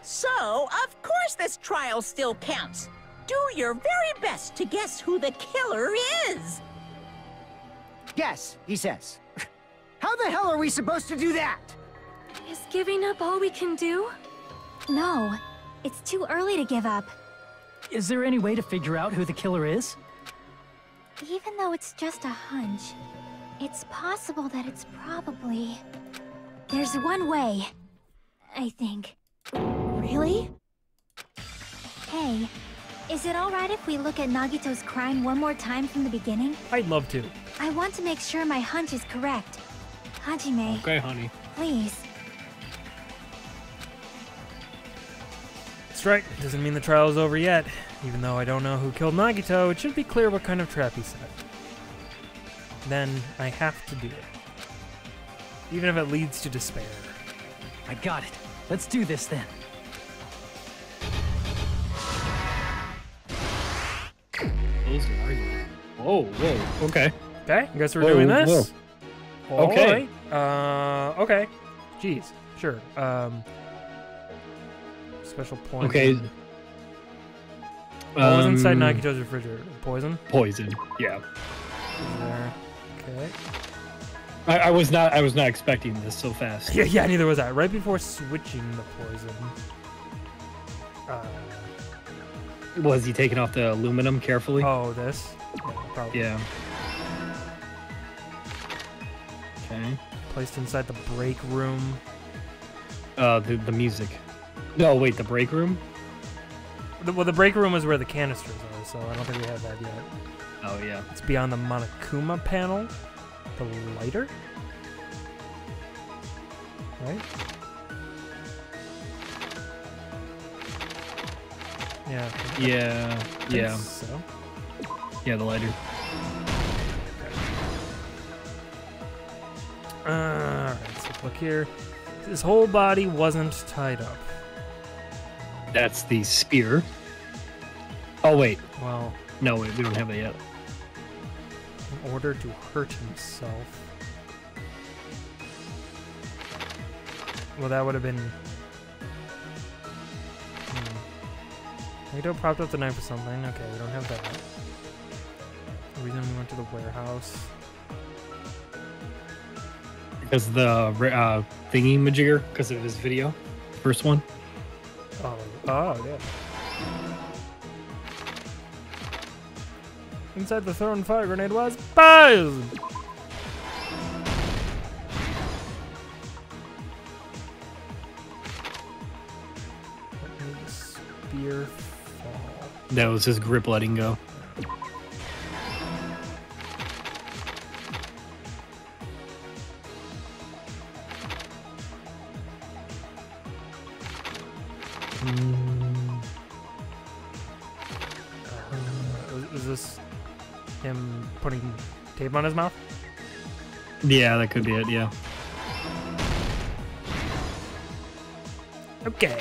So, of course this trial still counts. Do your very best to guess who the killer is.
Guess, he says. How the hell are we supposed to do that?
Is giving up all we can do?
No, it's too early to give up.
Is there any way to figure out who the killer is?
Even though it's just a hunch, it's possible that it's probably... There's one way, I think.
Really?
Hey, is it alright if we look at Nagito's crime one more time from the beginning?
I'd love to.
I want to make sure my hunch is correct. Hajime.
Okay, honey.
Please.
That's right. Doesn't mean the trial is over yet. Even though I don't know who killed Nagito, it should be clear what kind of trap he set. Then I have to do it. Even if it leads to despair.
I got it. Let's do this then.
Whoa, whoa, okay.
Okay, I guess we're doing this.
Whoa. Okay.
Okay. Jeez. Sure. Special poison.
Okay.
What was inside Nagito's refrigerator? Poison?
Poison. Yeah.
There. Okay.
I was not expecting this so fast.
Yeah, neither was I. Right before switching the poison.
Was he taking off the aluminum carefully?
Oh, this? Yeah, probably.
Yeah. Okay.
Placed inside the break room.
The music. No, wait, the break room?
Well, the break room is where the canisters are, so I don't think we have that yet.
Oh, yeah.
It's beyond the Monokuma panel. The lighter? Right? Yeah.
Yeah.
So?
Yeah, the lighter.
Alright, so look here. His whole body wasn't tied up.
That's the spear. Oh, wait.
Well...
No, wait, we don't have it yet.
In order to hurt himself... Well, that would have been... Nagito propped up the knife or something. Okay, we don't have that. The reason we went to the warehouse...
Because the thingy-majigger, because of his video. First one.
Oh, yeah. Inside the thrown fire grenade was poison! Let the spear fall.
That was his grip letting go.
Is this him putting tape on his mouth?
Yeah, that could be it, yeah.
Okay.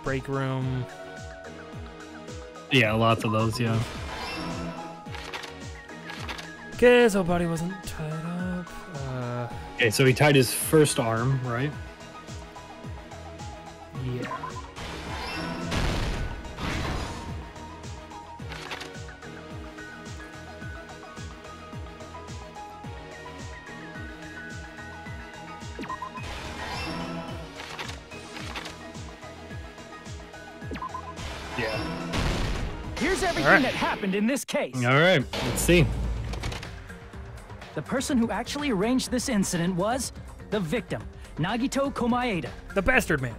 Break room.
Yeah, lots of those, yeah.
Okay, his whole body wasn't tied up.
Okay, so he tied his first arm, right?
Yeah.
Yeah. Here's everything that happened in this case.
All right, let's see.
The person who actually arranged this incident was the victim, Nagito Komaeda.
The bastard man.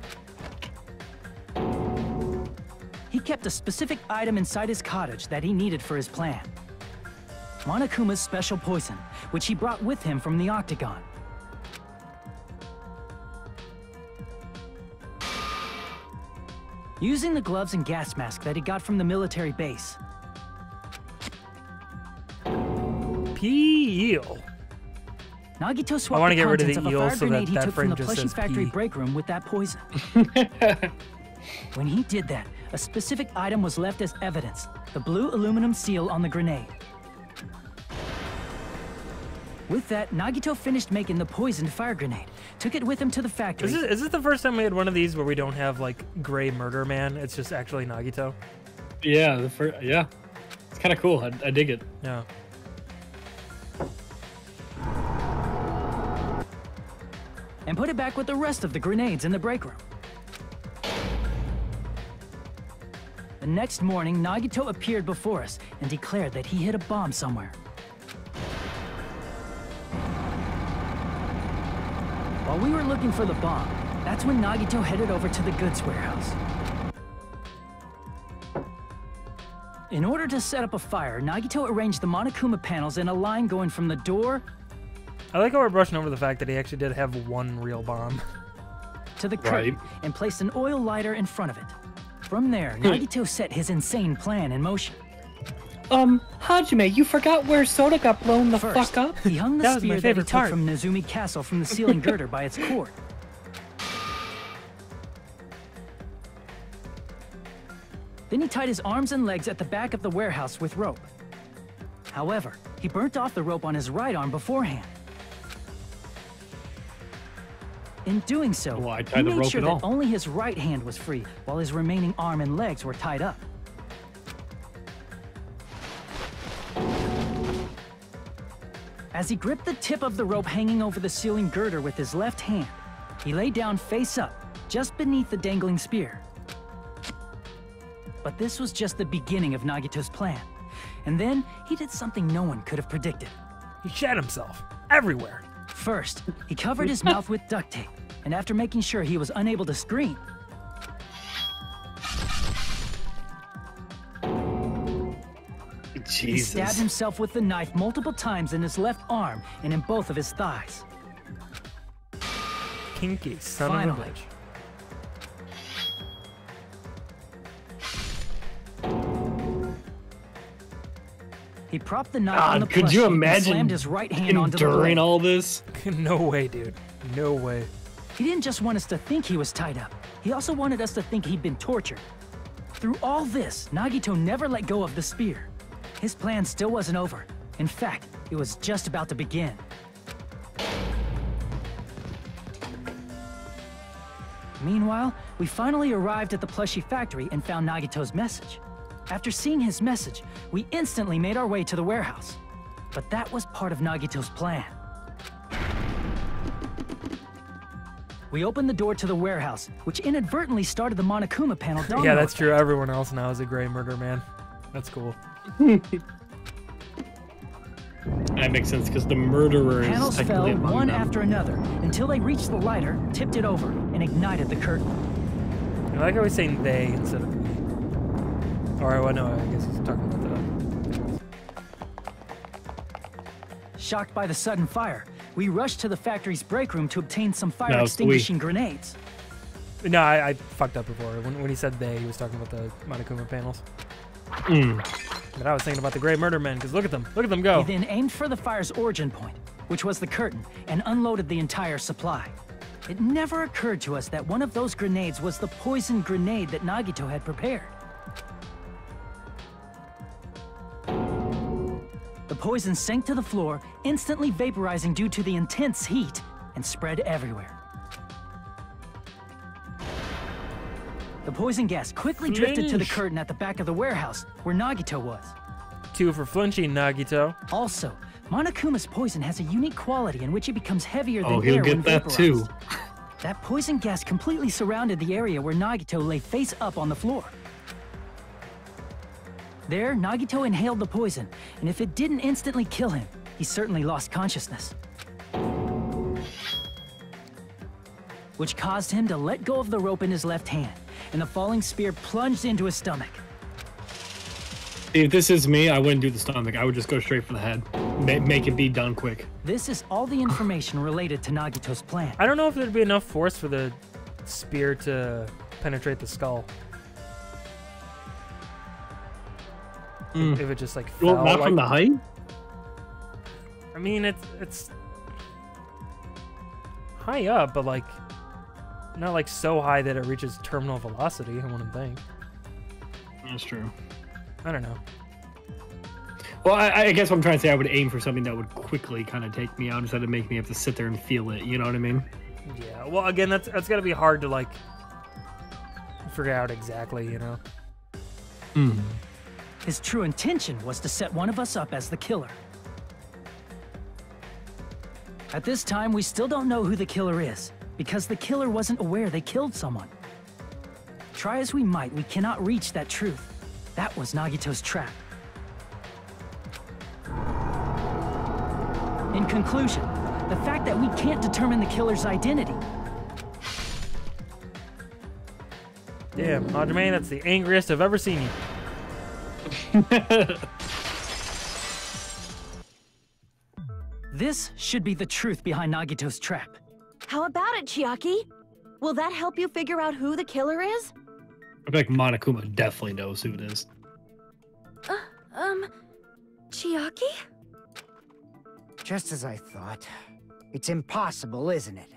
He kept a specific item inside his cottage that he needed for his plan. Monokuma's special poison, which he brought with him from the Octagon. Using the gloves and gas mask that he got from the military base.
Eel.
Nagito swapped
I want to
the
get rid of
contents
the
a
eel
fire
so that
grenade he
that
took from
frame
the
just
plushie
says
factory
P.
break room with that poison. When he did that, a specific item was left as evidence, the blue aluminum seal on the grenade. With that, Nagito finished making the poisoned fire grenade, took it with him to the factory.
Is this the first time we had one of these where we don't have, like, Gray Murder Man? It's just actually Nagito?
Yeah, yeah. It's kind of cool. I dig it.
Yeah.
And put it back with the rest of the grenades in the break room. The next morning, Nagito appeared before us and declared that he hid a bomb somewhere. While we were looking for the bomb, that's when Nagito headed over to the goods warehouse. In order to set up a fire, Nagito arranged the Monokuma panels in a line going from the door...
I like how we're brushing over the fact that he actually did have one real bomb.
...to the curtain, and placed an oil lighter in front of it. From there, Nagito set his insane plan in motion.
Hajime, you forgot where Soda got blown the
First,
fuck up?
He hung the
That was my
spear that he
favorite
took
part.
from Nezumi Castle from the ceiling girder by its cord. Then he tied his arms and legs at the back of the warehouse with rope. However, He burnt off the rope on his right arm beforehand. In doing so,
Well, I
he
tied the
made
rope
sure
and
that
all.
only his right hand was free, while his remaining arm and legs were tied up. As he gripped the tip of the rope hanging over the ceiling girder with his left hand, he lay down face up, just beneath the dangling spear. But this was just the beginning of Nagito's plan. And then, he did something no one could have predicted.
He shat himself everywhere.
First, he covered his mouth with duct tape, and after making sure he was unable to scream, he stabbed
Jesus.
himself with the knife multiple times in his left arm and in both of his thighs.
Kinky son of a
Finally,
bitch.
he propped the knife on the
God, could
plush
you
sheet and
imagine
slammed his right hand onto the
enduring
blade.
all this?
No way, dude. No way.
He didn't just want us to think he was tied up. He also wanted us to think he'd been tortured. Through all this, Nagito never let go of the spear. His plan still wasn't over. In fact, it was just about to begin. Meanwhile, we finally arrived at the plushie factory and found Nagito's message. After seeing his message, we instantly made our way to the warehouse. But that was part of Nagito's plan. We opened the door to the warehouse, which inadvertently started the Monokuma panel domino
Yeah, that's
effect.
true. Everyone else now is a gray murder man. That's cool.
That makes sense because the murderer is
Panels
technically
fell
among
one
them.
after another until they reached the lighter, tipped it over, and ignited the curtain.
I like how he's saying they instead of me. Or, well, no, I guess he's talking about that.
Shocked by the sudden fire, we rushed to the factory's break room to obtain some fire
No,
extinguishing grenades.
No, I fucked up before. When he said they, he was talking about the Monokuma panels. But I was thinking about the gray murder men, because look at them. Look at them go.
We then aimed for the fire's origin point, which was the curtain, and unloaded the entire supply. It never occurred to us that one of those grenades was the poison grenade that Nagito had prepared. The poison sank to the floor, instantly vaporizing due to the intense heat, and spread everywhere. The poison gas quickly drifted to the
Flinch.
curtain at the back of the warehouse, where Nagito was.
2 for flinching, Nagito.
Also, Monokuma's poison has a unique quality in which it becomes heavier than
Oh, he'll
air when
get that
vaporized.
too.
That poison gas completely surrounded the area where Nagito lay face up on the floor. There, Nagito inhaled the poison, and if it didn't instantly kill him, he certainly lost consciousness. Which caused him to let go of the rope in his left hand, and the falling spear plunged into his stomach.
If this is me, I wouldn't do the stomach. I would just go straight for the head. Make it be done quick.
This is all the information related to Nagito's plan.
I don't know if there'd be enough force for the spear to penetrate the skull. If it just like fell.
Well, not from the height?
I mean, it's high up, but like not like so high that it reaches terminal velocity. I wouldn't think.
That's true.
I don't know.
Well, I guess what I'm trying to say, I would aim for something that would quickly kind of take me out instead of make me have to sit there and feel it. You know what I mean?
Yeah. Well, again, that's gotta be hard to like figure out exactly. You know.
His true intention was to set one of us up as the killer. At this time, we still don't know who the killer is, because the killer wasn't aware they killed someone. Try as we might, we cannot reach that truth. That was Nagito's trap. In conclusion, the fact that we can't determine the killer's identity.
Damn, Hajime, that's the angriest I've ever seen you.
This should be the truth behind Nagito's trap.
How about it, Chiaki? Will that help you figure out who the killer is?
I feel like Monokuma definitely knows who it is.
Chiaki?
Just as I thought. It's impossible, isn't it?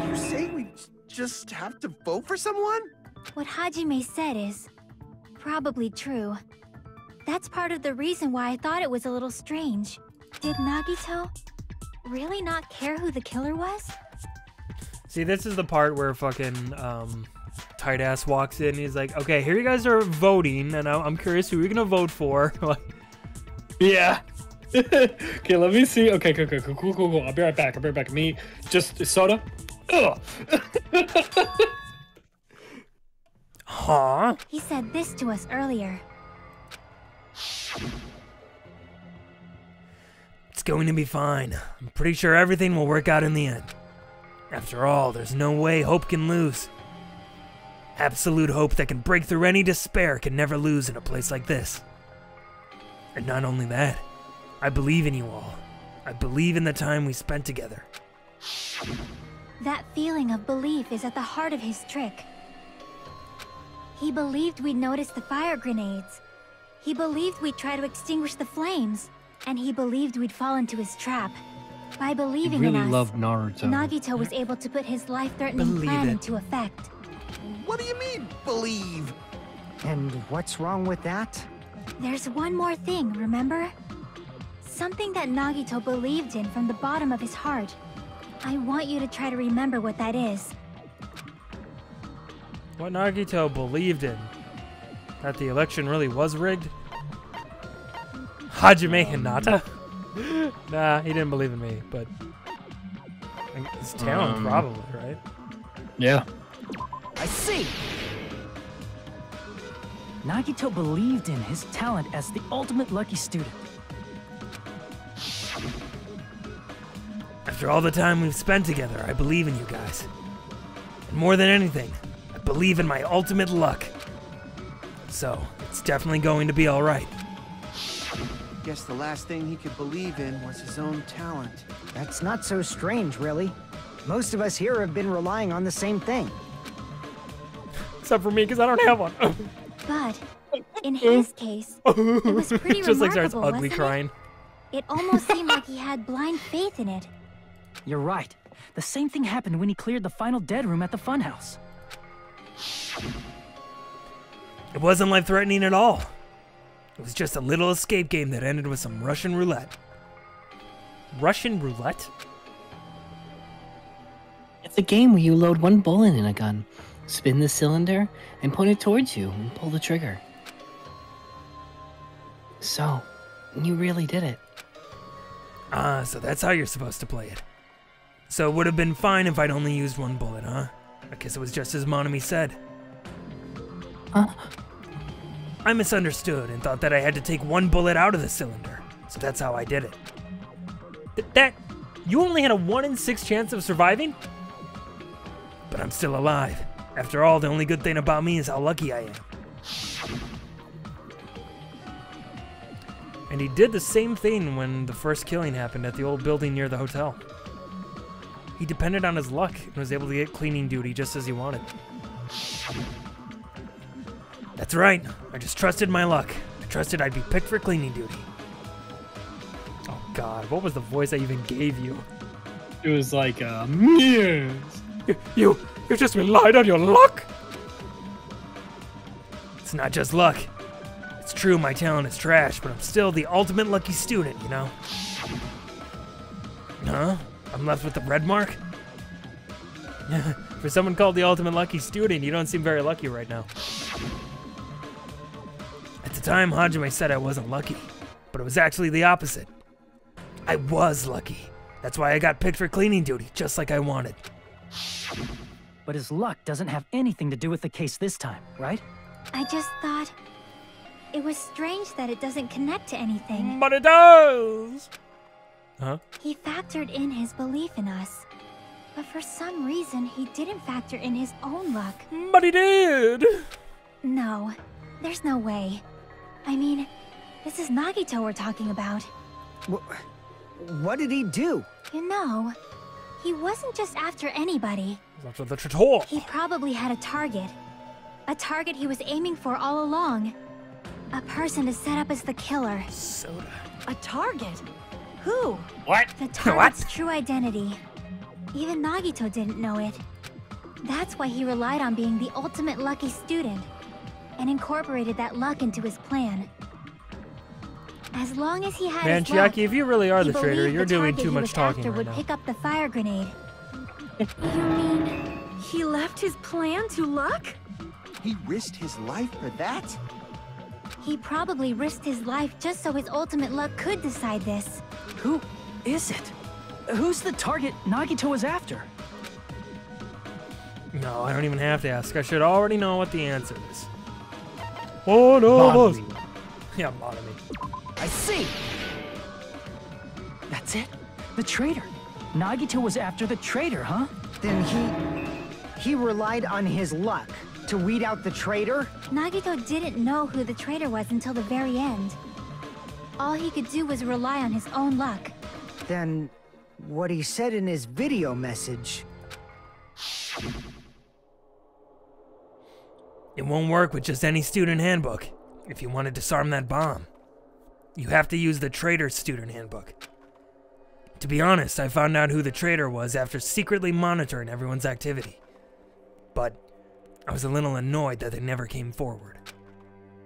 You say we just have to vote for someone?
What Hajime said is probably true. That's part of the reason why I thought it was a little strange. Did Nagito really not care who the killer was?
See, this is the part where fucking tight ass walks in. And he's like, "Okay, here you guys are voting, and I'm curious who you're gonna vote for."
Yeah. Okay, let me see. Okay, cool. I'll be right back. Me, just soda. Ugh.
Huh?
He said this to us earlier.
It's going to be fine. I'm pretty sure everything will work out in the end. After all, there's no way hope can lose. Absolute hope that can break through any despair can never lose in a place like this. And not only that, I believe in you all. I believe in the time we spent together.
That feeling of belief is at the heart of his trick. He believed we'd notice the fire grenades. He believed we'd try to extinguish the flames. And he believed we'd fall into his trap. By believing in us,
loved Naruto.
Nagito was able to put his life-threatening plan into effect.
What do you mean, believe?
And what's wrong with that?
There's one more thing, remember? Something that Nagito believed in from the bottom of his heart. I want you to try to remember what that is.
What Nagito believed in? That the election really was rigged? Hajime Hinata? Nah, he didn't believe in me, but his talent probably, right?
Yeah.
I see.
Nagito believed in his talent as the ultimate lucky student.
After all the time we've spent together, I believe in you guys. And more than anything, I believe in my ultimate luck. So, it's definitely going to be alright.
Guess the last thing he could believe in was his own talent.
That's not so strange, really. Most of us here have been relying on the same thing.
Except for me, because I don't have one.
But, in his case, it was pretty
Just like starts
remarkable,
ugly
wasn't
crying.
It almost seemed like he had blind faith in it.
You're right. The same thing happened when he cleared the final dead room at the funhouse.
It wasn't life-threatening at all. It was just a little escape game that ended with some Russian roulette. Russian roulette?
It's a game where you load one bullet in a gun, spin the cylinder, and point it towards you and pull the trigger. So, you really did it.
Ah, so that's how you're supposed to play it. So it would have been fine if I'd only used one bullet, huh? I guess it was just as Monami said.
Huh?
I misunderstood and thought that I had to take one bullet out of the cylinder. So that's how I did it. You only had a 1 in 6 chance of surviving? But I'm still alive. After all, the only good thing about me is how lucky I am. And he did the same thing when the first killing happened at the old building near the hotel. He depended on his luck and was able to get cleaning duty just as he wanted. That's right, I just trusted my luck. I trusted I'd be picked for cleaning duty. Oh god, what was the voice I even gave you?
It was like, yes.
You just relied on your luck? It's not just luck. It's true my talent is trash, but I'm still the ultimate lucky student, you know? Huh? I'm left with the red mark? For someone called the ultimate lucky student, you don't seem very lucky right now. At the time, Hajime said I wasn't lucky, but it was actually the opposite. I was lucky. That's why I got picked for cleaning duty, just like I wanted.
But his luck doesn't have anything to do with the case this time, right?
I just thought it was strange that it doesn't connect to anything.
But it does! Huh?
He factored in his belief in us. But for some reason, he didn't factor in his own luck.
But he did!
No, there's no way. I mean, this is Nagito we're talking about.
What did he do?
You know, he wasn't just after anybody.
After the traitor.
He probably had a target. A target he was aiming for all along. A person to set up as the killer.
Soda.
A target? Who?
What?
The target's true identity. Even Nagito didn't know it. That's why he relied on being the ultimate lucky student, and incorporated that luck into his plan. As long as he had
Man,
his luck,
Chiaki, if you really are
he
the traitor,
believed
you're
the
doing
target
too
he
much
was
talking
after
right
would
now.
pick up the fire grenade.
You mean he left his plan to luck?
He risked his life for that?
He probably risked his life just so his ultimate luck could decide this.
Who is it? Who's the target Nagito is after?
No, I don't even have to ask. I should already know what the answer is. One of us. Yeah, Monami.
I see. That's it? The traitor. Nagito was after the traitor, huh?
Then he relied on his luck to weed out the traitor?
Nagito didn't know who the traitor was until the very end. All he could do was rely on his own luck.
Then what he said in his video message...
It won't work with just any student handbook. If you want to disarm that bomb, you have to use the traitor's student handbook. To be honest, I found out who the traitor was after secretly monitoring everyone's activity. But I was a little annoyed that they never came forward.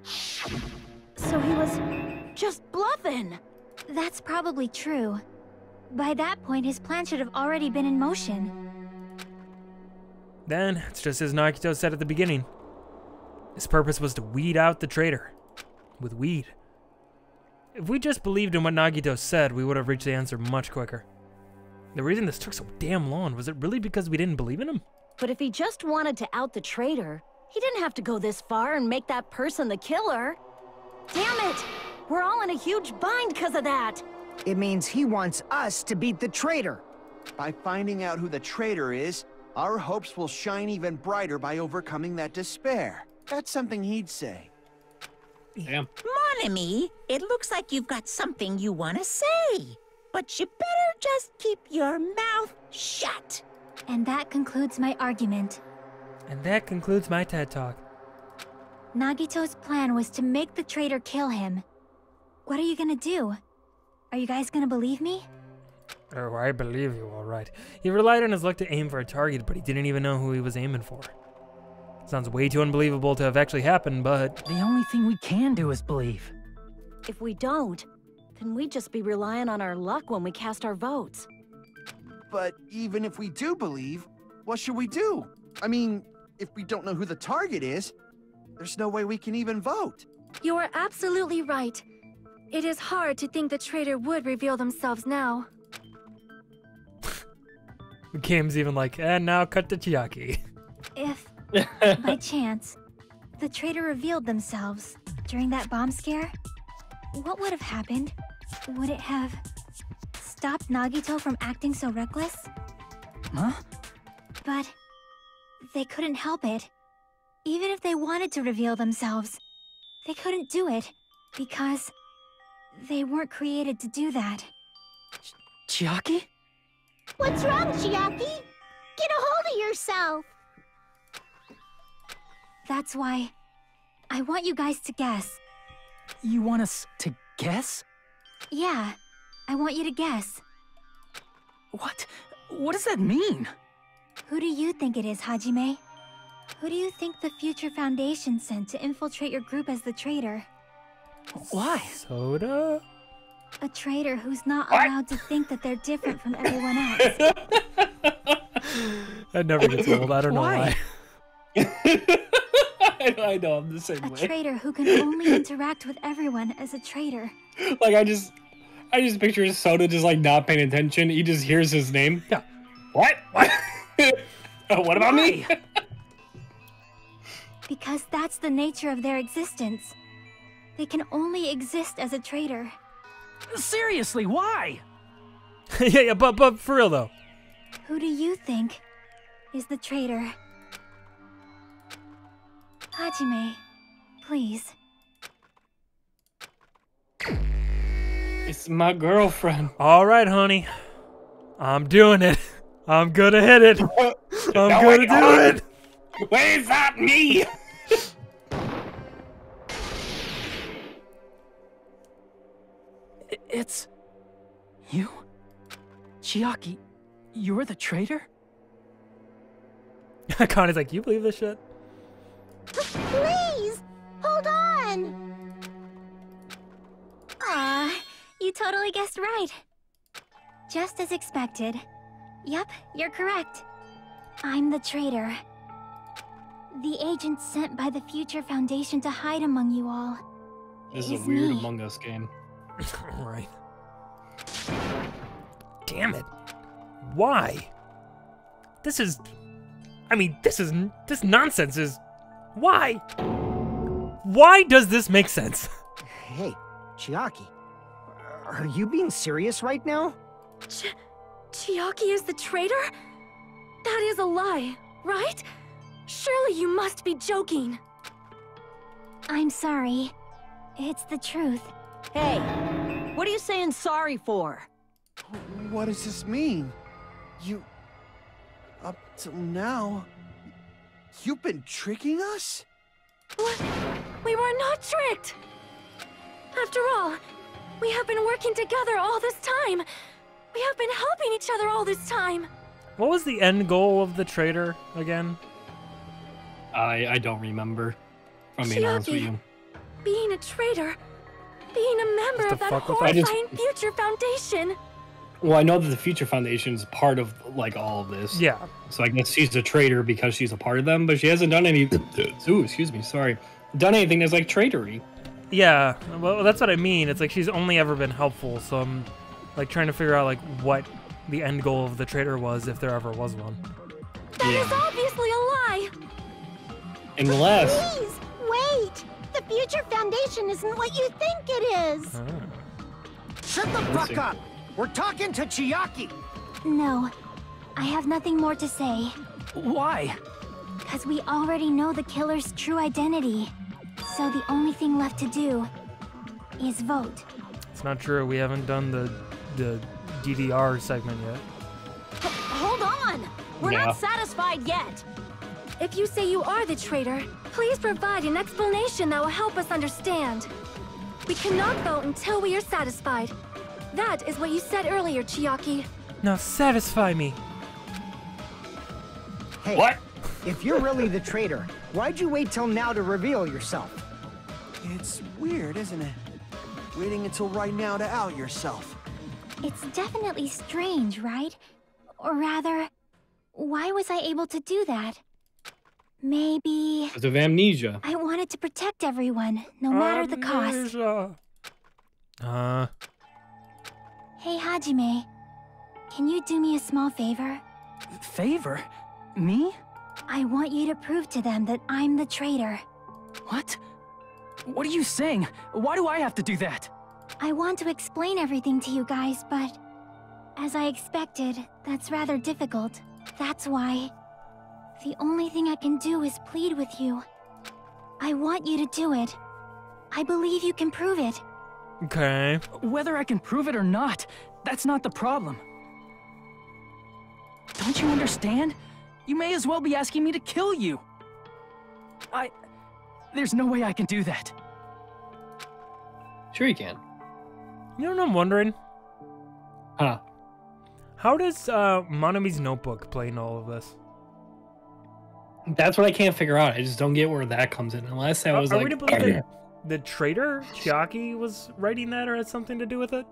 So he was just bluffing.
That's probably true. By that point, his plan should have already been in motion.
Then, it's just as Nagito said at the beginning. His purpose was to weed out the traitor. With weed. If we just believed in what Nagito said, we would have reached the answer much quicker. The reason this took so damn long, was it really because we didn't believe in him?
But if he just wanted to out the traitor, he didn't have to go this far and make that person the killer. Damn it! We're all in a huge bind because of that!
It means he wants us to beat the traitor.
By finding out who the traitor is, our hopes will shine even brighter by overcoming that despair. That's something he'd say.
Damn.
Monami, it looks like you've got something you want to say. But you better just keep your mouth shut.
And that concludes my argument.
And that concludes my TED Talk.
Nagito's plan was to make the traitor kill him. What are you gonna do? Are you guys gonna believe me?
Oh, I believe you, alright. He relied on his luck to aim for a target, but he didn't even know who he was aiming for. Sounds way too unbelievable to have actually happened, but...
The only thing we can do is believe.
If we don't, then we'd just be relying on our luck when we cast our votes.
But even if we do believe, what should we do? I mean, if we don't know who the target is, there's no way we can even vote.
You are absolutely right. It is hard to think the traitor would reveal themselves now.
The game's even like, and now cut to Chiaki.
If, by chance, the traitor revealed themselves during that bomb scare, what would have happened? Would it have stopped Nagito from acting so reckless?
Huh?
But they couldn't help it. Even if they wanted to reveal themselves, they couldn't do it because they weren't created to do that.
Chiaki?
What's wrong, Chiaki? Get a hold of yourself!
That's why I want you guys to guess.
You want us to guess?
Yeah, I want you to guess.
What? What does that mean?
Who do you think it is, Hajime? Who do you think the Future Foundation sent to infiltrate your group as the traitor?
Why?
Soda?
A traitor who's not allowed to think that they're different from everyone else.
That never gets old. I don't know why.
I know, I'm the same
A
way.
traitor who can only interact with everyone as a traitor.
Like, I just picture Soda just, like, not paying attention. He just hears his name.
Yeah.
What? What about me?
Because that's the nature of their existence. They can only exist as a traitor.
Seriously, why?
yeah, but for real though.
Who do you think is the traitor? Hajime, please.
It's my girlfriend.
All right, honey. I'm doing it. I'm gonna hit it. I'm gonna do it.
Where's that me?
It's... you? Chiaki, you're the traitor?
Connie's like, you believe this shit?
Please! Hold on!
Aw, totally guessed right. Just as expected. Yep, you're correct. I'm the traitor. The agent sent by the Future Foundation to hide among you all.
This is a
It's
weird
me.
Among Us game.
Right. Damn it. Why? This nonsense is... Why? Why does this make sense?
Hey, Chiaki, are you being serious right now?
Chiaki is the traitor? That is a lie, right? Surely you must be joking.
I'm sorry. It's the truth.
Hey, what are you saying sorry for?
What does this mean? You... Up till now... You've been tricking us?
What? We were not tricked! After all, we have been working together all this time. We have been helping each other all this time.
What was the end goal of the traitor again?
I don't remember. If I'm being honest with you.
Being a traitor, being a member
Just
of
to
that
fuck with us?
horrifying Future Foundation.
Well, I know that the Future Foundation is part of like all of this.
Yeah.
So I guess she's a traitor because she's a part of them, but she hasn't done any. Ooh, excuse me. Sorry. Done anything that's like traitory.
Yeah, well, that's what I mean. It's like she's only ever been helpful, so I'm like trying to figure out like what the end goal of the traitor was, if there ever was one.
That is obviously a lie.
Unless.
Please, wait! The Future Foundation isn't what you think it is!
Shut the fuck up! We're talking to Chiaki!
No, I have nothing more to say.
Why?
Because we already know the killer's true identity. So the only thing left to do is vote.
It's not true. We haven't done the DDR segment yet.
Hold on! We're not satisfied yet!
If you say you are the traitor, please provide an explanation that will help us understand. We cannot vote until we are satisfied. That is what you said earlier, Chiaki.
Now satisfy me.
Hey,
what?
If you're really the traitor, why'd you wait till now to reveal yourself?
It's weird, isn't it? Waiting until right now to out yourself.
It's definitely strange, right? Or rather, why was I able to do that? Maybe...
Because of amnesia.
I wanted to protect everyone, no matter the cost. Hey, Hajime. Can you do me a small favor?
Favor? Me?
I want you to prove to them that I'm the traitor.
What? What are you saying? Why do I have to do that?
I want to explain everything to you guys, but... as I expected, that's rather difficult. That's why... the only thing I can do is plead with you. I want you to do it. I believe you can prove it.
Okay.
Whether I can prove it or not, that's not the problem. Don't you understand? You may as well be asking me to kill you. There's no way I can do that.
Sure you can.
You know what I'm wondering?
Huh.
How does Monami's notebook play in all of this?
That's what I can't figure out. I just don't get where that comes in. Unless I was
Are
like...
we to believe that the traitor, Chiaki, was writing that or had something to do with it?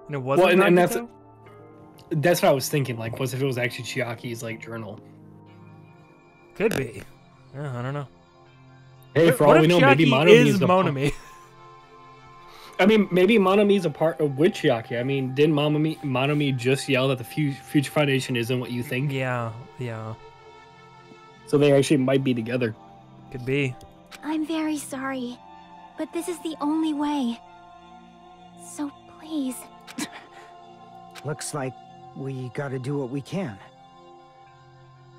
And it wasn't
Well, and
Nagito?
that's what I was thinking. Like, what if it was actually Chiaki's like journal?
Could be. Yeah, I don't know.
Hey, for
what
all we
if
know, maybe
Chiaki
Monami
is Monami?
I mean, maybe Monami's a part of with Chiaki. I mean, didn't Monami just yell that the Future Foundation isn't what you think?
Yeah.
So they actually might be together.
Could be.
I'm very sorry, but this is the only way. So please.
Looks like we gotta do what we can.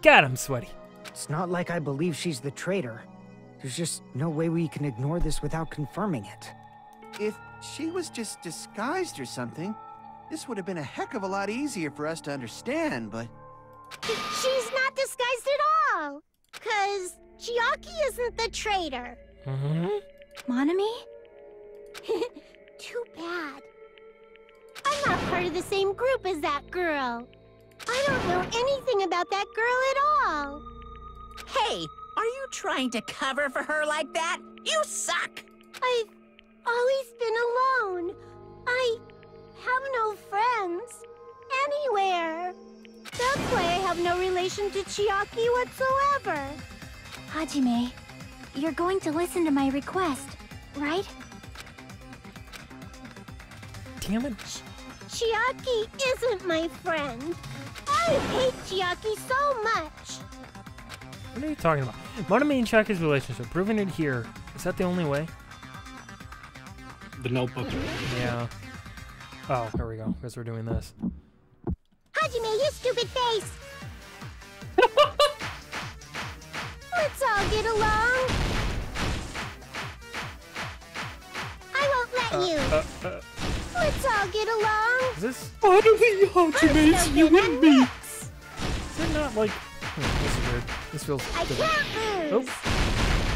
Got him, Sweaty.
It's not like I believe she's the traitor. There's just no way we can ignore this without confirming it.
If she was just disguised or something, this would have been a heck of a lot easier for us to understand, but...
She's not disguised at all! 'Cause Chiaki isn't the traitor.
Monami?
Too bad. I'm not part of the same group as that girl. I don't know anything about that girl at all.
Hey, are you trying to cover for her like that? You suck!
I've always been alone. I have no friends anywhere. That's why I have no relation to Chiaki whatsoever.
Hajime, you're going to listen to my request, right?
Damn it.
Chiaki isn't my friend. I hate Chiaki so much.
What are you talking about? Monami and Chiaki's relationship, proving it here. Is that the only way?
The Notebook.
Yeah. Oh, here we go. Guess we're doing this.
Hajime, you stupid face! Let's all get along. I won't let you. Let's all get along.
Is this?
Finally, Hajime's you and me.
Is it not like? This is weird. This feels.
I
different.
can't
Oh.
lose.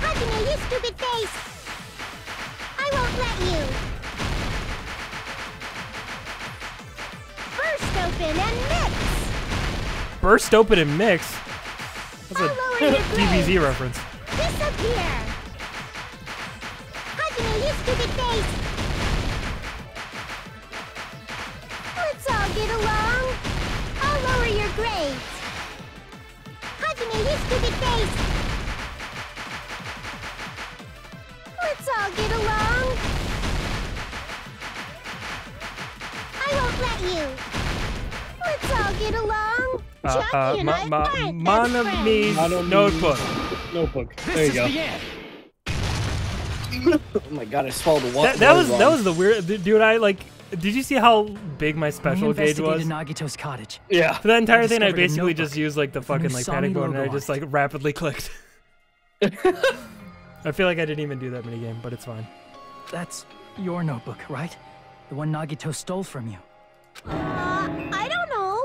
Hajime, you stupid face! I won't let you. Burst open and mix.
Burst open and mix. That's a
I'll lower your
DBZ
grades.
reference.
Disappear. Hajime, you stupid face! Let's all get along. I'll lower your grades. Hajime, you stupid face! Let's all get along. I won't let you. Let's all get along. Chiaki and I aren't best friends.
Monami's notebook.
Notebook. There you go. Oh my god, I swallowed the water.
That was the weird dude. I like. Did you see how big my special
We
gauge was?
investigated Nagito's cottage.
Yeah.
For that entire thing, I
discovered a
basically
notebook
just used like the
with a new
fucking like panic
Sony
button, and I
logo
just
on
like rapidly clicked. I feel like I didn't even do that mini game, but it's fine.
That's your notebook, right? The one Nagito stole from you.
I don't know.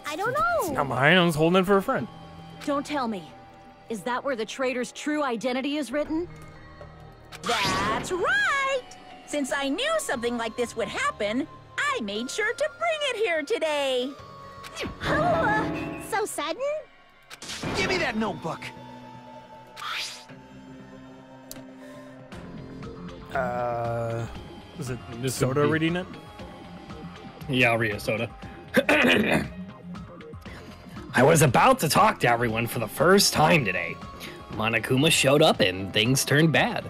I don't know.
Not mine. I was holding it for a friend.
Don't tell me. Is that where the traitor's true identity is written?
That's right! Since I knew something like this would happen, I made sure to bring it here today.
So sudden?
Give me that notebook.
Was it
This
Soda
would be-
reading it?
Yeah, I'll read it, Soda. I was about to talk to everyone for the first time today. Monokuma showed up and things turned bad.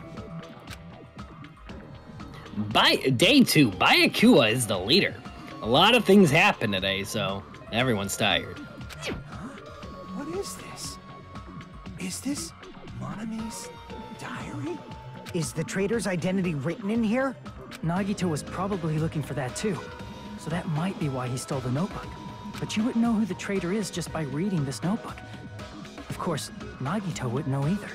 By day 2, Bayakua is the leader. A lot of things happened today, so everyone's tired.
What is this? Is this Monami's diary?
Is the traitor's identity written in here?
Nagito was probably looking for that too. So that might be why he stole the notebook. But you wouldn't know who the traitor is just by reading this notebook. Of course, Nagito wouldn't know either.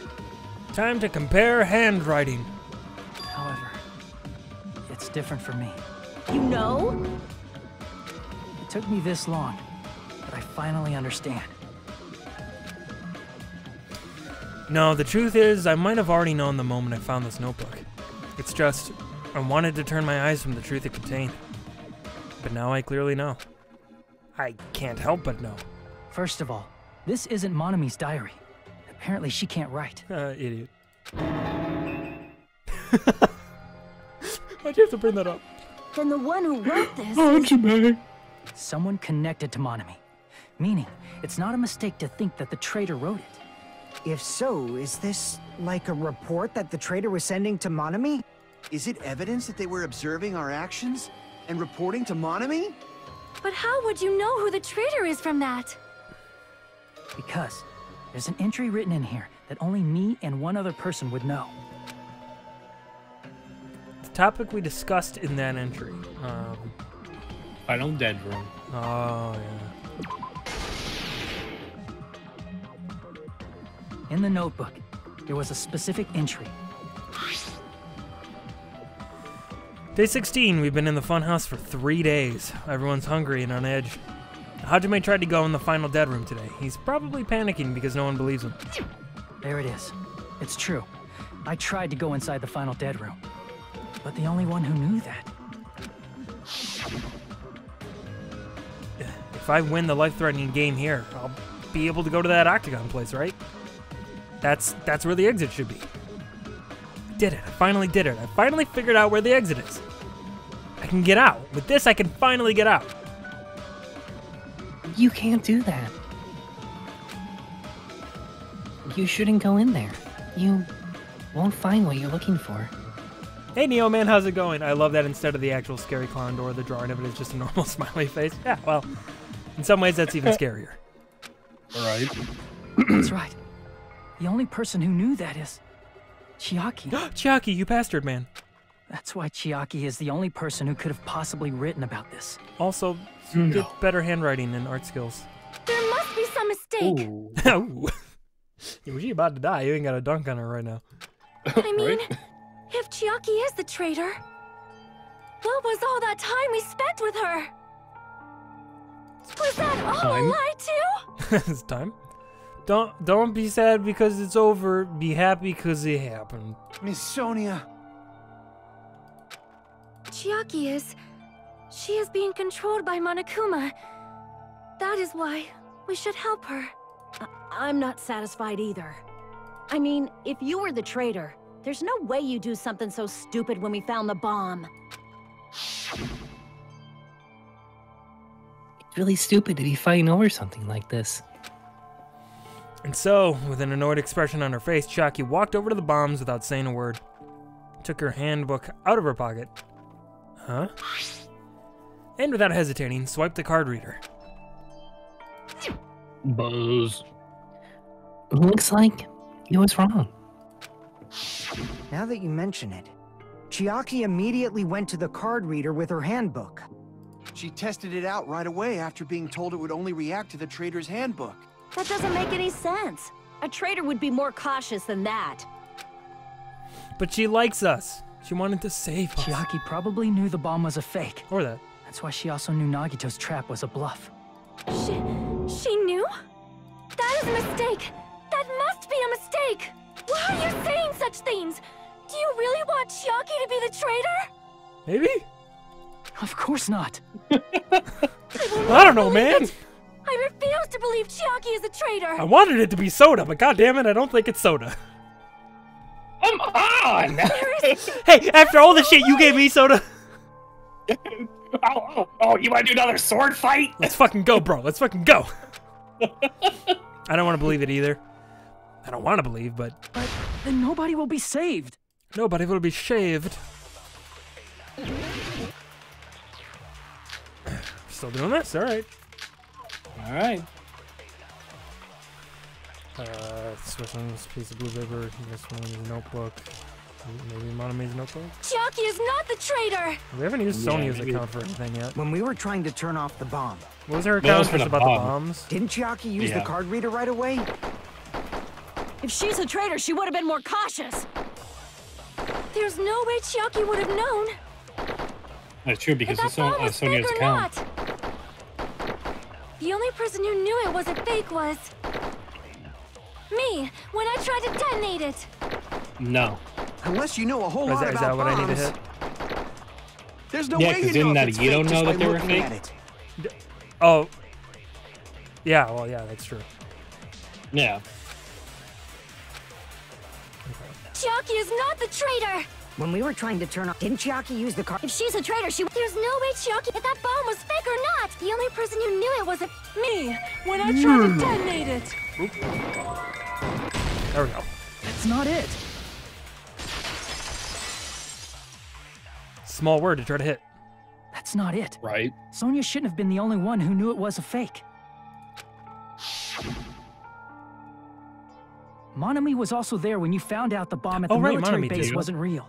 Time to compare handwriting.
However, it's different for me.
You know?
It took me this long, but I finally understand.
No, the truth is, I might have already known the moment I found this notebook. It's just, I wanted to turn my eyes from the truth it contained. But now I clearly know. I can't help but know.
First of all, this isn't Monami's diary. Apparently she can't write.
Idiot. Why'd you have to bring that up?
Then the one who wrote this
Hajime.
Someone connected to Monami. Meaning, it's not a mistake to think that the traitor wrote it.
If so, is this like a report that the traitor was sending to Monami?
Is it evidence that they were observing our actions and reporting to Monami?
But how would you know who the traitor is from that?
Because there's an entry written in here that only me and one other person would know.
The topic we discussed in that entry.
Final dead room.
Oh, yeah.
In the notebook, there was a specific entry.
Day 16, we've been in the funhouse for 3 days. Everyone's hungry and on edge. Hajime tried to go in the final dead room today. He's probably panicking because no one believes him.
There it is. It's true. I tried to go inside the final dead room. But the only one who knew that.
If I win the life-threatening game here, I'll be able to go to that octagon place, right? That's where the exit should be. Did it. I finally did it. I finally figured out where the exit is. I can get out. With this, I can finally get out.
You can't do that. You shouldn't go in there. You won't find what you're looking for.
Hey, Neo Man, how's it going? I love that instead of the actual scary clown door, the drawing of it is just a normal smiley face. Yeah, well, in some ways, that's even scarier.
Right.
That's right. The only person who knew that is Chiaki.
Chiaki, you bastard man.
That's why Chiaki is the only person who could have possibly written about this.
Also, get better handwriting and art skills.
There must be some mistake.
Ooh. Ooh. She about to die. You ain't got a dunk on her right now.
I mean, if Chiaki is the traitor, what was all that time we spent with her? Was that all a lie too?
It's time. Don't be sad because it's over. Be happy because it happened.
Miss Sonia.
Chiaki is... She is being controlled by Monokuma. That is why we should help her.
I'm not satisfied either. I mean, if you were the traitor, there's no way you do something so stupid when we found the bomb.
It's really stupid to be fighting over something like this.
And so, with an annoyed expression on her face, Chiaki walked over to the bombs without saying a word. Took her handbook out of her pocket. Huh? And without hesitating, swiped the card reader.
Buzz.
Looks like he was wrong.
Now that you mention it, Chiaki immediately went to the card reader with her handbook.
She tested it out right away after being told it would only react to the trader's handbook.
That doesn't make any sense. A traitor would be more cautious than that.
But she likes us. She wanted to save us.
Chiaki probably knew the bomb was a fake.
Or that.
That's why she also knew Nagito's trap was a bluff.
She knew? That is a mistake. That must be a mistake. Why are you saying such things? Do you really want Chiaki to be the traitor?
Maybe?
Of course not.
I don't know, man.
I refuse to believe Chiaki is a traitor.
I wanted it to be Soda, but goddammit, I don't think it's Soda.
Come on!
Hey, after all the shit you gave me, Soda.
Oh, you want to do another sword fight?
Let's fucking go, bro. Let's fucking go. I don't want to believe it either. I don't want to believe, but...
But then nobody will be saved.
Nobody will be shaved. Still doing this? Alright.
Alright.
This one's a piece of blue paper. This one's a notebook. Maybe Monome's notebook?
Chiaki is not the traitor!
We haven't used Sonya's account for anything yet.
When we were trying to turn off the bomb.
What was her account just about the bombs?
Didn't Chiaki use the card reader right away?
If she's a traitor, she would have been more cautious.
There's no way Chiaki would have known.
That's true because it's
Sonya's
Sonya's account.
The only person who knew it wasn't fake was... me, when I tried to detonate it.
No.
Unless you know a whole lot about
Is that what I need to hit?
There's no way you know
that you don't know that they were fake.
Oh. Yeah, well, yeah, that's true.
Yeah.
Chiaki is not the traitor!
When we were trying to turn off... Didn't Chiaki use the card...
If she's a traitor, There's no way Chiaki... If that bomb was fake or not! The only person who knew it was me, when I tried to detonate it!
Oop. There we go.
That's not it.
Small word to try to hit.
That's not it.
Right.
Sonya shouldn't have been the only one who knew it was a fake. Monomi was also there when you found out the bomb at the military base wasn't real.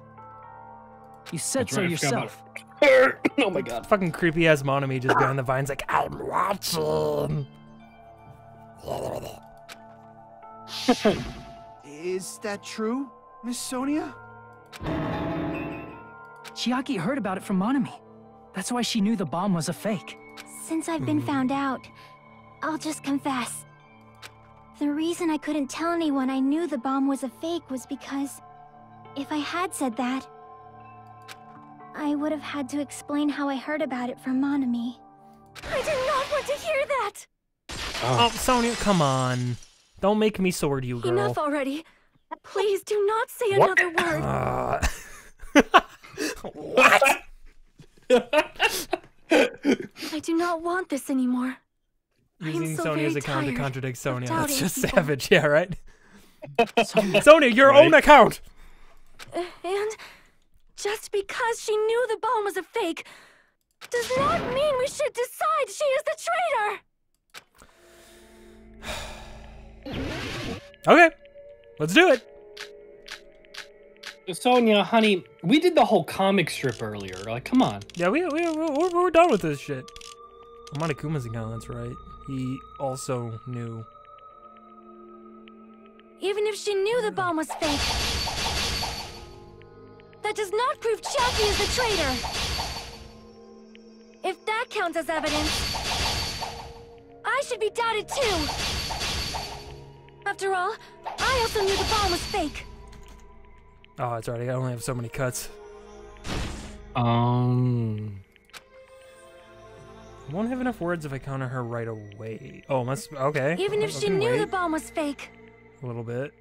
You said so yourself.
Oh my god.
Fucking creepy ass Monomi just behind the vines like, I'm watching.
Is that true, Miss Sonia?
Chiaki heard about it from Monomi. That's why she knew the bomb was a fake.
Since I've been found out, I'll just confess. The reason I couldn't tell anyone I knew the bomb was a fake was because if I had said that, I would have had to explain how I heard about it from Monomi.
I did not want to hear that!
Oh, Sonya, come on. Don't make me sword you, girl.
Enough already. Please do not say another word.
What?
I do not want this anymore.
Using
so
Sonia's
very
account to
tired
contradict
of
Sonia. That's
doubting
just
people.
savage. Yeah, right? Sonia, your own account!
And just because she knew the bomb was a fake does not mean we should decide she is the traitor!
Okay, let's do it.
Sonia, honey, we did the whole comic strip earlier. Like, come on.
Yeah, we're done with this shit. Monokuma's account, that's right. He also knew.
Even if she knew the bomb was fake, that does not prove Chiaki is the traitor. If that counts as evidence, I should be doubted too. After all, I also knew the bomb was fake.
Oh, that's right. I only have so many cuts. I won't have enough words if I counter her right away. Oh, must okay.
Even if she knew the bomb was fake,
a little bit.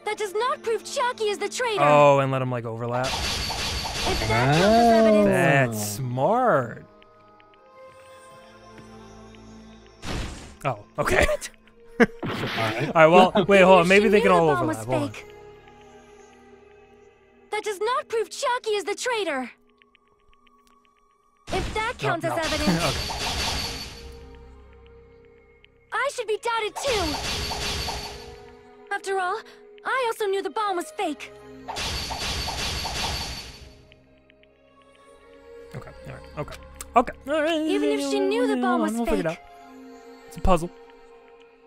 that does not prove Chiaki is the traitor.
Oh, and let them like overlap.
If that counts as evidence,
That's smart. Oh, okay. All right. Well, wait, hold on. Maybe they can all overlap. Hold on.
that does not prove Chiaki is the traitor. If that counts as evidence,
Okay.
I should be doubted too. After all, I also knew the bomb was fake.
Okay. All right. Okay. Okay. All right.
Even if she knew the bomb was
We'll figure it out.
fake,
It's a puzzle.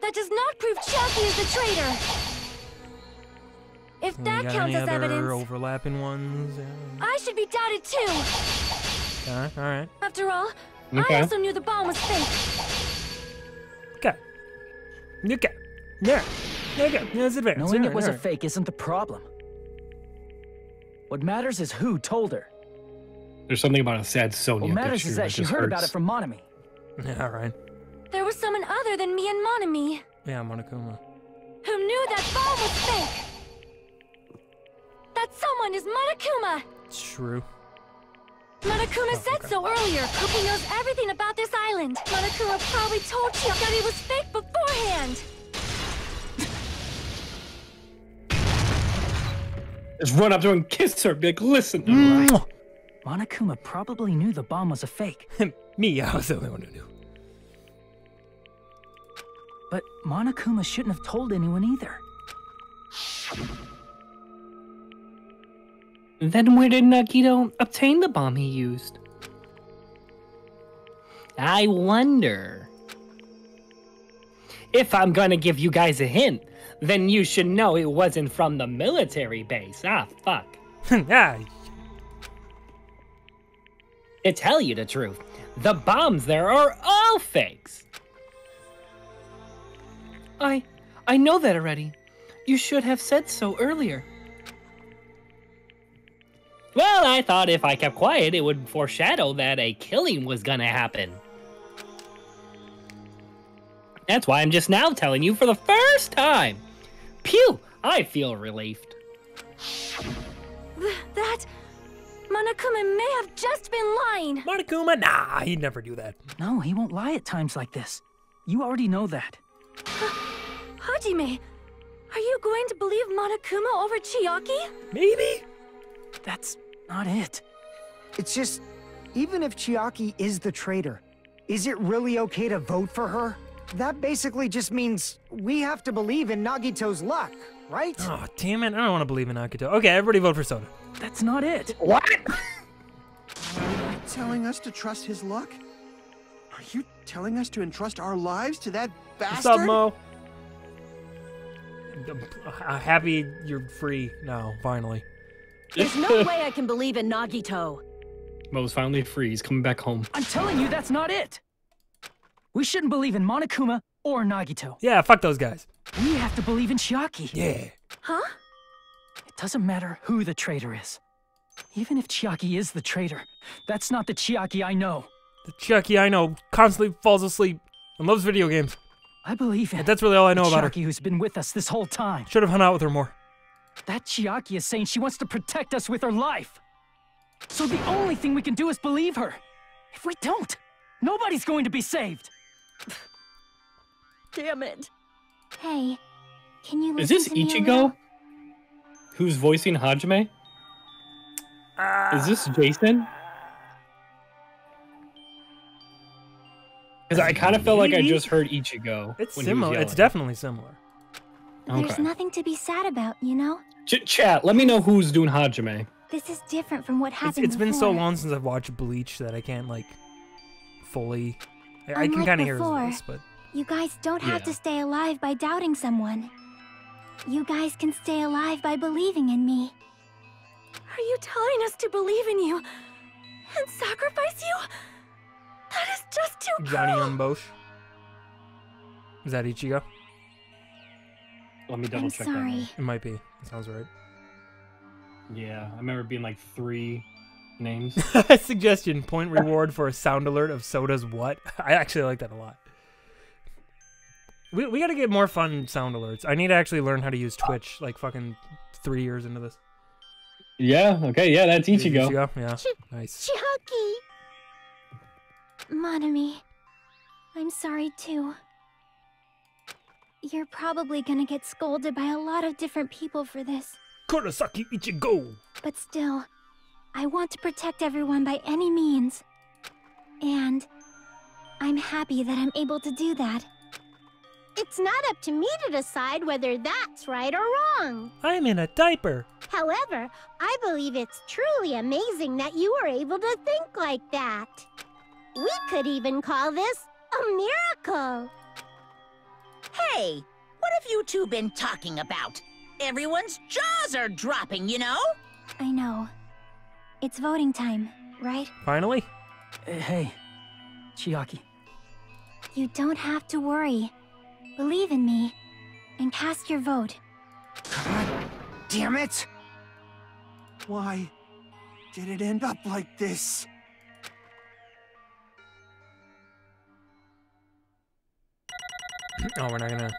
that does not prove Chiaki is the traitor. If
We
that
got
counts
any
as
other
evidence,
overlapping ones?
I should be doubted too.
All right.
After all,
Okay.
I also knew the bomb was fake.
Okay. Okay. Yeah. Okay. That's advanced.
Knowing it was a
Alright.
fake isn't the problem. What matters is who told her.
There's something about a sad Sonia
What matters
picture
is that she
just
heard about
hurts.
it from Monami.
Yeah, right.
There was someone other than me and Monami
Yeah, Monokuma.
who knew that bomb was fake. That someone is Monokuma.
It's true.
Monokuma said so earlier. Cookie knows everything about this island. Monokuma probably told Chiaki that it was fake beforehand.
Just run up to her and kiss her. Be like, listen.
Monokuma probably knew the bomb was a fake.
Me, I was the only one who knew.
But Monokuma shouldn't have told anyone either.
Then where did Nagito obtain the bomb he used? I wonder. If I'm gonna give you guys a hint, then you should know it wasn't from the military base. Ah, fuck.
Yeah.
To tell you the truth, the bombs there are all fakes. I know that already. You should have said so earlier. Well, I thought if I kept quiet, it would foreshadow that a killing was gonna happen. That's why I'm just now telling you for the first time. Phew, I feel relieved.
That Monokuma may have just been lying.
Monokuma? Nah, he'd never do that.
No, he won't lie at times like this. You already know that.
Hajime, are you going to believe Monokuma over Chiaki?
Maybe?
That's not it.
It's just, even if Chiaki is the traitor, is it really okay to vote for her? That basically just means we have to believe in Nagito's luck, right?
Oh, damn it. I don't want to believe in Nagito. Okay, everybody vote for Soda.
That's not it.
What?
Are you telling us to trust his luck? Are you telling us to entrust our lives to that bastard?
What's up, Mo? I'm happy you're free now, finally.
There's no way I can believe in Nagito.
Mo's finally free. He's coming back home.
I'm telling you, that's not it. We shouldn't believe in Monokuma or Nagito.
Yeah, fuck those guys.
We have to believe in Chiaki.
Yeah.
Huh?
It doesn't matter who the traitor is. Even if Chiaki is the traitor, that's not the Chiaki I know.
The Chiaki I know constantly falls asleep and loves video games.
I believe in
And that's really all I know
the
about her.
Chiaki who's been with us this whole time.
Should have hung out with her more.
That Chiaki is saying she wants to protect us with her life. So the only thing we can do is believe her. If we don't, nobody's going to be saved.
Damn it.
Hey, can you
Is
listen
this
to me a little?
Ichigo? Who's voicing Hajime? Is this Jason? Because I kind of felt like I just heard Ichigo.
It's
when he was
similar. It's
yelling.
definitely similar.
There's
Okay.
nothing to be sad about, you know?
Chat, let me know who's doing Hajime.
This is different from what happened
It's been so
before.
long since I've watched Bleach that I can't like fully. I can
Unlike
kind of hear his
before,
voice, but
You guys don't have
Yeah.
to stay alive by doubting someone. You guys can stay alive by believing in me.
Are you telling us to believe in you and sacrifice you? That is just too
Johnny
cruel.
Young Bosch. Is that Ichigo?
Let me double check that.
sorry.
one.
It might be. That sounds right.
Yeah, I remember it being like 3 names.
Suggestion: point reward for a sound alert of Soda's what? I actually like that a lot. We gotta get more fun sound alerts. I need to actually learn how to use Twitch. Like fucking 3 years into this.
Yeah. Okay. Yeah, that's Ichigo.
Ichigo? Yeah. Nice.
Chiaki!
Monami, I'm sorry too. You're probably gonna get scolded by a lot of different people for this.
Kurosaki Ichigo!
But still, I want to protect everyone by any means. And I'm happy that I'm able to do that.
It's not up to me to decide whether that's right or wrong.
I'm in a diaper.
However, I believe it's truly amazing that you were able to think like that. We could even call this a miracle.
Hey, what have you two been talking about? Everyone's jaws are dropping, you know?
I know. It's voting time, right?
Finally?
Hey, Chiaki.
You don't have to worry. Believe in me and cast your vote.
God damn it!
Why did it end up like this?
Oh, we're not gonna.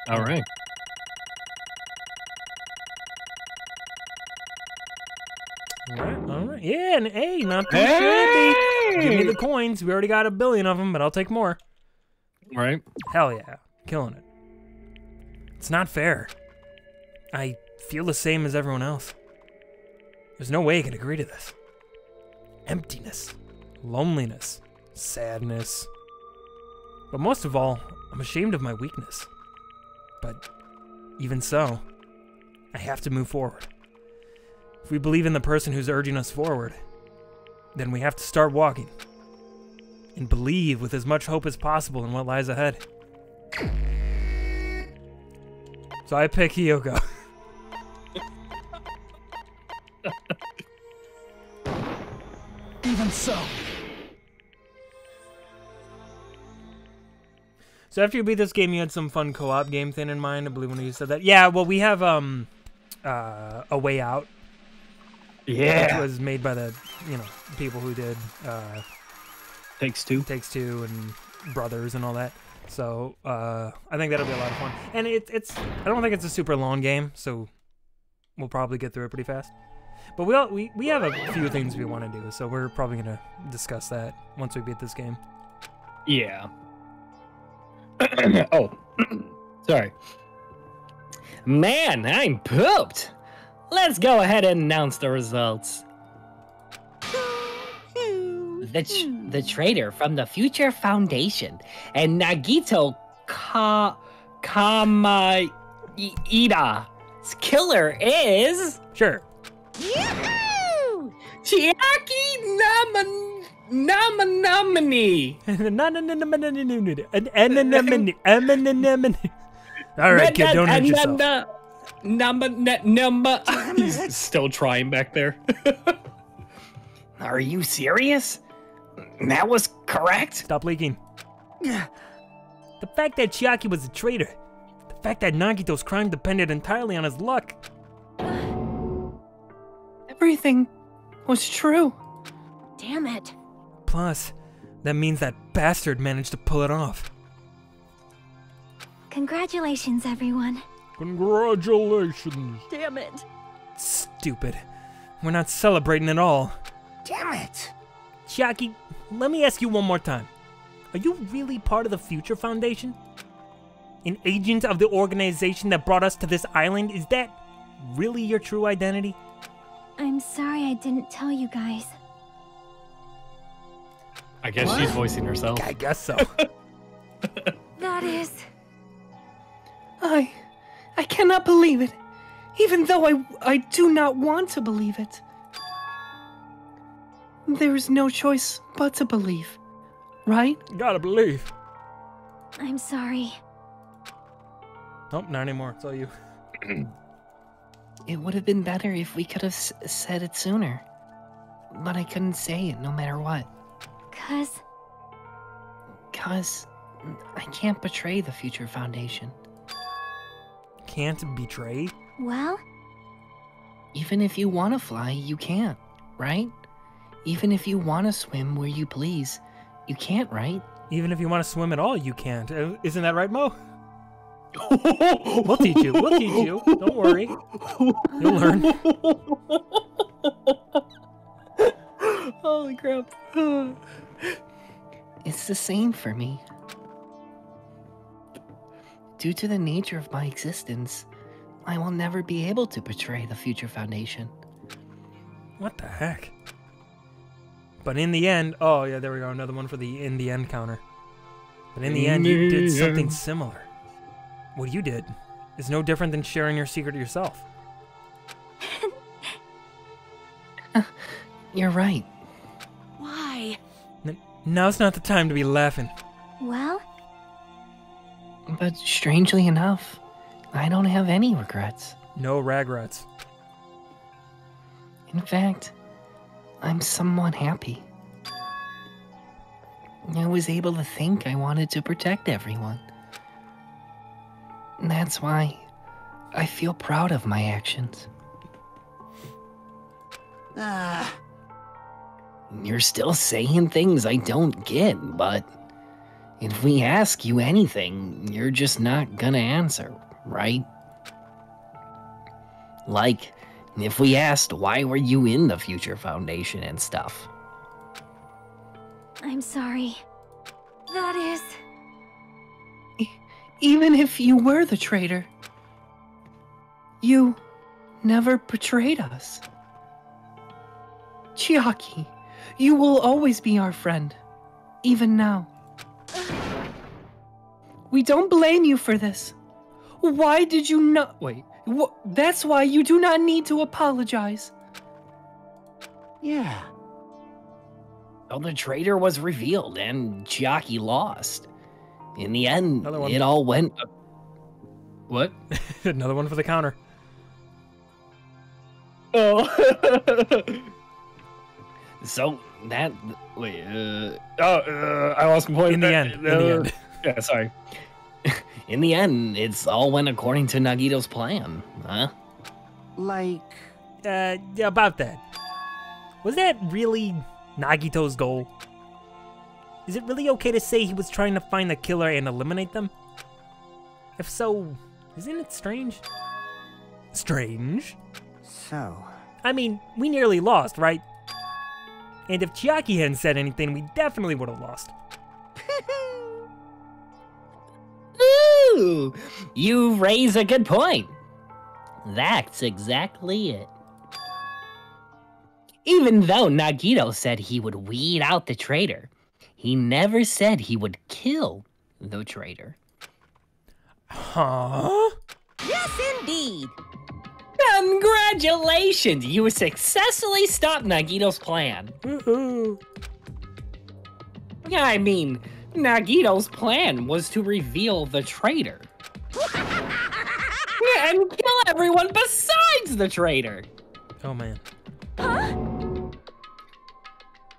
All right.
All right. Yeah, an A, not too shabby. Give me the coins. We already got 1 billion of them, but I'll take more.
Right.
Hell yeah, killing it. It's not fair. I feel the same as everyone else. There's no way I can agree to this. Emptiness, loneliness, sadness. But most of all, I'm ashamed of my weakness. But even so, I have to move forward. If we believe in the person who's urging us forward, then we have to start walking. And believe with as much hope as possible in what lies ahead. So I pick Hiyoko.
Even so.
So after you beat this game, you had some fun co-op game thing in mind, I believe when you said that. Yeah, well, we have A Way Out.
Yeah.
Which was made by the, people who did
Takes Two.
Takes Two and Brothers and all that. So I think that'll be a lot of fun. And it's I don't think it's a super long game, so we'll probably get through it pretty fast. But we have a few things we want to do, so we're probably gonna discuss that once we beat this game.
Yeah. Oh, sorry. Man, I'm pooped. Let's go ahead and announce the results. The traitor from the Future Foundation and Nagito Kamaida's killer is...
Sure.
Yoo-hoo!
Chiaki Namanamani.
All right, kid, don't hurt yourself.
Number. He's still trying back there. Are you serious? That was correct?
Stop leaking. The fact that Chiaki was a traitor. The fact that Nagito's crime depended entirely on his luck.
Everything was true.
Damn it.
Plus, that means that bastard managed to pull it off.
Congratulations, everyone.
Congratulations.
Damn it.
Stupid. We're not celebrating at all.
Damn it!
Chiaki, let me ask you one more time. Are you really part of the Future Foundation? An agent of the organization that brought us to this island? Is that really your true identity?
I'm sorry I didn't tell you guys.
I guess she's voicing herself.
I guess so.
That is...
I cannot believe it. Even though I do not want to believe it. There is no choice but to believe. Right?
Gotta believe.
I'm sorry.
Nope, not anymore. It's all you.
It would have been better if we could have said it sooner. But I couldn't say it no matter what. Cause I can't betray the Future Foundation.
Can't betray?
Well?
Even if you want to fly, you can't, right? Even if you want to swim where you please, you can't, right?
Even if you want to swim at all, you can't. Isn't that right, Mo? We'll teach you. We'll teach you. Don't worry. You'll learn.
Holy crap. It's the same for me. Due to the nature of my existence, I will never be able to betray the Future Foundation.
What the heck? But in the end, oh yeah, there we go, another one for the in the end counter. But in the end, you did something similar. What you did is no different than sharing your secret to yourself.
You're right.
Why?
Now's not the time to be laughing.
Well?
But strangely enough, I don't have any regrets.
No regrets.
In fact, I'm somewhat happy. I was able to think I wanted to protect everyone. And that's why I feel proud of my actions. You're still saying things I don't get, but if we ask you anything, you're just not gonna answer, right? Like, if we asked why were you in the Future Foundation and stuff.
I'm sorry. That is...
Even if you were the traitor, you never betrayed us. Chiaki, you will always be our friend, even now. We don't blame you for this. Why did you not... Wait, that's why you do not need to apologize.
Yeah.
Well, the traitor was revealed and Chiaki lost. In the end, it all went... What?
Another one for the counter.
Oh.
So, that... Wait,
I lost my point.
In the end.
Yeah, sorry.
In the end, it's all went according to Nagito's plan, huh?
Like...
Yeah, about that. Was that really Nagito's goal? Is it really okay to say he was trying to find the killer and eliminate them? If so, isn't it strange? Strange?
So...
I mean, we nearly lost, right? And if Chiaki hadn't said anything, we definitely would have lost.
Ooh, you raise a good point. That's exactly it. Even though Nagito said he would weed out the traitor, he never said he would kill the traitor.
Huh?
Yes, indeed.
Congratulations! You successfully stopped Nagito's plan. I mean, Nagito's plan was to reveal the traitor. And kill everyone besides the traitor.
Oh, man.
Huh?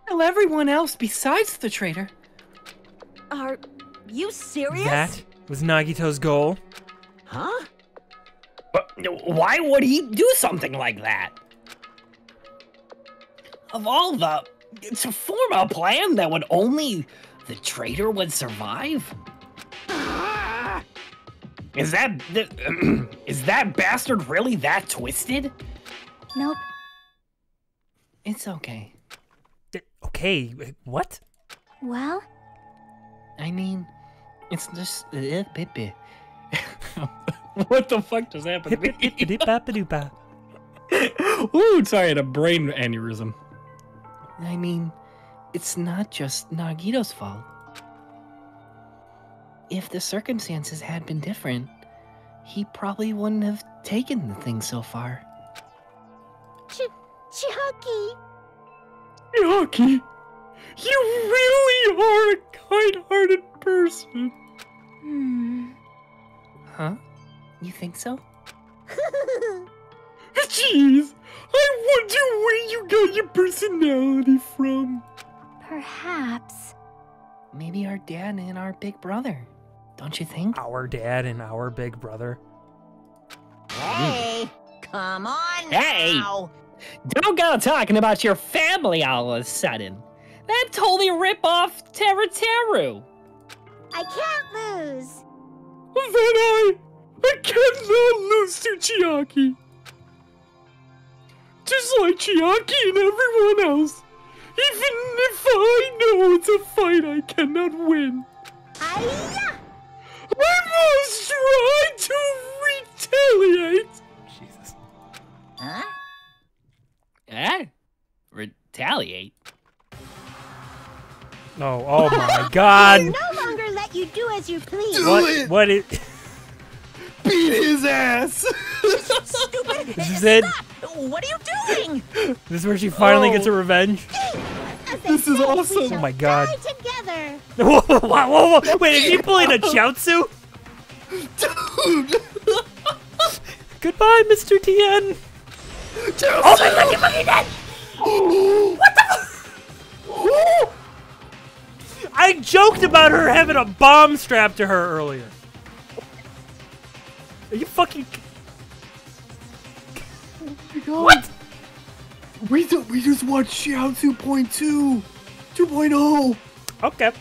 Kill everyone else besides the traitor.
Are you serious?
That was Nagito's goal.
Huh?
But why would he do something like that? Of all the... To form a plan that would only... The traitor would survive? Is that bastard really that twisted?
Nope.
It's okay.
Okay, what?
Well?
I mean, it's just...
What the fuck just happened to me?
Hippity-bap-a-doo-bap.
Ooh, sorry, I had a brain aneurysm.
I mean, it's not just Nagito's fault. If the circumstances had been different, he probably wouldn't have taken the thing so far.
Chiaki!
Chiaki! You really are a kind-hearted person.
Huh? You think so?
Jeez! I wonder where you got your personality from.
Perhaps.
Maybe our dad and our big brother. Don't you think?
Our dad and our big brother.
Hey, come on
Hey!
now.
Don't go talking about your family all of a sudden. That totally rip off Teru.
I can't lose.
Then I cannot lose to Chiaki. Just like Chiaki and everyone else. Even if I know it's a fight I cannot win.
Hi-ya!
I must try to retaliate.
Jesus.
Huh?
Eh? Retaliate?
Oh my God!
I'll no longer let you do as you please.
What is?
Beat his ass!
Stupid!
This is it.
Stop! What are you doing?
This is where she finally gets her revenge.
This
is awesome.
Oh my God!
Die together.
Whoa! Wait, is he pulling a Chiaotzu?
Dude!
Goodbye, Mr. Tien. Oh my God! You're fucking dead! What the? I joked about her having a bomb strapped to her earlier. Are you fucking? What?
We just watched Xiao 2.2. 2.0.
Okay.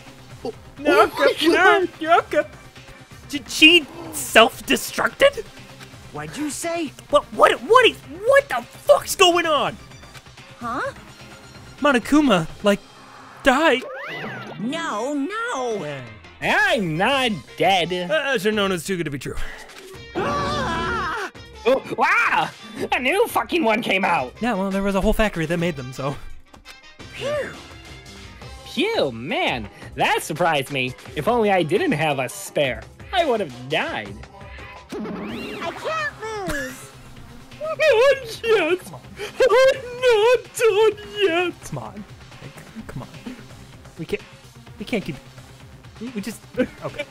No, okay. No, you're okay. Did she self-destructed?
What'd you say?
What the fuck's going on?
Huh?
Monokuma, like, died.
No.
I'm not dead.
Should known as too good to be true.
Oh, wow! A new fucking one came out!
Yeah, well, there was a whole factory that made them, so.
Phew, man, that surprised me. If only I didn't have a spare, I would have died.
I can't lose.
Not yet. I'm not done yet.
Come on. Come on. We can't keep. We just. Okay.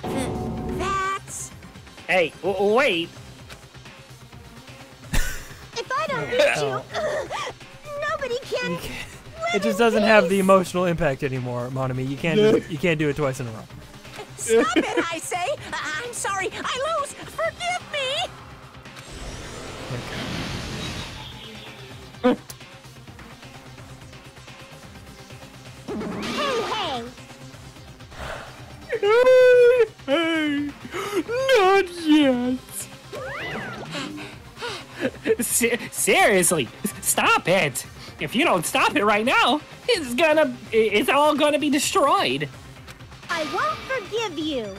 That's...
Hey, wait.
If I don't beat you, nobody can.
It just doesn't have the emotional impact anymore, Monami. You can't do it twice in a row.
Stop it, I say! I'm sorry, I lose! Forgive me!
Hey, not yet.
Seriously, stop it! If you don't stop it right now, it's all gonna be destroyed.
I won't forgive you.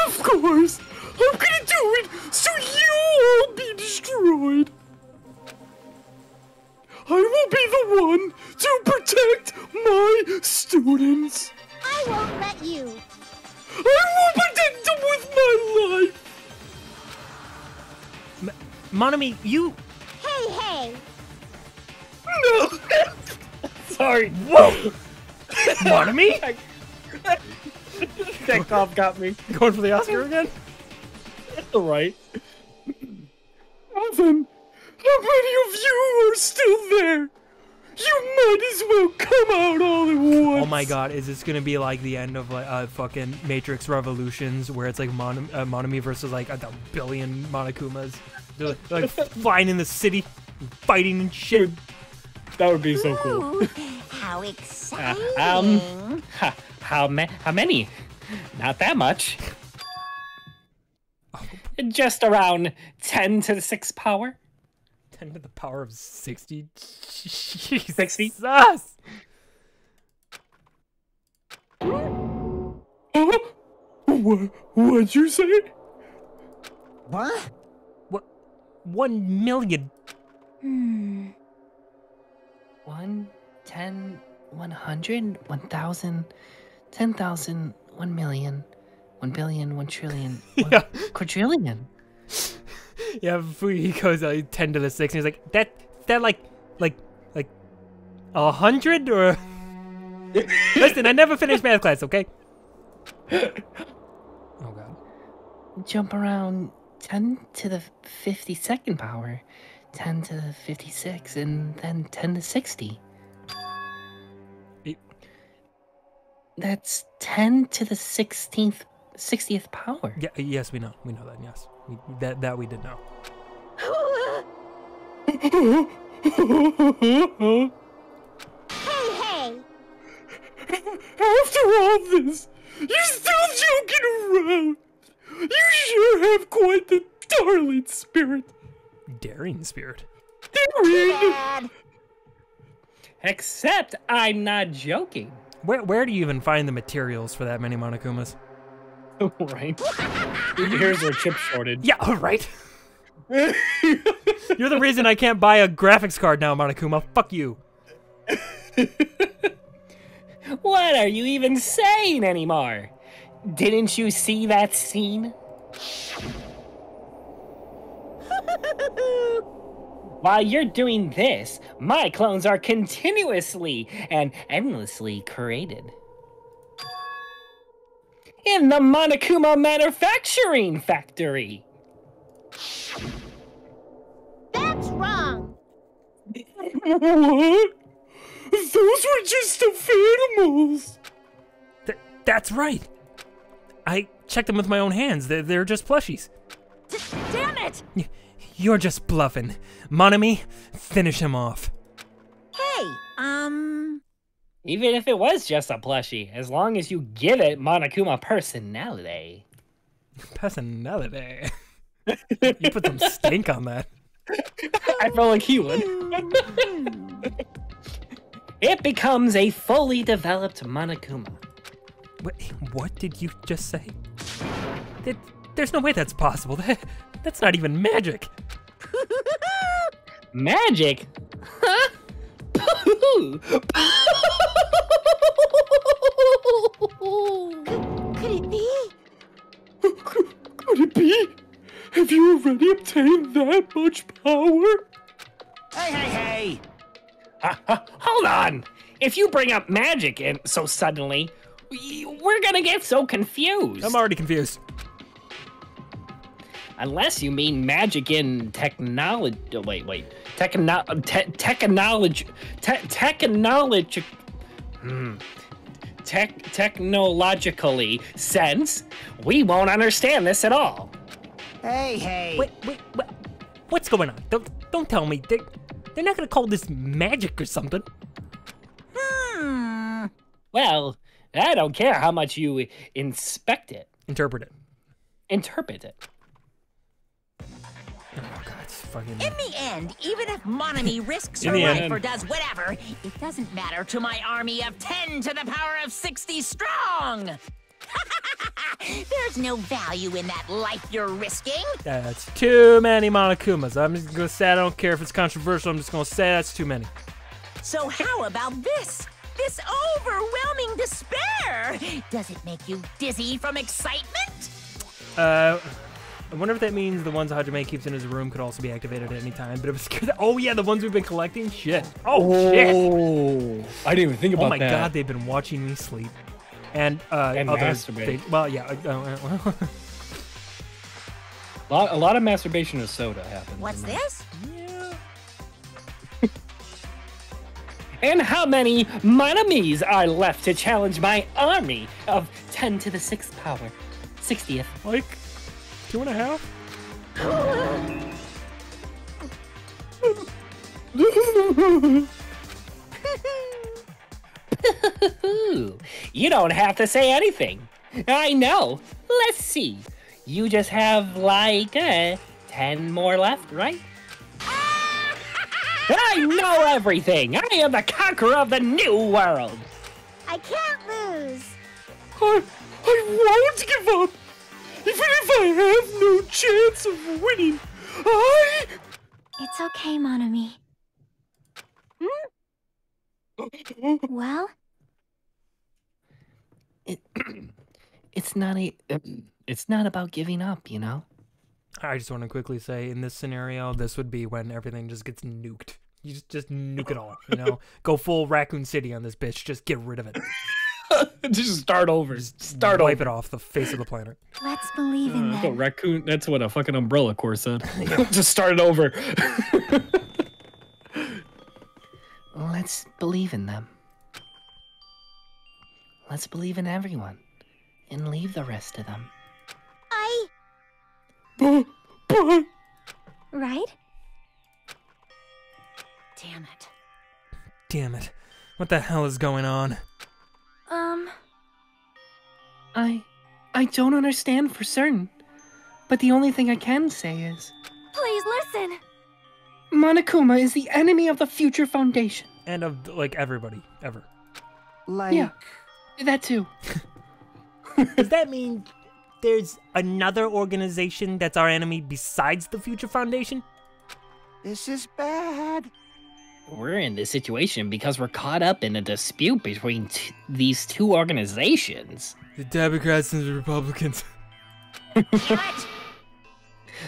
Of course, I'm gonna do it so you will be destroyed. I will be the one to protect my students.
I won't let you.
I will protect them with my life.
Monami, you.
Hey.
No.
Sorry.
Whoa. Monami?
That cough got me.
Going for the Oscar again?
Right.
Evan, how many of you are still there? You might as well come out all at once.
Oh my God, is this gonna be like the end of like fucking Matrix Revolutions, where it's like Monami versus like a billion Monokumas? They're like flying in the city, fighting and shit.
That would be so cool.
Ooh, how exciting!
How many? Not that much. Just around 10 to the 6th power.
10 to the power of 60?
60?
Sus!
What'd you say?
What?
What? 1 million.
1, 10, 100, 1,000, 10,000, 1 million, 1 billion, 1 trillion, 1 quadrillion.
Yeah, before he goes 10 to the 6, and he's like, that like 100 or? Listen, I never finished math class, okay? Oh god.
Jump around 10 to the 52nd power, 10 to the 56, and then 10 to 60. That's 10 to the 60th power.
Yeah, yes, we know that. Yes, that we did know.
Hey!
After all this, you're still joking around. You sure have quite the darling spirit.
Daring spirit.
Dad!
Except I'm not joking.
Where do you even find the materials for that many Monokumas?
Right. Here's our chip shortage.
Yeah, right. You're the reason I can't buy a graphics card now, Monokuma. Fuck you.
What are you even saying anymore? Didn't you see that scene? While you're doing this, my clones are continuously and endlessly created. In the Monokuma Manufacturing Factory.
That's wrong.
What? Those were just stuffed animals.
That's right. I checked them with my own hands. They're just plushies.
Damn it!
You're just bluffing. Monami, finish him off.
Hey,
Even if it was just a plushie, as long as you give it Monokuma personality.
Personality? You put some stink on that.
I felt like he would.
It becomes a fully developed Monokuma.
Wait, what did you just say? There's no way that's possible. That's not even magic.
Magic? Huh?
Could it be?
Could it be? Have you already obtained that much power?
Hey!
Hold on! If you bring up magic and so suddenly, we're gonna get so confused.
I'm already confused.
Unless you mean magic in technology. Wait. Technologically sense, we won't understand this at all.
Hey.
Wait. What's going on? Don't tell me. They're not gonna call this magic or something.
Well, I don't care how much you inspect it.
Interpret it. Oh god, it's fucking...
in the end, even if Monami risks her
In the
life
end.
or does whatever, it doesn't matter to my army of 10 to the power of 60 strong! There's no value in that life you're risking.
That's too many Monokumas. I'm just gonna say I don't care if it's controversial. I'm just gonna say that's too many.
So how about this? This overwhelming despair! Does it make you dizzy from excitement?
I wonder if that means the ones Hajime keeps in his room could also be activated at any time. But it was oh yeah, the ones we've been collecting. Shit. Shit.
I didn't even think about that.
Oh my god, they've been watching me sleep. And others.
masturbate.
Well, yeah.
A lot of masturbation of soda happens.
What's this?
Yeah.
And how many Monamis are left to challenge my army of 10 to the 6th power? 60th.
Like 2.5?
You don't have to say anything. I know. Let's see. You just have like 10 more left, right? I know everything! I am the conqueror of the new world!
I can't lose.
I won't give up! Even if I have no chance of winning,
It's okay, Monami. Well?
It's not about giving up, you know?
I just want to quickly say, in this scenario, this would be when everything just gets nuked. You just nuke it all, you know? Go full Raccoon City on this bitch. Just get rid of it.
Just start over.
Wipe it off the face of the planet.
Let's believe in
That's what
them.
raccoon. That's what a fucking umbrella course said. Just start it over.
Let's believe in them. Let's believe in everyone. And leave the rest to them.
Right?
Damn it.
Damn it. What the hell is going on?
I don't understand for certain. But the only thing I can say is...
Please listen!
Monokuma is the enemy of the Future Foundation.
And of, like, everybody. Ever.
Like...
Yeah, that too.
Does that mean there's another organization that's our enemy besides the Future Foundation?
This is bad.
We're in this situation because we're caught up in a dispute between these two organizations.
The Democrats and the Republicans.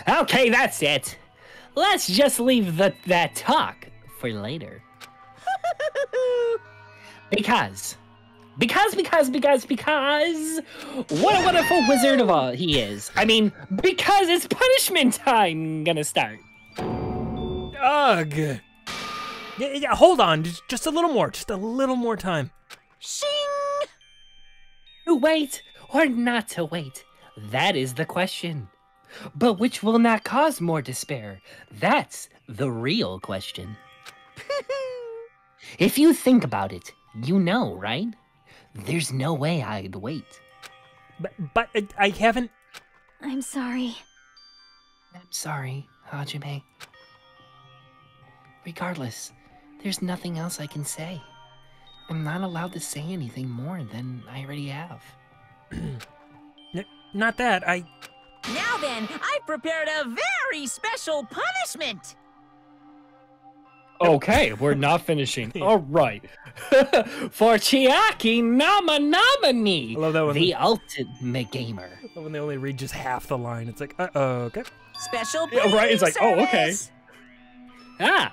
Okay, that's it. Let's just leave that talk for later. Because what a wonderful wizard of all he is. I mean, because it's punishment time gonna start.
Ugh. Yeah, hold on. Just a little more. Just a little more time.
Shing!
To wait or not to wait? That is the question. But which will not cause more despair? That's the real question. If you think about it, you know, right? There's no way I'd wait.
But I haven't...
I'm sorry.
I'm sorry, Hajime. Regardless, there's nothing else I can say. I'm not allowed to say anything more than I already have.
Not that,
Now then, I've prepared a very special punishment!
Okay, we're not finishing. All right.
For Chiaki Nama-Nama-ni,
I love that one.
the ultimate gamer.
When they only read just half the line, it's like, okay.
Special
Yeah, right, it's like, oh, okay.
service.
Ah,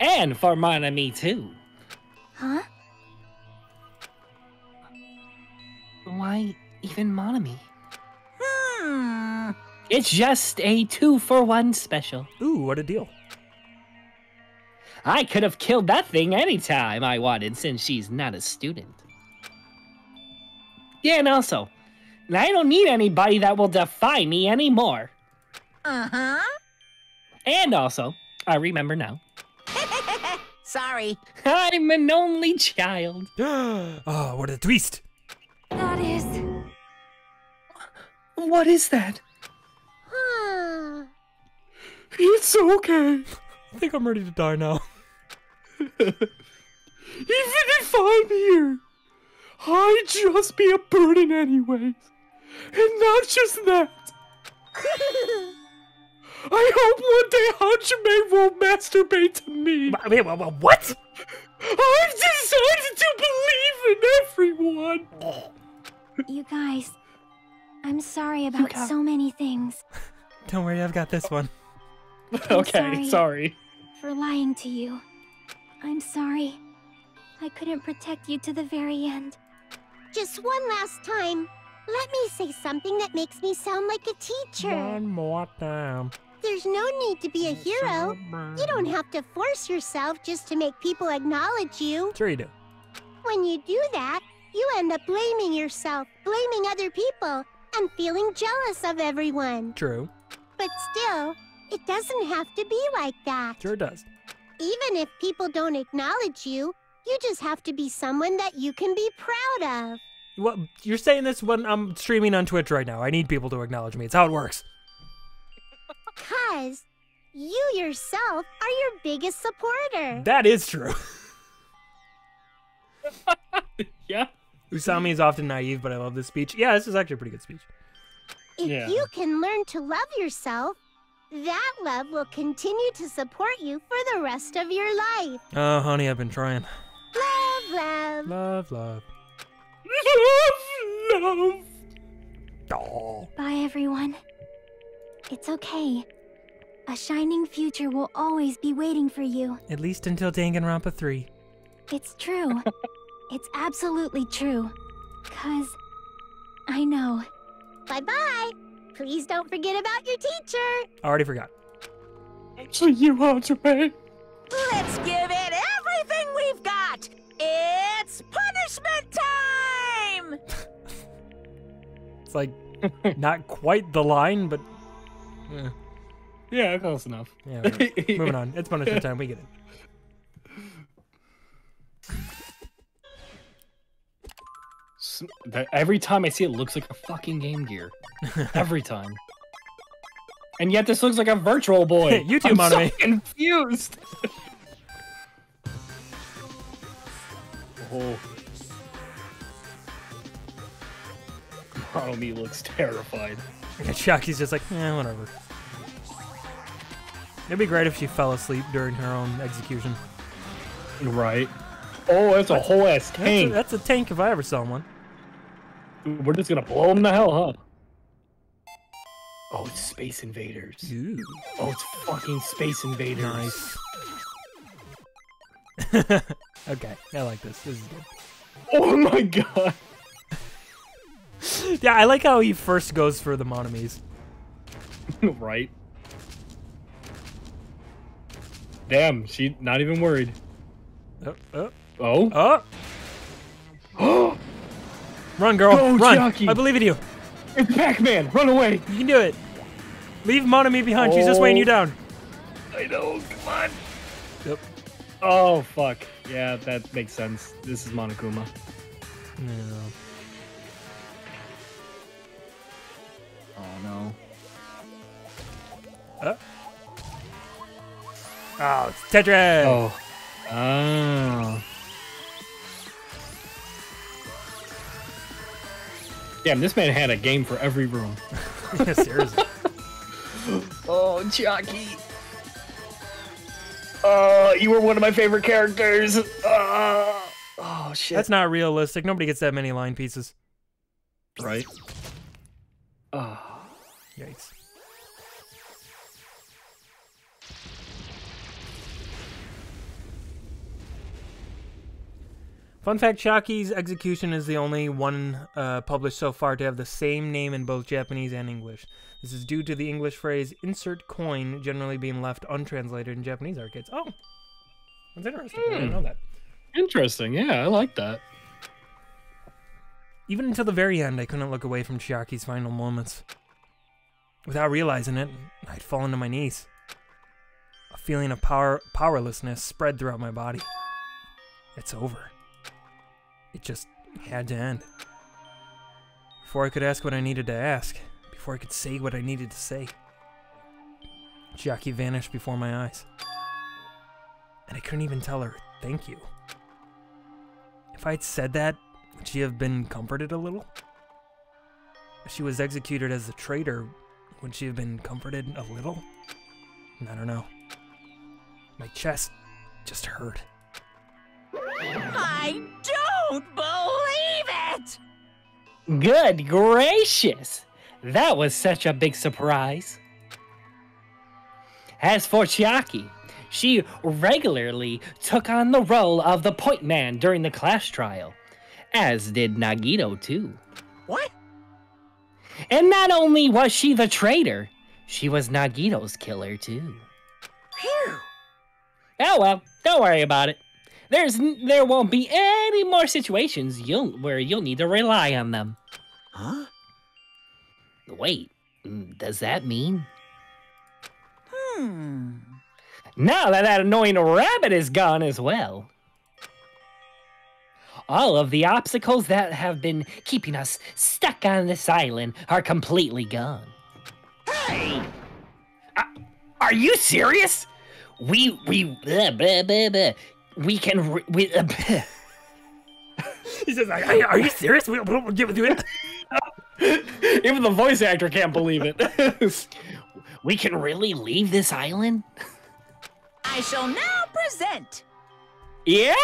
and for Monami too.
Huh?
Why even Monami?
Hmm.
It's just a 2-for-1 special.
Ooh, what a deal.
I could have killed that thing anytime I wanted since she's not a student. Yeah, and also, I don't need anybody that will defy me anymore.
Uh-huh.
And also, I remember now.
Sorry.
I'm an only child.
Oh, what a twist.
That is...
What is that?
It's okay.
I think I'm ready to die now.
Even if I'm here, I'd just be a burden anyways. And not just that. I hope one day Hajime won't masturbate to me.
Wait, what?
I've decided to believe in everyone.
You guys, I'm sorry about so many things.
Don't worry, I've got this one.
Okay, sorry.
For lying to you. I'm sorry. I couldn't protect you to the very end.
Just one last time, let me say something that makes me sound like a teacher.
One more time.
There's no need to be a hero. You don't have to force yourself just to make people acknowledge you.
Sure you do.
When you do that, you end up blaming yourself, blaming other people, and feeling jealous of everyone.
True.
But still, it doesn't have to be like that.
Sure does.
Even if people don't acknowledge you, you just have to be someone that you can be proud of.
What, you're saying this when I'm streaming on Twitch right now. I need people to acknowledge me. It's how it works.
'Cause You yourself are your biggest supporter.
That is true.
Yeah.
Usami is often naive, but I love this speech. Yeah, this is actually a pretty good speech.
If you can learn to love yourself, that love will continue to support you for the rest of your life.
Oh, honey, I've been trying.
Love, love.
Love, love.
Love.
Oh.
Bye, everyone. It's okay. A shining future will always be waiting for you.
At least until Danganronpa 3.
It's true. It's absolutely true. 'Cause I know.
Bye-bye. Please don't forget about your teacher.
I already forgot.
So you are Japan.
Let's give it everything we've got. It's punishment time!
It's like not quite the line, but
Yeah, close enough.
yeah. Right. Moving on. It's punishment time. We get it.
Every time I see it, looks like a fucking Game Gear. Every time. And yet this looks like a Virtual Boy.
YouTube
I'm
anime.
so confused. Oh. Monomi looks terrified.
Yeah, Shaki's just like, whatever. It'd be great if she fell asleep during her own execution.
Right. Oh, that's a whole ass tank.
That's a tank if I ever saw one.
We're just gonna blow them to hell, huh? Oh, it's Space Invaders.
Ooh.
Oh, it's fucking Space Invaders.
Nice. Okay, I like this. This is good.
Oh my god.
Yeah, I like how he first goes for the Monomies.
Right. Damn, she not even worried. Oh?
Run, girl.
Go,
Run.
Jockey.
I believe in you.
It's Pac-Man. Run away.
You can do it. Leave Monomi behind. She's just weighing you down.
I know. Come on.
Yep.
Oh, fuck. Yeah, that makes sense. This is Monokuma.
No.
Oh, no.
Oh, it's Tetris.
Oh. Oh. Damn, this man had a game for every room.
Yeah, seriously.
Oh, Jockey. Oh, you were one of my favorite characters. Oh, shit.
That's not realistic. Nobody gets that many line pieces.
Right. Oh.
Yikes. Fun fact, Shaki's execution is the only one published so far to have the same name in both Japanese and English. This is due to the English phrase insert coin generally being left untranslated in Japanese arcades. Oh, that's interesting. I didn't know that.
Interesting. Yeah, I like that.
Even until the very end, I couldn't look away from Shaki's final moments. Without realizing it, I'd fallen to my knees. A feeling of powerlessness spread throughout my body. It's over. It just had to end. Before I could ask what I needed to ask, before I could say what I needed to say, Jackie vanished before my eyes. And I couldn't even tell her, thank you. If I'd said that, would she have been comforted a little? If she was executed as a traitor, would she have been comforted a little? I don't know. My chest just hurt.
I don't believe it!
Good gracious! That was such a big surprise. As for Chiaki, she regularly took on the role of the point man during the class trial, as did Nagito too.
What?
And not only was she the traitor, she was Nagito's killer too.
Phew!
Oh well, don't worry about it. There won't be any more situations where you'll need to rely on them.
Huh?
Wait, does that mean?
Now
that annoying rabbit is gone as well, all of the obstacles that have been keeping us stuck on this island are completely gone.
Hey!
Are you serious? We blah, blah, blah, blah. We can
He says, "Are you serious? We'll give it to it."
Even the voice actor can't believe it.
We can really leave this island?
I shall now present.
Yep!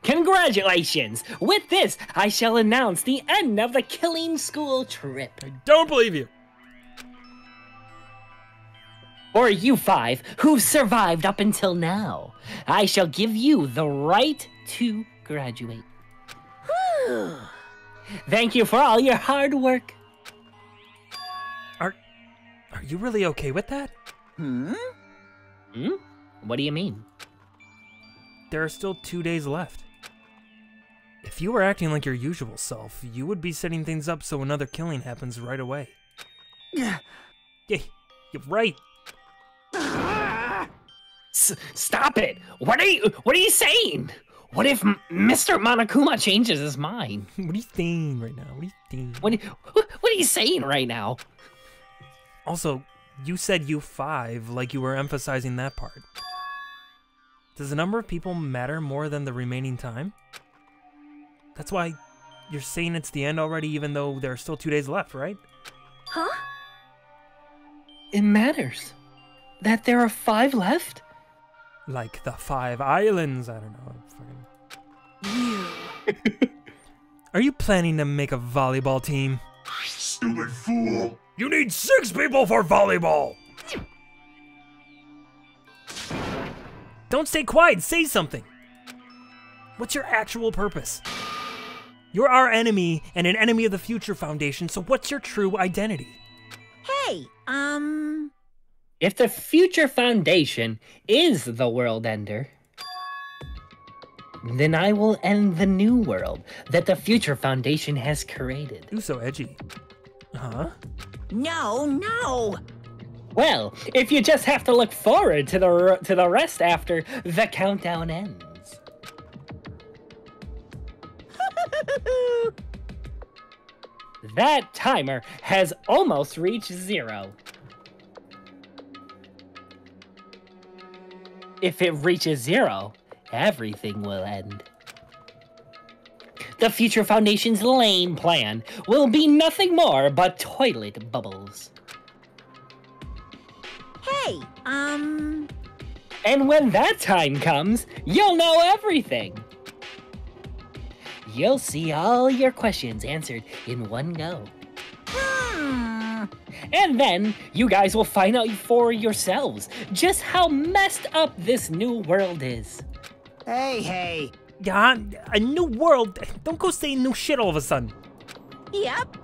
Congratulations! With this, I shall announce the end of the Killing School trip.
I don't believe you.
For you 5 who've survived up until now, I shall give you the right to graduate. Thank you for all your hard work.
Are you really okay with that?
What do you mean?
There are still 2 days left. If you were acting like your usual self, you would be setting things up so another killing happens right away. Yeah, you're right.
Stop it! What are you saying? What if Mr. Monokuma changes his mind?
What are you saying right now? What are you saying?
What are you saying right now?
Also, you said you 5 like you were emphasizing that part. Does the number of people matter more than the remaining time? That's why you're saying it's the end already even though there are still 2 days left, right?
Huh?
It matters. That there are 5 left?
Like the 5 islands, I don't know. Are you planning to make a volleyball team?
Stupid fool!
You need 6 people for volleyball! Don't stay quiet, say something! What's your actual purpose? You're our enemy and an enemy of the Future Foundation, so what's your true identity?
Hey,
If the Future Foundation is the world ender, then I will end the new world that the Future Foundation has created.
Ooh, so edgy. Huh?
No.
Well, if you just have to look forward to the rest after the countdown ends. That timer has almost reached 0. If it reaches 0, everything will end. The Future Foundation's lame plan will be nothing more but toilet bubbles.
Hey,
And when that time comes, you'll know everything. You'll see all your questions answered in one go. And then, you guys will find out for yourselves just how messed up this new world is.
Hey.
Yeah, a new world? Don't go saying new shit all of a sudden.
Yep.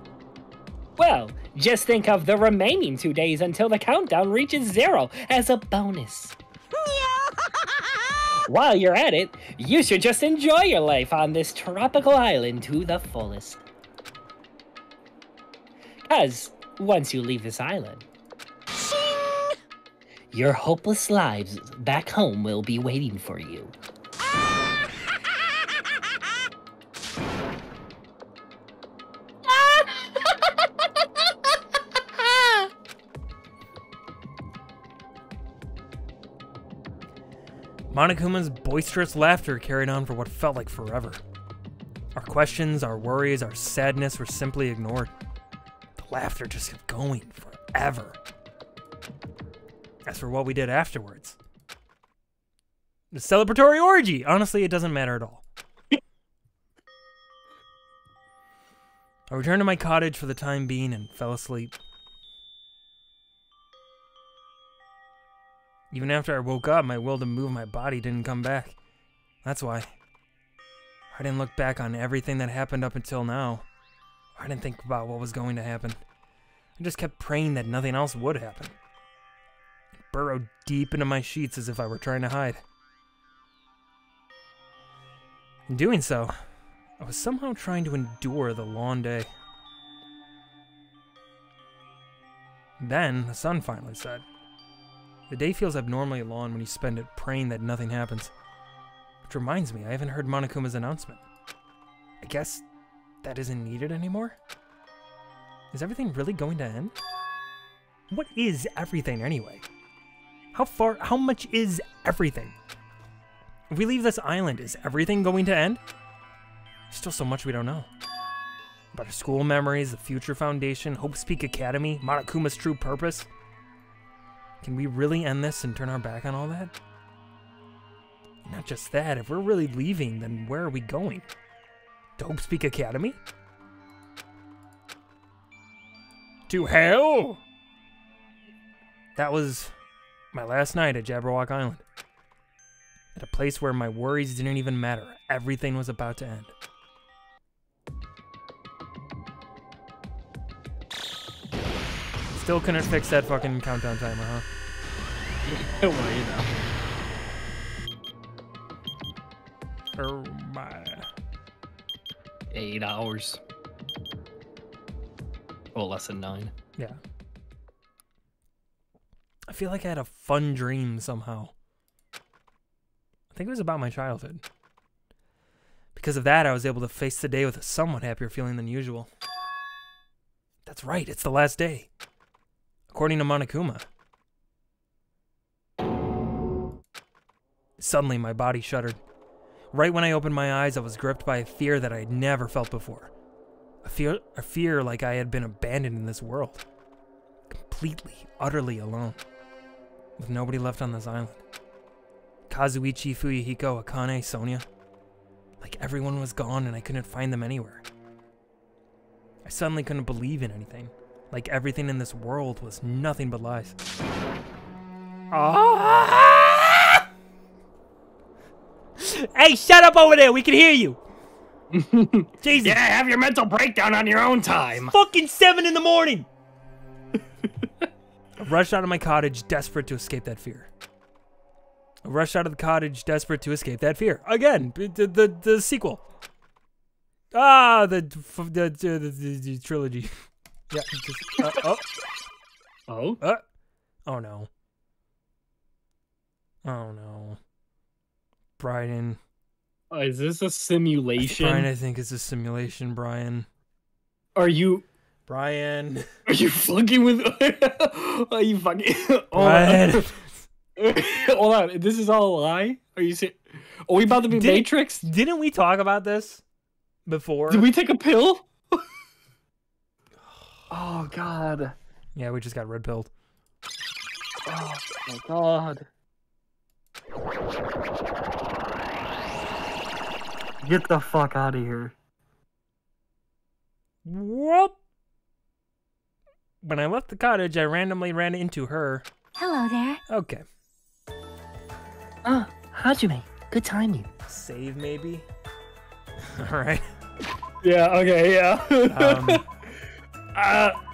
Well, just think of the remaining 2 days until the countdown reaches 0 as a bonus. While you're at it, you should just enjoy your life on this tropical island to the fullest. 'Cause once you leave this island, your hopeless lives back home will be waiting for you.
Monokuma's boisterous laughter carried on for what felt like forever. Our questions, our worries, our sadness were simply ignored. The laughter just kept going forever. As for what we did afterwards, the celebratory orgy! Honestly, it doesn't matter at all. I returned to my cottage for the time being and fell asleep. Even after I woke up, my will to move my body didn't come back. That's why. I didn't look back on everything that happened up until now. I didn't think about what was going to happen. I just kept praying that nothing else would happen. I burrowed deep into my sheets as if I were trying to hide. In doing so, I was somehow trying to endure the long day. Then, the sun finally set. The day feels abnormally long when you spend it praying that nothing happens. Which reminds me, I haven't heard Monokuma's announcement. I guess that isn't needed anymore? Is everything really going to end? What is everything anyway? How much is everything? If we leave this island, is everything going to end? Still so much we don't know. About our school memories, the future foundation, Hope's Peak Academy, Monokuma's true purpose. Can we really end this and turn our back on all that? Not just that, if we're really leaving, then where are we going? To Hope's Peak Academy? To hell? That was my last night at Jabberwock Island. At a place where my worries didn't even matter. Everything was about to end. Still couldn't fix that fucking countdown timer, huh?
Well, you know.
Oh my.
8 hours. Well, less than 9.
Yeah. I feel like I had a fun dream somehow. I think it was about my childhood. Because of that, I was able to face the day with a somewhat happier feeling than usual. That's right, it's the last day. According to Monokuma. Suddenly, my body shuddered. Right when I opened my eyes, I was gripped by a fear that I had never felt before. A fear like I had been abandoned in this world. Completely, utterly alone. With nobody left on this island. Kazuichi, Fuyuhiko, Akane, Sonia. Like everyone was gone and I couldn't find them anywhere. I suddenly couldn't believe in anything. Like everything in this world was nothing but lies. Ah! Hey, shut up over there. We can hear you. Jesus.
Yeah, have your mental breakdown on your own time.
Fucking 7 in the morning. I rushed out of my cottage, desperate to escape that fear. I rushed out of the cottage, desperate to escape that fear. Again, the sequel. Ah, the trilogy. Yeah.
Oh.
Oh no. Oh no. Brian.
Is this a simulation?
Brian, I think it's a simulation, Brian.
Are you...
Brian.
Are you fucking with... Are you fucking...
Brian.
Hold on. This is all a lie? Are you saying... Are we about to be Matrix?
Didn't we talk about this before?
Did we take a pill? Oh, God.
Yeah, we just got red pilled.
Oh, my God. Get the fuck out of here.
Whoop. When I left the cottage, I randomly ran into her.
Hello there.
Okay.
Ah, Hajime. Good timing.
Save, maybe? Alright.
Yeah, okay, yeah.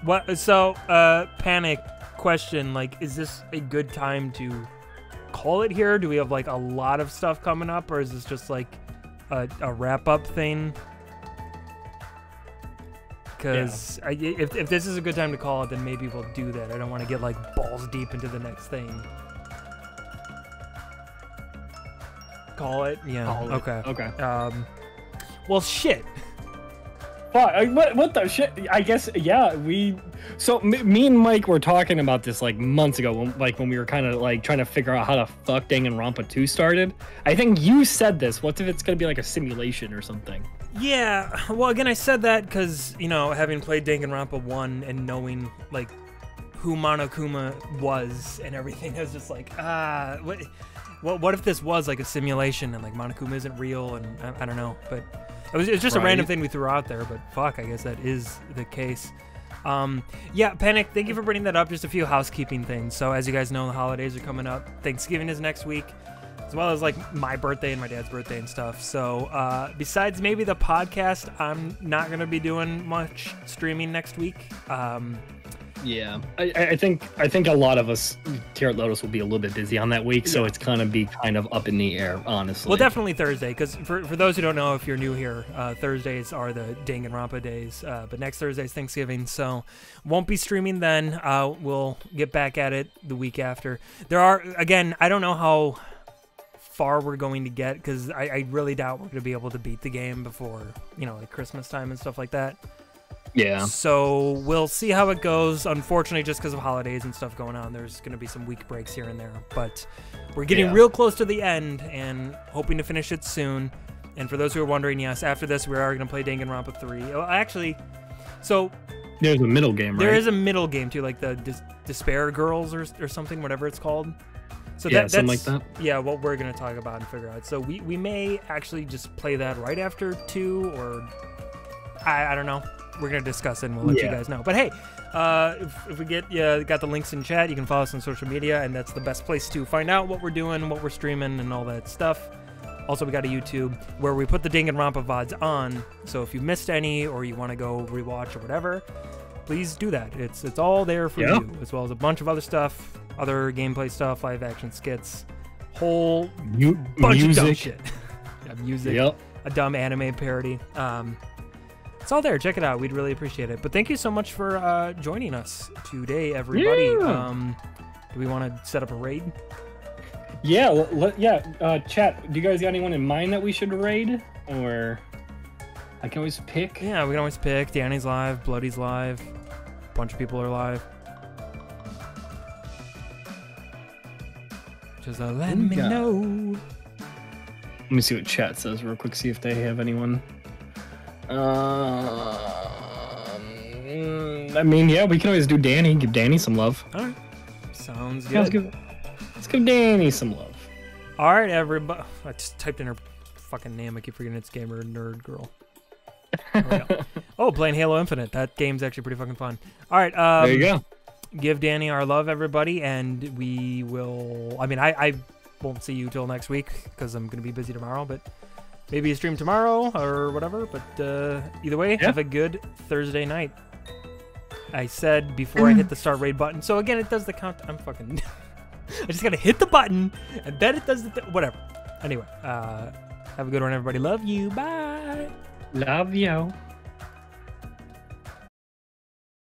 What? So, panic question, like, is this a good time to call it here? Do we have, like, a lot of stuff coming up, or is this just, like, a wrap-up thing? Because if this is a good time to call it, then maybe we'll do that. I don't want to get, like, balls deep into the next thing. Call it? Yeah.
Call it.
Okay.
Okay.
Well, shit.
Fuck, what the shit? I guess, yeah, so me and Mike were talking about this like months ago, when we were kind of like trying to figure out how the fuck Danganronpa 2 started. I think you said this. What if it's gonna be like a simulation or something?
Yeah, well, again, I said that because, you know, having played Danganronpa 1 and knowing, like, who Monokuma was and everything, I was just like, what if this was like a simulation and like Monokuma isn't real, and I don't know, but it's just a random thing we threw out there, but fuck, I guess that is the case. Yeah, Panic, thank you for bringing that up. Just a few housekeeping things. So as you guys know, the holidays are coming up. Thanksgiving is next week, as well as like my birthday and my dad's birthday and stuff. So besides maybe the podcast, I'm not going to be doing much streaming next week.
Yeah, I think a lot of us, Carrot Lotus, will be a little bit busy on that week, so it's gonna be kind of up in the air, honestly.
Well, definitely Thursday, because for those who don't know, if you're new here, Thursdays are the Danganronpa days, but next Thursday's Thanksgiving, so won't be streaming then. We'll get back at it the week after. There are, again, I don't know how far we're going to get, because I really doubt we're going to be able to beat the game before, you know, like Christmas time and stuff like that.
Yeah.
So we'll see how it goes. Unfortunately, just because of holidays and stuff going on, there's going to be some week breaks here and there. But we're getting real close to the end and hoping to finish it soon. And for those who are wondering, yes, after this, we are going to play Danganronpa 3. Oh, actually, so...
There's a middle game, right?
There is a middle game, too, like the Despair Girls or something, whatever it's called. So
yeah,
that's
something like that.
Yeah, what we're going to talk about and figure out. So we may actually just play that right after 2, or I don't know. We're going to discuss it and we'll let you guys know. But hey, if we got the links in chat, you can follow us on social media, and that's the best place to find out what we're doing, what we're streaming, and all that stuff. Also, we got a YouTube where we put the Danganronpa VODs on, so if you missed any or you want to go rewatch or whatever, please do that. It's all there for you, as well as a bunch of other stuff, other gameplay stuff, live action skits, whole bunch of dumb shit. Yeah, music, a dumb anime parody. It's all there. Check it out. We'd really appreciate it. But thank you so much for joining us today, everybody. Do we want to set up a raid?
Yeah, chat, do you guys got anyone in mind that we should raid? Or I can always pick?
Yeah, we can always pick. Danny's live, Bloody's live, a bunch of people are live. Just let me know.
Let me see what chat says real quick, see if they have anyone. I mean, yeah, we can always do Danny. Give Danny some love.
All right. Sounds good.
Let's give Danny some love.
All right, everybody. I just typed in her fucking name. I keep forgetting it's Gamer Nerd Girl. Oh, playing Halo Infinite. That game's actually pretty fucking fun. All right.
There you go.
Give Danny our love, everybody, and we will... I mean, I won't see you till next week because I'm going to be busy tomorrow, but maybe a stream tomorrow or whatever. But either way, have a good Thursday night. I said before I hit the start raid button. So again, it does the count. I'm fucking... I just got to hit the button, and then it does the... whatever. Anyway, have a good one, everybody. Love you. Bye.
Love you.